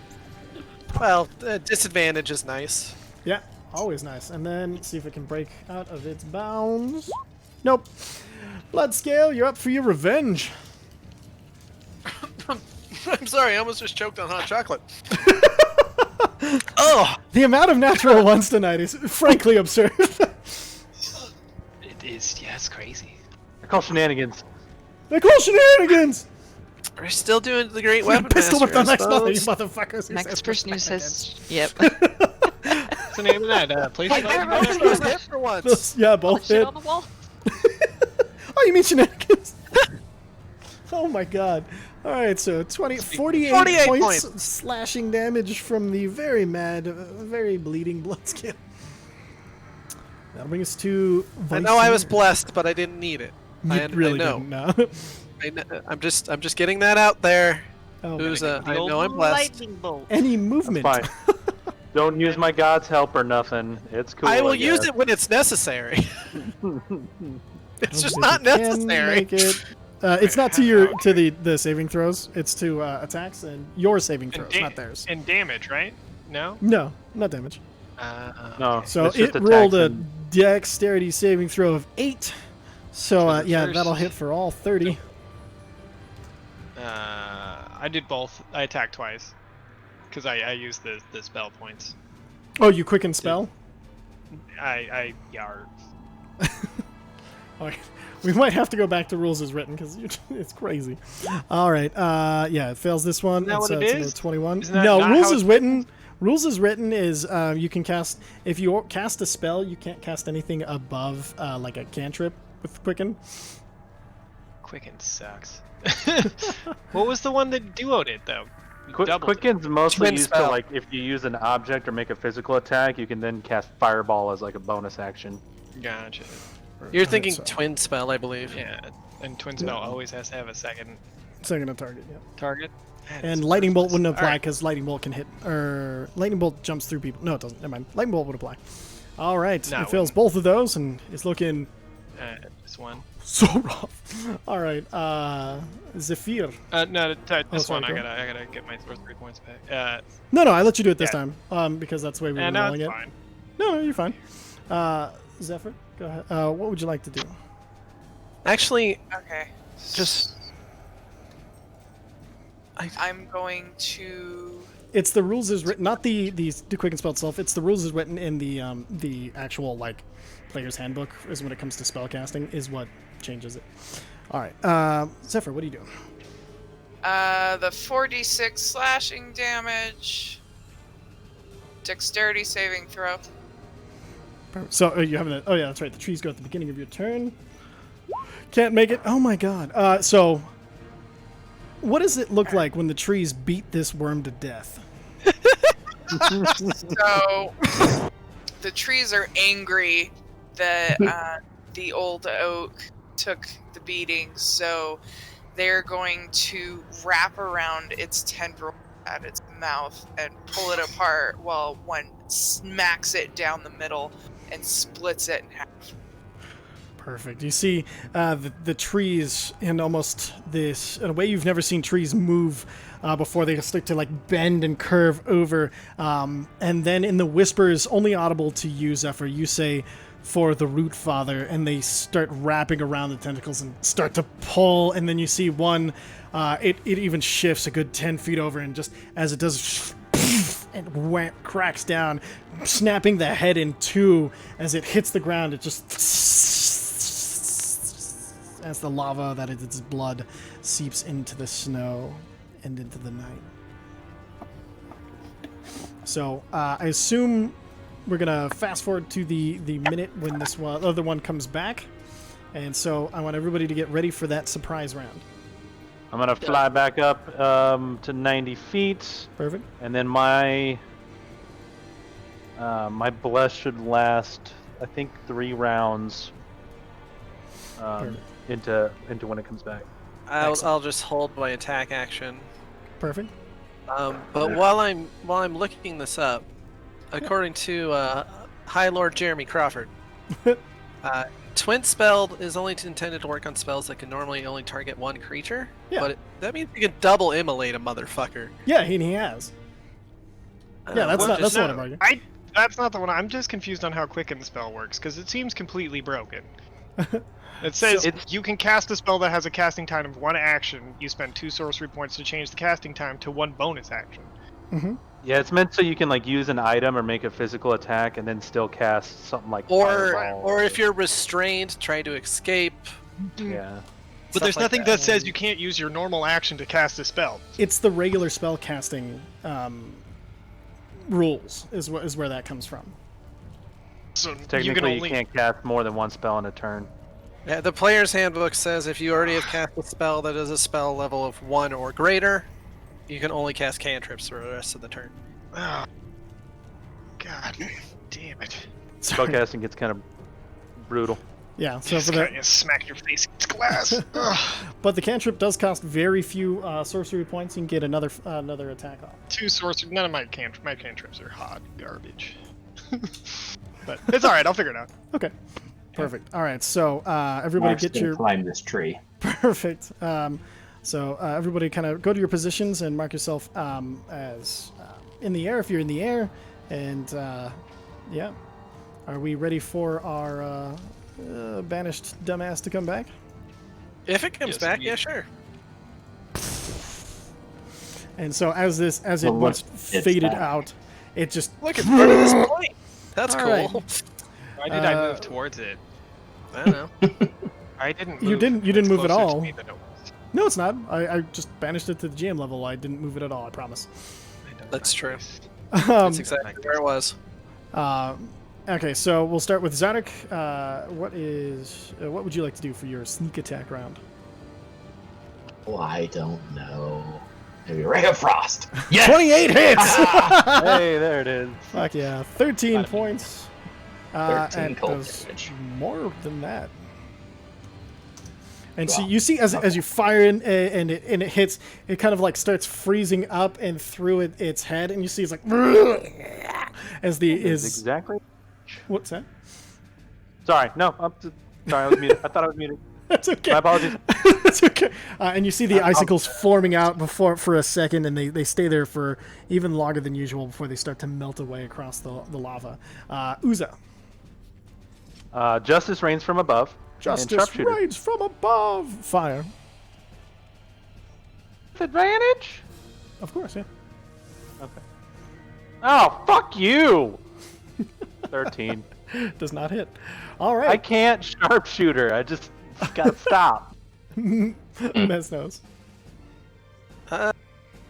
Well, disadvantage is nice. Yeah, always nice. And then see if it can break out of its bounds. Nope. Blood scale, you're up for your revenge. I'm sorry, I almost just choked on hot chocolate. Oh! The amount of natural ones tonight is frankly absurd. It is, yeah, it's crazy. I call shenanigans. They call shenanigans! We're still doing the great weapon Pistol whip master, the I next one, you suppose. motherfuckers. who Next says person who shenanigans. says, yep. What's the name of that? Place Hey, like everyone was hit for once. Yeah, both Shit hit. on the wall. Oh, you mean shenanigans? Oh my god. Alright, so 48 points slashing damage from the very mad, very bleeding blood scale. That'll bring us to I know I was blessed, but I didn't need it. You really know. didn't know. I'm just getting that out there. Oh, Who's The I old know I'm blessed. lightning bolt. any That's movement? fine. Don't use my God's help or nothing. It's cool. I will use it when it's necessary. It's just not necessary. Make it. It's not to the saving throws. It's to attacks and your saving throws, not theirs. And damage, right? No. No, not damage. No. So it's just it rolled a attacks and- dexterity saving throw of 8. So For the yeah, first. that'll hit for all 30. I did both. I attacked twice because I used the spell points. Oh, you quicken spell? I yar. Okay. We might have to go back to rules as written because it's crazy. All right. Yeah, it fails this one. Isn't that what it it's is? another 21. Isn't that No, not rules how is written. Rules is written is you can cast if you cast a spell, you can't cast anything above like a cantrip with quicken. Quicken sucks. What was the one that duoed it though? You doubled it. Quicken's mostly Twin used spell. to like if you use an object or make a physical attack, you can then cast Fireball as like a bonus action. Gotcha. You're thinking So- twin spell, I believe. Yeah, and twin spell always has to have a second Second target. Yeah. target. That And is lightning bolt worthless. wouldn't apply Alright. because lightning bolt can hit, or lightning bolt jumps through people. No, it doesn't. Never mind. Lightning bolt would apply. All right, No, it it fails wouldn't. both of those and is looking This one. so rough. All right, Zephyr. No, this sorry, one go I gotta get my first 3 points back. No, I let you do it this Yeah. time because that's the way we were And now rolling it's it. fine. No, you're fine. Zephyr, go ahead. What would you like to do? Actually, Okay. just I'm going to. It's the rules is written, not the quicken spell itself. It's the rules is written in the actual like player's handbook. Is when it comes to spell casting is what changes it. All right, Zephyr, what do you do? The 4d6 slashing damage. Dexterity saving throw. So you have oh yeah, that's right. The trees go at the beginning of your turn. Can't make it. Oh my god. So what does it look like when the trees beat this worm to death? So the trees are angry that the old oak took the beating, so they're going to wrap around its tendril at its mouth and pull it apart while one smacks it down the middle and splits it in half. Perfect. You see the trees in almost this, in a way you've never seen trees move before. They start to like bend and curve over. And then in the whispers only audible to you, Zephyr, you say, for the root father, and they start wrapping around the tentacles and start to pull. And then you see one, it even shifts a good 10 feet over, and just as it does, and cracks down, snapping the head in two. As it hits the ground, it just, as the lava that is its blood seeps into the snow and into the night. So I assume we're gonna fast forward to the minute when this other one comes back, and so I want everybody to get ready for that surprise round. I'm gonna fly back up to 90 feet, Perfect. and then my my bless should last, I think, 3 rounds into when it comes back. I'll just hold my attack action. Perfect. But while I'm looking this up, according to High Lord Jeremy Crawford, twin spell is only intended to work on spells that can normally only target one creature. Yeah. But that means you can double immolate a motherfucker. Yeah, he has. Yeah, that's not what I'm arguing. That's not the one. I'm just confused on how quicken spell works because it seems completely broken. It says you can cast a spell that has a casting time of 1 action. You spend 2 sorcery points to change the casting time to 1 bonus action. Mm-hmm. Yeah, it's meant so you can like use an item or make a physical attack and then still cast something like Or Fireball. if you're restrained, trying to escape. Yeah. But there's Stuff like nothing that. that says you can't use your normal action to cast a spell. It's the regular spell casting rules is where that comes from. So Technically, you can only can't cast more than 1 spell in a turn. Yeah, the player's handbook says if you already have cast a spell that is a spell level of 1 or greater, you can only cast cantrips for the rest of the turn. Oh, God damn it. Spellcasting gets kind of brutal. Yeah, so Just for the kinda smack your face against glass. Ugh. but the cantrip does cost very few sorcery points. You can get another attack off. 2 sorcery. None of my cantrips are hot garbage. But it's all right. I'll figure it out. Okay, perfect. All right, so everybody Mark's get gonna your climb this tree. perfect. So everybody kind of go to your positions and mark yourself as in the air if you're in the air, and yeah. Are we ready for our banished dumbass to come back? If it comes Yes, back, indeed. yeah, sure. And so as it Well, look, once it's faded back. out, it just Look at part of this point. That's All cool. right. Why did I move towards it? I don't know. I didn't. You Move. didn't- you didn't It's move at closer to all. me than it was. no, it's not. I just banished it to the GM level. I didn't move it at all. I promise. That's true. Um, That's exactly where it was. okay, so we'll start with Zarek. What would you like to do for your sneak attack round? Oh, I don't know. Maybe Ray of Frost. Yes! 28 hits. Hey, there it is. Fuck yeah, 13 points. 13 and cold does damage. more than that. And so Wow. you see, as you fire and it hits, it kind of like starts freezing up and through its head, and you see it's like as the Is is exactly. what's that? Sorry, no. Sorry, I was muted. I thought I was muted. That's okay. My apologies. That's okay. And you see the icicles forming out for a second, and they stay there for even longer than usual before they start to melt away across the lava. Uza. Justice reigns from above. and Justice sharpshooter. rains from above. Fire. With advantage? Of course, yeah. Okay. Oh, fuck you! 13. Does not hit. All I right. can't sharpshooter. I just gotta stop. Mez knows.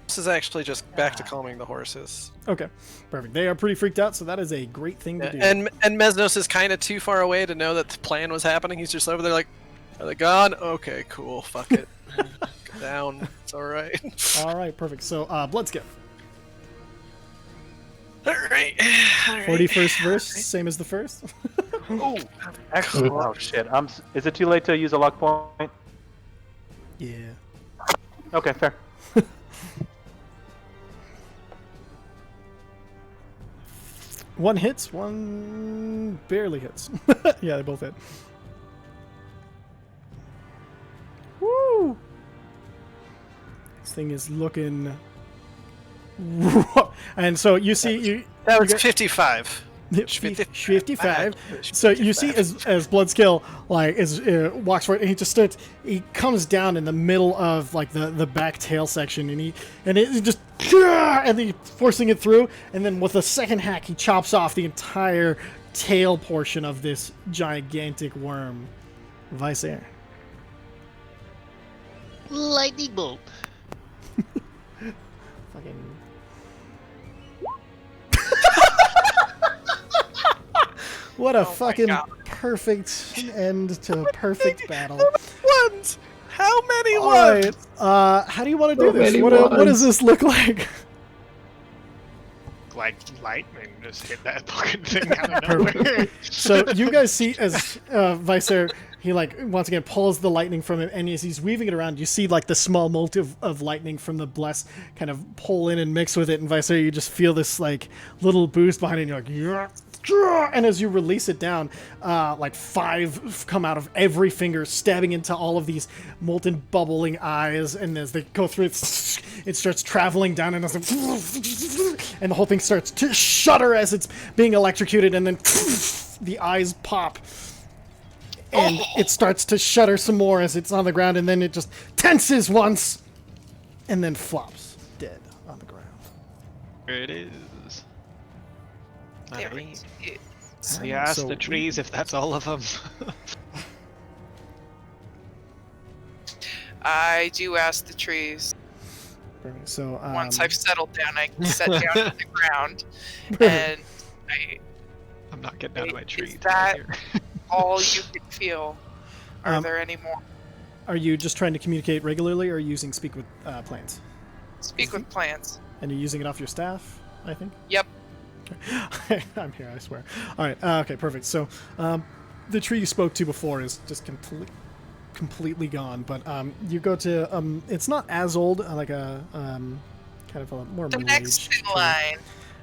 This is actually just back to calming the horses. Okay, perfect. They are pretty freaked out, so that is a great thing to do. And Mesnos is kind of too far away to know that the plan was happening. He's just over there like, are they gone? Okay, cool. Fuck it. Go down. It's all right. All right, perfect. So, Bloodskip. All right. 41st verse, same as the first. Oh, Excellent. Oh shit. Is it too late to use a luck point? Yeah. Okay, fair. One hits, one barely hits. Yeah, they both hit. Woo! This thing is looking. And so you see you. that was you get- 55. 55. So you see as Bloodskill walks forward, and he comes down in the middle of like the back tail section, and it just and he forcing it through, and then with a second hack he chops off the entire tail portion of this gigantic worm. Vice-Air. Lightning bolt. Fucking. What a fucking God. perfect end to a perfect battle. Ones. How many All ones? right. How do you want to do So this? many What does ones. this look like? Like lightning just hit that fucking thing out of nowhere. So you guys see as Vicer, he like once again pulls the lightning from him, and as he's weaving it around, you see like the small mote of lightning from the bless kind of pull in and mix with it, and Vicer, you just feel this like little boost behind it, and you're like, yeah. And as you release it down, like 5 come out of every finger, stabbing into all of these molten, bubbling eyes. And as they go through, it starts traveling down, and the whole thing starts to shudder as it's being electrocuted. And then the eyes pop, and it starts to shudder some more as it's on the ground. And then it just tenses once, and then flops dead on the ground. There it is. There Alright. it is. So you ask So the trees if that's all of them. I do ask the trees. Perfect. So Once I've settled down, I sit down on the ground, and I'm not getting out of my tree. Is that Here. all you can feel? Are Um, there any more? are you just trying to communicate regularly, or are you using Speak with Plants? Speak with plants. And you're using it off your staff, I think? Yep. I'm here, I swear. All right, okay, perfect. So, the tree you spoke to before is just completely gone. But you go to it's not as old, like a kind of a more The middle-aged next in tree. line.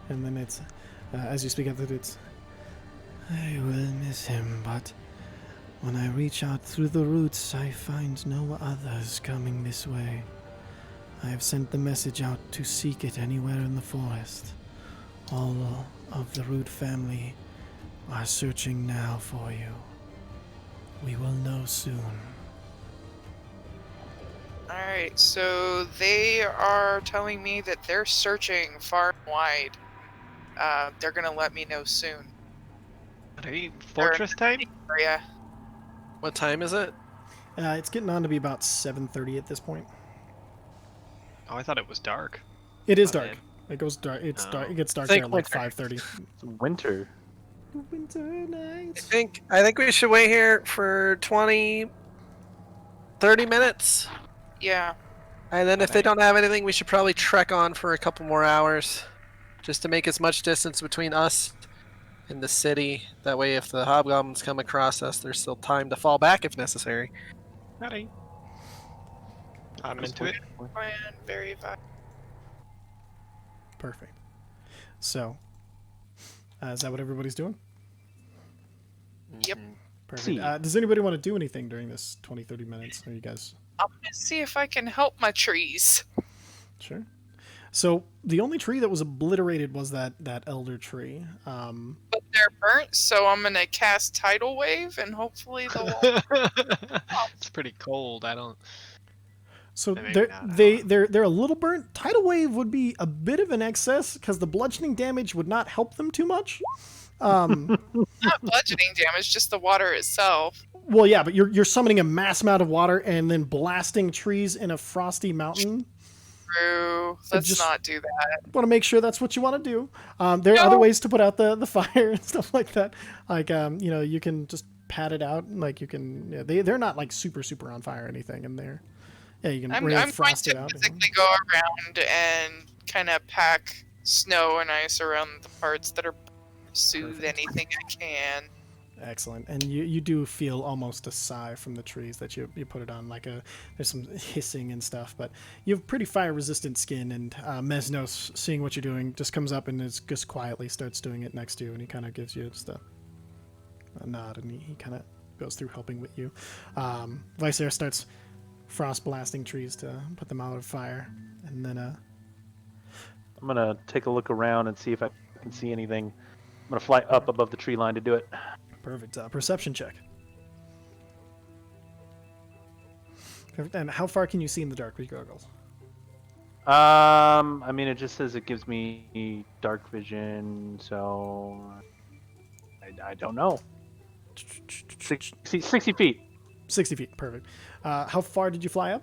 And then it's as you speak of it, it's I will miss him, but when I reach out through the roots, I find no others coming this way. I have sent the message out to seek it anywhere in the forest. All of the Root family are searching now for you. We will know soon. Alright, so they are telling me that they're searching far and wide. They're gonna let me know soon. Hey, fortress time? Yeah. What time is it? It's getting on to be about 7:30 at this point. Oh, I thought it was dark. It is My dark. bad. It goes dark. It's Oh. dark. It gets dark Think there at like winter. 5:30. It's winter. Winter I night. think we should wait here for 20, 30 minutes. Yeah. And then if they don't have anything, we should probably trek on for a couple more hours. Just to make as much distance between us and the city. That way if the hobgoblins come across us, there's still time to fall back if necessary. Alright. I'm into it. Plan very vital. Perfect. So, is that what everybody's doing? Yep. Perfect. See. Does anybody want to do anything during this 20, 30 minutes? Are you guys I'm gonna see if I can help my trees. sure? So the only tree that was obliterated was that elder tree. But they're burnt, so I'm gonna cast Tidal Wave and hopefully they'll It's pretty cold. I don't. So Maybe they're not, I they're a little burnt. Tidal wave would be a bit of an excess because the bludgeoning damage would not help them too much. not bludgeoning damage, just the water itself. Well, yeah, but you're summoning a mass amount of water and then blasting trees in a frosty mountain. True. Let's just- not do that. Want to make sure that's what you want to do. There are other No. ways to put out the fire and stuff like that. Like you can just pat it out. Like you can. Yeah, they're not like super on fire or anything in there. Yeah, you can I'm really going frost it to out. physically go around and kind of pack snow and ice around the parts that are soothe Perfect. anything I can. Excellent. And you do feel almost a sigh from the trees that you put it on. Like there's some hissing and stuff, but you have pretty fire resistant skin. And Mesnos, seeing what you're doing, just comes up and is just quietly starts doing it next to you, and he kind of gives you just a nod, and he kind of goes through helping with you. Visair starts frost blasting trees to put them out of fire, and then I'm gonna take a look around and see if I can see anything. I'm gonna fly up above the tree line to do it. perfect perception check. Perfect. And how far can you see in the dark with your goggles? I mean, it just says it gives me dark vision, so I don't know. 60 feet. 60 feet. Perfect. How far did you fly up?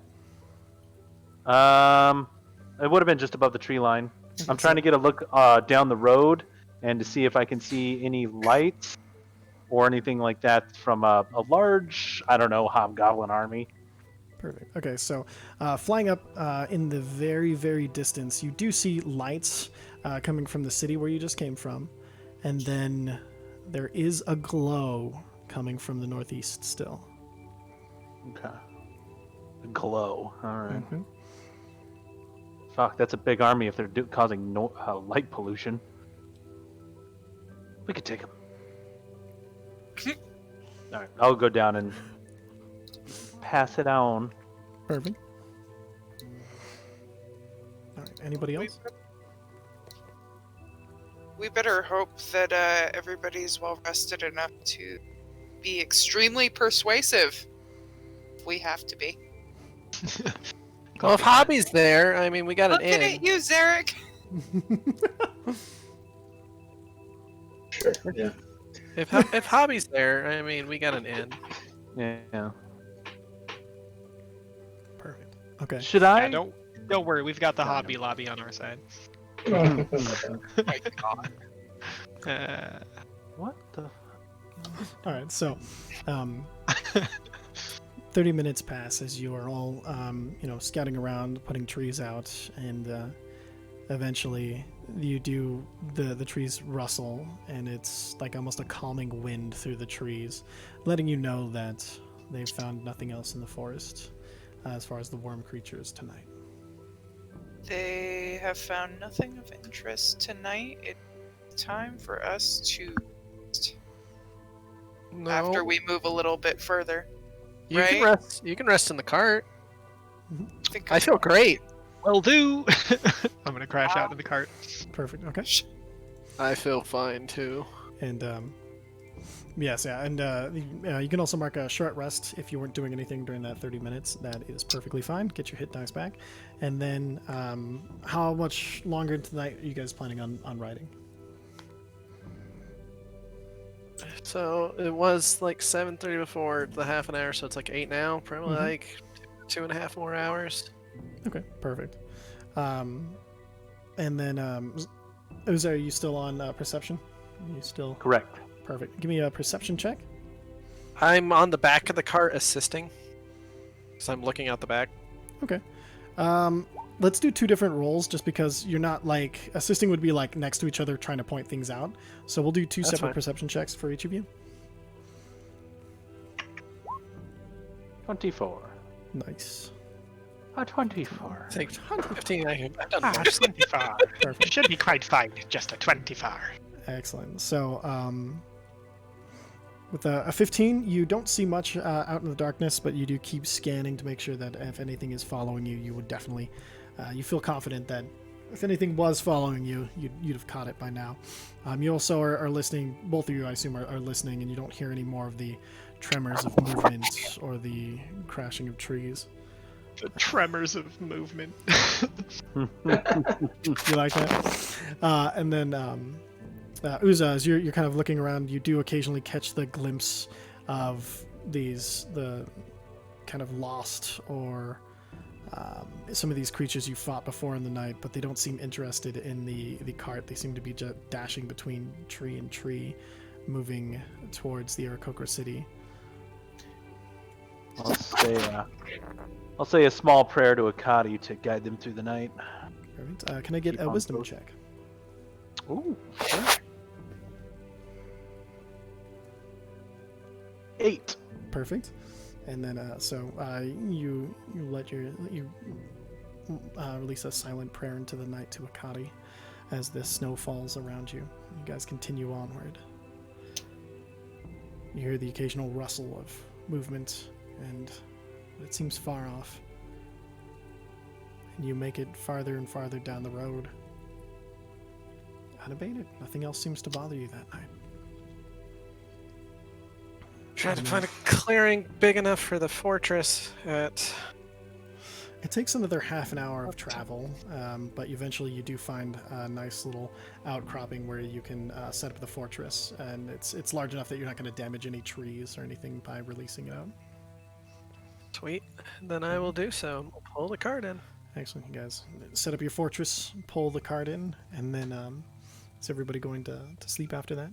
It would have been just above the tree line. I'm trying to get a look down the road and to see if I can see any lights or anything like that from a large, I don't know, hobgoblin army. Perfect. Okay, so flying up in the very distance, you do see lights coming from the city where you just came from, and then there is a glow coming from the northeast still. Okay. The glow. All right. Mhm. Fuck, that's a big army if they're causing light pollution. We could take them. All right, I'll go down and pass it on. Perfect. All right. Anybody else? We better hope that everybody's well rested enough to be extremely persuasive. If we have to be. Well, if Hobby's there, I mean, we got an Looking inn. at you, Zarek. Sure. Yeah. If Hobby's there, I mean, we got an inn. Yeah. Perfect. Okay. Should Yeah, I? don't worry. We've got the Hobby Lobby on our side. Oh my god. What the? All right. So, 30 minutes pass as you are all, scouting around, putting trees out, and eventually you do the trees rustle, and it's like almost a calming wind through the trees, letting you know that they've found nothing else in the forest as far as the worm creatures tonight. They have found nothing of interest tonight. It's time for us to No. after we move a little bit further. You right? can rest. You can rest in the cart. Think I feel great. Will do. I'm gonna crash out in the cart. Perfect. Okay. I feel fine too. And yes, yeah, and you can also mark a short rest if you weren't doing anything during that 30 minutes. That is perfectly fine. Get your hit dice back. And then, how much longer tonight are you guys planning on riding? So it was like 7:30 before the half an hour, so it's like 8 now. Probably Mhm. like 2.5 more hours. Okay, perfect. And then, Uzo, are you still on perception? You still Correct. perfect? Give me a perception check. I'm on the back of the cart assisting, so I'm looking out the back. Okay. Let's do two different rolls, just because you're not like assisting would be like next to each other trying to point things out. So we'll do two That's separate fine. perception checks for each of you. 24. Nice. A 24. Take 15. I've done Ah, worse. 24. Perfect. Should be quite fine. Just a 24. Excellent. So, with a 15, you don't see much out in the darkness, but you do keep scanning to make sure that if anything is following you, you would definitely, you feel confident that if anything was following you, you'd have caught it by now. You also are listening, both of you, I assume, are listening, and you don't hear any more of the tremors of movement or the crashing of trees. The tremors of movement. You like that? And then, Uza, as you're kind of looking around, you do occasionally catch the glimpse of the kind of lost or some of these creatures you fought before in the night, but they don't seem interested in the cart. They seem to be just dashing between tree and tree, moving towards the Aarakocra city. I'll say a small prayer to Akadi to guide them through the night. Perfect. Can I get Keep a on wisdom posting. check? Ooh, sure. 8. Perfect. And then you let you release a silent prayer into the night to Akadi as the snow falls around you. You guys continue onward. You hear the occasional rustle of movement, and it seems far off. And you make it farther and farther down the road. Unabated. Nothing else seems to bother you that night. Trying to find a clearing big enough for the fortress at... It takes another half an hour of travel, but eventually you do find a nice little outcropping where you can set up the fortress, and it's large enough that you're not going to damage any trees or anything by releasing it out. Sweet. Then I will do so. Pull the cart in. Excellent, you guys set up your fortress, pull the cart in, and then is everybody going to sleep after that?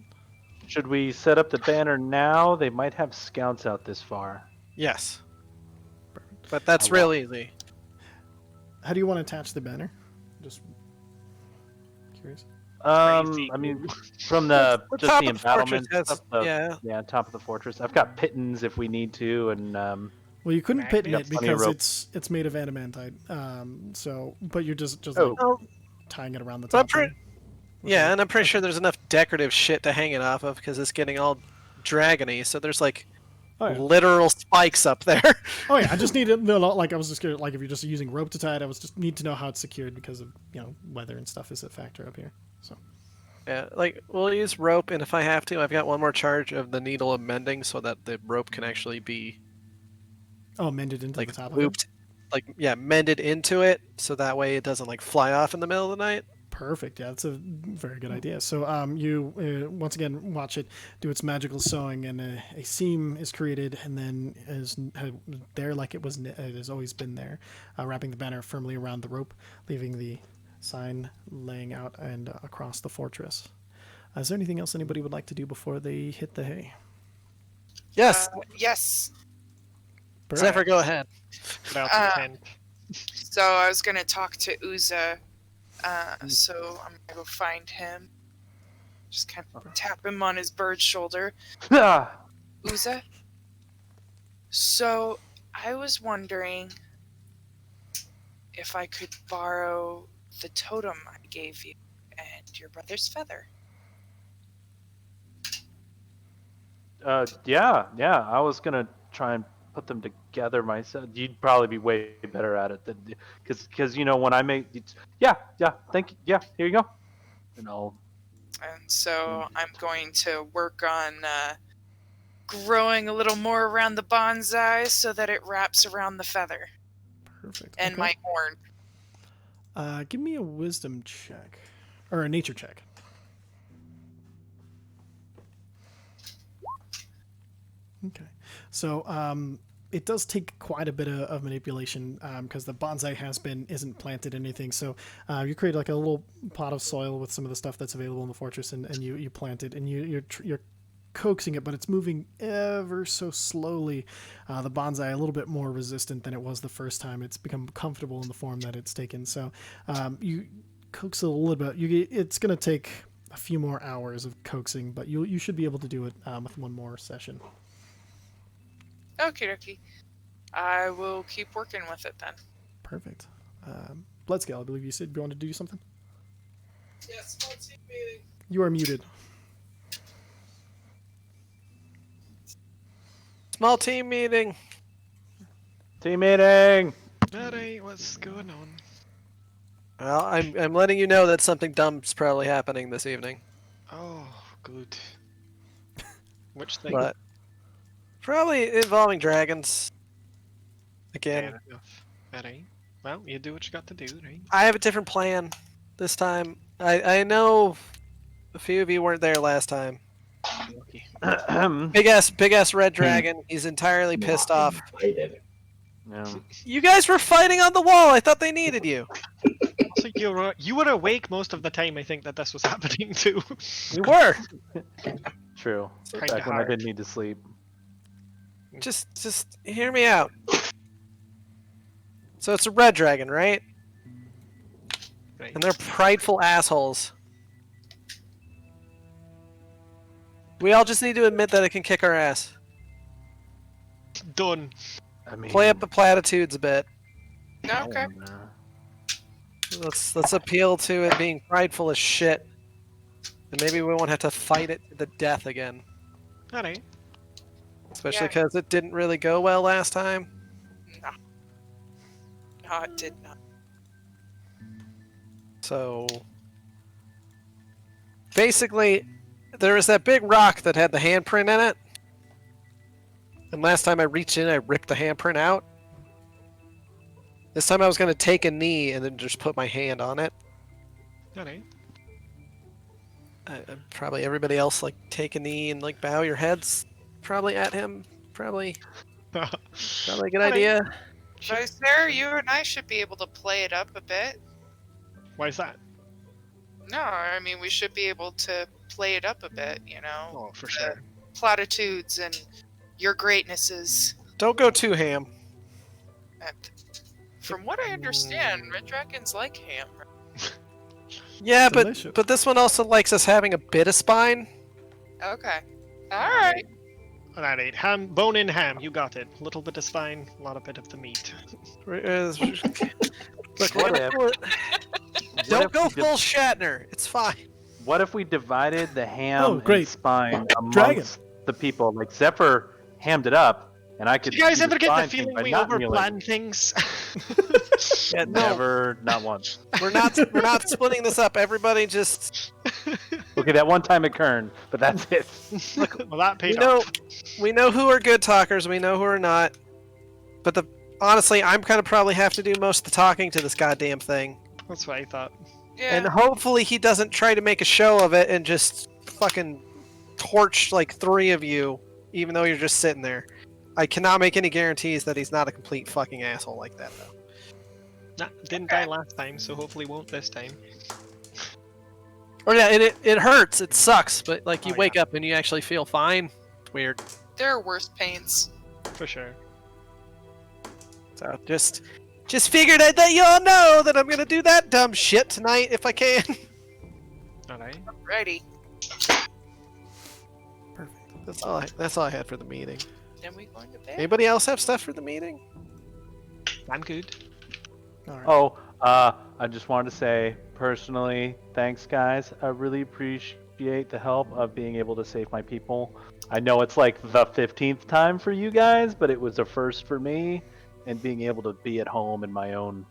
Should we set up the banner now? They might have scouts out this far. Yes. But that's real easy. How do you want to attach the banner? Just curious. I mean, from the The just top the of the fortress embattlement has- stuff. yeah. Top of the fortress. I've got pittons if we need to, and Well, you couldn't pit we got it plenty of because rope. it's made of adamantite. But you're just Oh. like tying it around the So I'm top. right? Yeah, and I'm pretty sure there's enough decorative shit to hang it off of because it's getting all dragony. So there's like Oh, yeah. literal spikes up there. Oh yeah, I just need to know. Like I was just curious, like if you're just using rope to tie it, I was just need to know how it's secured because of weather and stuff is a factor up here. So Yeah, like we'll use rope, and if I have to, I've got one more charge of the needle of mending so that the rope can actually be mended into like the top looped, mended into it, so that way it doesn't like fly off in the middle of the night. of it. Perfect. Yeah, that's a very good idea. So you once again watch it do its magical sewing, and a seam is created, and then is there like it has always been there, wrapping the banner firmly around the rope, leaving the sign laying out and across the fortress. Is there anything else anybody would like to do before they hit the hay? Yes, Yes. Zephyr, go ahead. Put out Uh, the tent. So I was gonna talk to Uza So I'm gonna go find him. Just kind of tap him on his bird's shoulder. Ah, Uza. So I was wondering if I could borrow the totem I gave you and your brother's feather. yeah. I was gonna try and put them together myself. You'd probably be way better at it than, because when I make, yeah. Thank you. Yeah, here you go. And I'll. And so I'm going to work on growing a little more around the bonsai so that it wraps around the feather Perfect. and Okay. my horn. Give me a wisdom check. Or a nature check. Okay. So it does take quite a bit of manipulation because the bonsai isn't planted anything. So you create like a little pot of soil with some of the stuff that's available in the fortress, and you plant it, and you're coaxing it, but it's moving ever so slowly. The bonsai a little bit more resistant than it was the first time. It's become comfortable in the form that it's taken. So you coax it a little bit. It's going to take a few more hours of coaxing, but you should be able to do it with one more session. Okie dokie. I will keep working with it then. Perfect. Bloodscale, I believe you said you wanted to do something? Yes, small team meeting. You are muted. Small team meeting. Team meeting. Alright, what's going on? Well, I'm letting you know that something dumb's probably happening this evening. Oh, good. Which thing? But probably involving dragons. Again. Fair enough. Alright. Well, you do what you got to do, right? I have a different plan this time. I know a few of you weren't there last time. Okay. Big ass red dragon. He's entirely pissed off. Invited. No. You guys were fighting on the wall. I thought they needed you. Also, you were awake most of the time. I think that this was happening too. We were. True. Kinda Back when I hard. didn't need to sleep. Just hear me out. So it's a red dragon, right? Right. And they're prideful assholes. We all just need to admit that it can kick our ass. Done. I mean, Play up the platitudes a bit. Okay. Let's appeal to it being prideful as shit. And maybe we won't have to fight it to the death again. Alright. Especially Yeah. because it didn't really go well last time. No. No, it did not. So basically, there was that big rock that had the handprint in it. And last time I reached in, I ripped the handprint out. This time I was going to take a knee and then just put my hand on it. Alright. Probably everybody else, like, take a knee and, like, bow your heads probably at him. Probably a good Alright. idea. Vice there, you and I should be able to play it up a bit. Why is that? No, I mean, we should be able to play it up a bit, you know? Oh, for sure. Platitudes and your greatnesses. Don't go too ham. And from what I understand, red dragons like ham. Yeah, Delicious. but this one also likes us having a bit of spine. Okay. Alright. Alright, ham, bone in ham, you got it. Little bit of spine, a lot of bit of the meat. Look, What if- don't if go we full Shatner. It's fine. What if we divided the ham Oh, great. and spine amongst Dragon. the people? Like Zephyr hammed it up, and I could. Do you guys do ever get the spine thing feeling by we not kneeling. overplan things? Yeah, no, Never, not once. we're not splitting this up. Everybody just Okay, that one time at Kern, but that's it. Well, that we paid know off. we know who are good talkers. We know who are not. But honestly, I'm gonna probably have to do most of the talking to this goddamn thing. That's what I thought. Yeah. And hopefully he doesn't try to make a show of it and just fucking torch like 3 of you, even though you're just sitting there. I cannot make any guarantees that he's not a complete fucking asshole like that, though. Nah, didn't die last time, so hopefully won't this time. Or yeah, it hurts. It sucks. But like you Oh, wake up and you actually feel fine. It's weird. There are worse pains. For sure. So just Just figured I'd let you all know that I'm gonna do that dumb shit tonight if I can. Alright. Ready. Perfect. That's all I had for the meeting. Then we going to bed? Anybody else have stuff for the meeting? I'm good. All right. Oh, I just wanted to say personally, thanks guys. I really appreciate the help of being able to save my people. I know it's like the 15th time for you guys, but it was a first for me, and being able to be at home in my own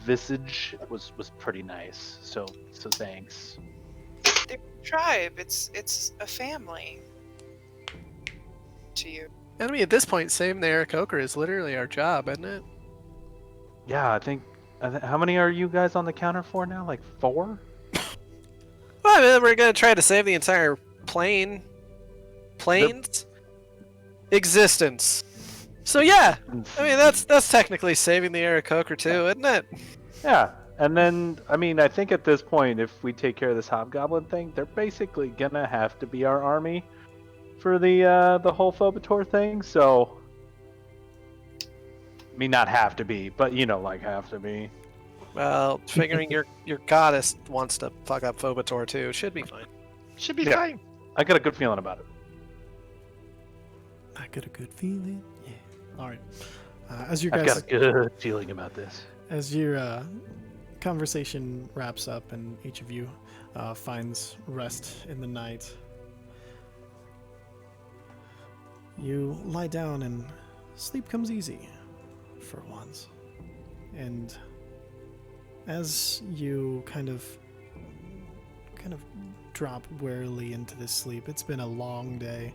visage was pretty nice. So thanks. They're a tribe. It's a family. To you. I mean, at this point, saving the Aarakocra is literally our job, isn't it? Yeah, I think. How many are you guys on the counter for now? Like 4? Well, I mean, we're gonna try to save the entire plane's existence. So yeah, I mean that's technically saving the Aarakocra too, isn't it? Yeah, and then I mean I think at this point, if we take care of this hobgoblin thing, they're basically gonna have to be our army for the whole Phobator thing. So, I mean not have to be, but like have to be. Well, figuring your goddess wants to fuck up Phobator too should be fine. Should be Yeah. fine. I got a good feeling about it. I got a good feeling. Yeah. All right. As you I've guys, got a good feeling about this. as your conversation wraps up and each of you finds rest in the night, you lie down and sleep comes easy for once. And as you kind of drop wearily into this sleep, it's been a long day.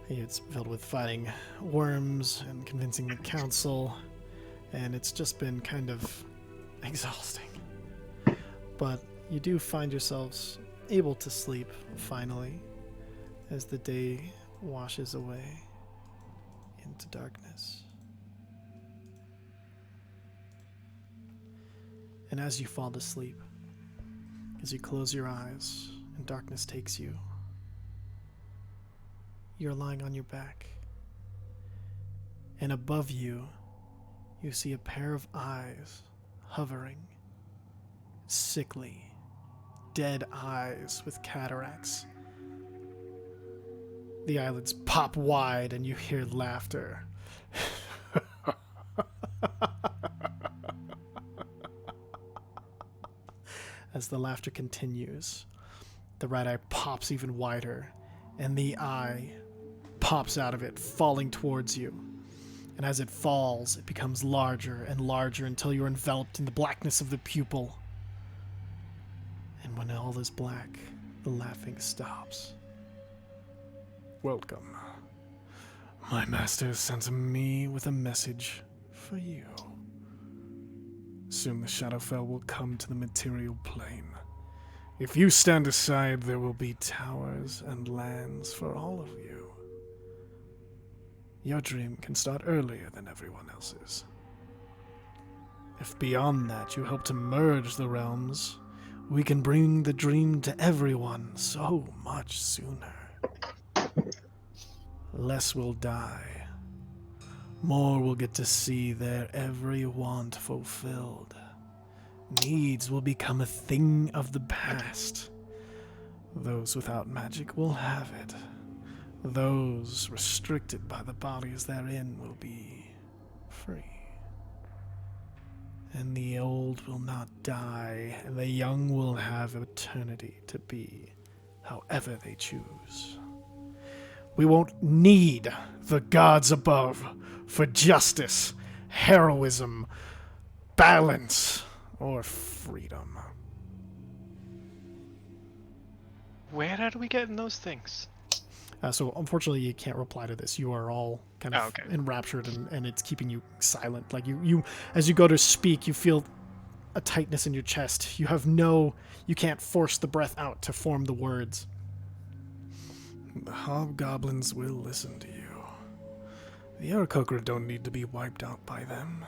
It's filled with fighting worms and convincing the council, and it's just been kind of exhausting. But you do find yourselves able to sleep finally as the day washes away into darkness. And as you fall to sleep, as you close your eyes and darkness takes you, you're lying on your back. And above you, you see a pair of eyes hovering, sickly, dead eyes with cataracts. The eyelids pop wide and you hear laughter. As the laughter continues, the right eye pops even wider, and the eye pops out of it, falling towards you. And as it falls, it becomes larger and larger until you're enveloped in the blackness of the pupil. And when all is black, the laughing stops. Welcome. My master sends me with a message for you. Soon the Shadowfell will come to the material plane. If you stand aside, there will be towers and lands for all of you. Your dream can start earlier than everyone else's. If beyond that you help to merge the realms, we can bring the dream to everyone so much sooner. Less will die. More will get to see their every want fulfilled. Needs will become a thing of the past. Those without magic will have it. Those restricted by the bodies therein will be free. And the old will not die, and the young will have eternity to be however they choose. We won't need the gods above for justice, heroism, balance, or freedom. Where are we getting those things? So unfortunately, you can't reply to this. You are all kind of okay. enraptured, and it's keeping you silent. Like you, as you go to speak, you feel a tightness in your chest. You can't force the breath out to form the words. The hobgoblins will listen to you. The Aarakocra don't need to be wiped out by them.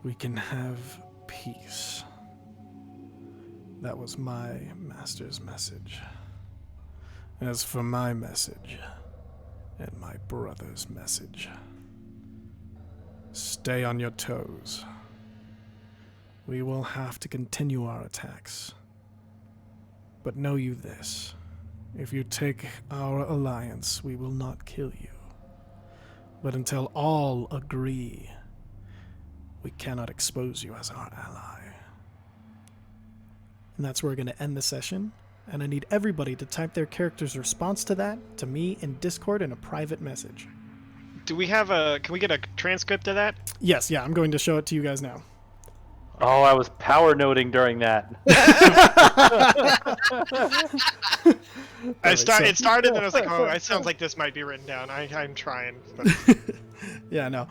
We can have peace. That was my master's message. As for my message, and my brother's message, stay stay on your toes. We will have to continue our attacks. But know you this. If you take our alliance, we will not kill you. But until all agree, we cannot expose you as our ally. And that's where we're going to end the session. And I need everybody to type their character's response to that to me in Discord in a private message. Do we have a? Can we get a transcript of that? Yes, yeah, I'm going to show it to you guys now. Oh, I was power noting during that. It started and I was like, oh, it sounds like this might be written down. I'm trying. But... Yeah, no.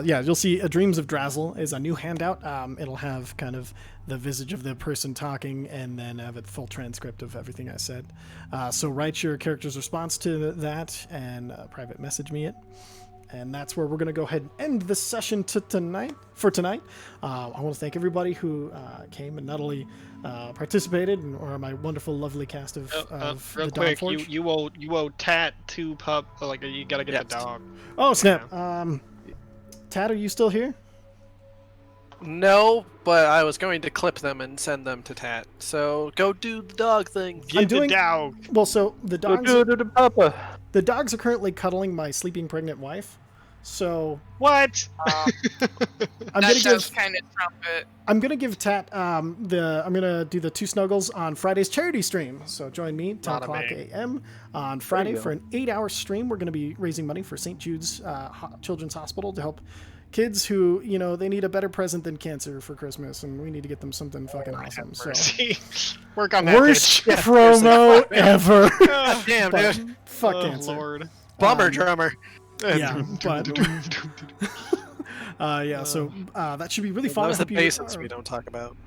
Yeah, you'll see Dreams of Drazzle is a new handout. It'll have kind of the visage of the person talking and then have a full transcript of everything I said. So write your character's response to that and private message me it. And that's where we're going to go ahead and end the session tonight. I want to thank everybody who came and not only participated, or my wonderful, lovely cast of real the quick, Dawnforged. you owe Tat 2 pup. Like you gotta get the dog. Oh snap! Tad, are you still here? No, but I was going to clip them and send them to Tat. So go do the dog thing. Get the dog. Well, so the dogs. Papa. The dogs are currently cuddling my sleeping pregnant wife. So what? I'm gonna give Tat I'm gonna do the 2 snuggles on Friday's charity stream. So join me 10 o'clock a.m. on Friday for an 8-hour stream. We're gonna be raising money for St. Jude's Children's Hospital to help kids who, they need a better present than cancer for Christmas, and we need to get them something fucking awesome. So work on that. Worst promo ever. Damn, dude. Fuck cancer. Lord. Bummer drummer. Yeah, but so that should be really fun. That was the basics we don't talk about.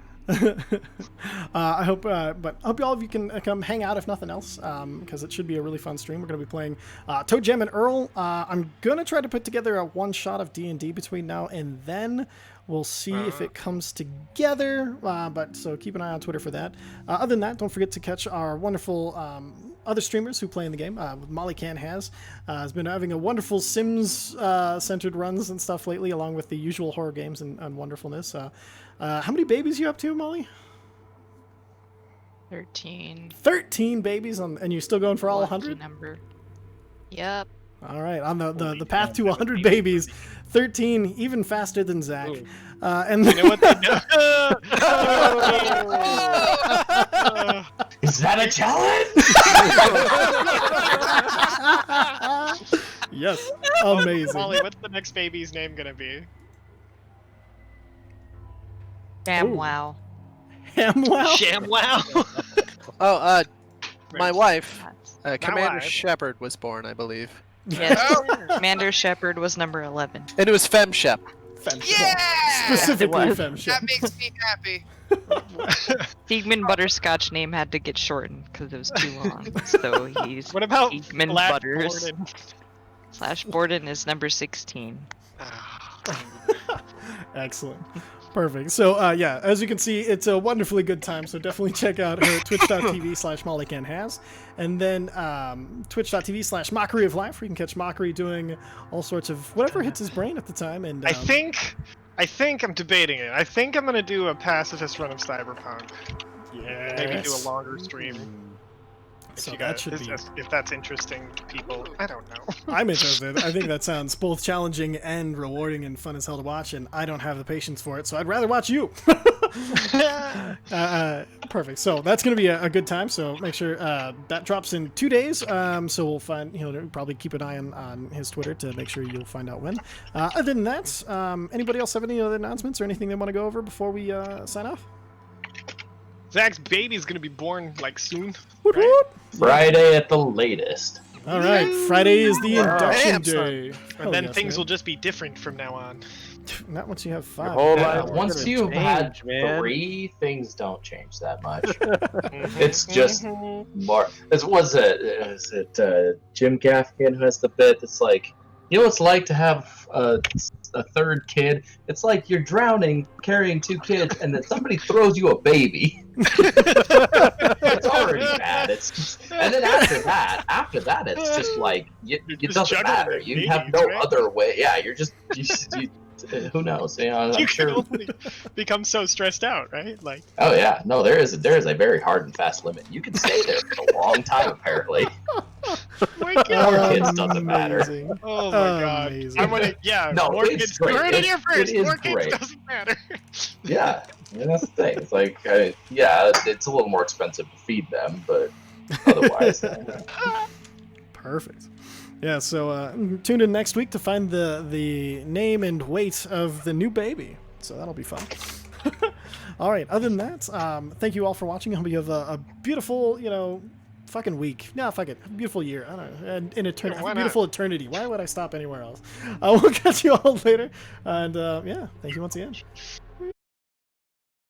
I hope all of you can come hang out if nothing else, because it should be a really fun stream. We're going to be playing Toe Jam and Earl. I'm going to try to put together a one-shot of D&D between now and then. We'll see if it comes together, but so keep an eye on Twitter for that. Other than that, don't forget to catch our wonderful other streamers who play in the game. Molly Can has been having a wonderful Sims-centered runs and stuff lately, along with the usual horror games and wonderfulness. How many babies you up to, Molly? 13. 13 babies, and you're still going for all 100? Number. Yep. All right, on the path to 100 babies, 13, even faster than Zach. And you know what they do? Is that a challenge? Yes, amazing. Molly, what's the next baby's name gonna be? Wow. Hamwow? ShamWow? My wife, Commander wife. Shepard, was born, I believe. Yes, Commander Shepard was number 11. And it was Fem Shep. Yeah! Specifically It was. Femship. That makes me happy. Siegmund Butterscotch name had to get shortened because it was too long. So he's What about Siegmund Black Butters. Borden? Slash Borden is number 16. Excellent. Perfect. So, as you can see, it's a wonderfully good time. So definitely check out her twitch.tv/MollyCanHas. And then twitch.tv/Mockery of Life, where you can catch Mockery doing all sorts of whatever hits his brain at the time. And I think I'm debating it. I think I'm gonna do a pacifist run of Cyberpunk. yes. Maybe do a longer stream. So If that should be... if that's interesting to people. I don't know. I'm interested. I think that sounds both challenging and rewarding and fun as hell to watch, and I don't have the patience for it, so I'd rather watch you. Perfect. So that's going to be a good time, so make sure that drops in 2 days. So we'll find, probably keep an eye on his Twitter to make sure you'll find out when. Other than that, anybody else have any other announcements or anything they want to go over before we sign off? Zach's baby's gonna be born soon. Woot woot. Friday at the latest. All right, Friday is the induction Damn, son. day. And Hell then yes, things man. will just be different from now on. Not once you have 5. whole life Once gonna you've had change, man. 3, things don't change that much. It's just more. Was it Jim Gaffigan who has the bit? It's like, you know what it's like to have a 3rd kid? It's like you're drowning, carrying 2 kids, and then somebody throws you a baby. It's already bad. It's just, and then after that, it's just like it just doesn't juggling matter. the You have babies, no right? other way. Yeah, you're just who knows? You know, I'm You can sure. only become so stressed out, right? Like, Oh yeah, no, there is a very hard and fast limit. You can stay there for a long time apparently. my More God. kids doesn't matter. Amazing. Oh my God. Amazing. I'm gonna, yeah, No, more it's kids. great. You heard it here It first. is More kids great. doesn't matter. Yeah, I mean, that's the thing. It's like, yeah, it's a little more expensive to feed them, but otherwise, Perfect. Yeah, so tune in next week to find the name and weight of the new baby. So that'll be fun. All right, other than that, thank you all for watching. I hope you have a beautiful, fucking week. No, fuck it. Beautiful year. I don't know. And eternity. why not? Beautiful eternity. Why would I stop anywhere else? We'll catch you all later. And yeah, thank you once again.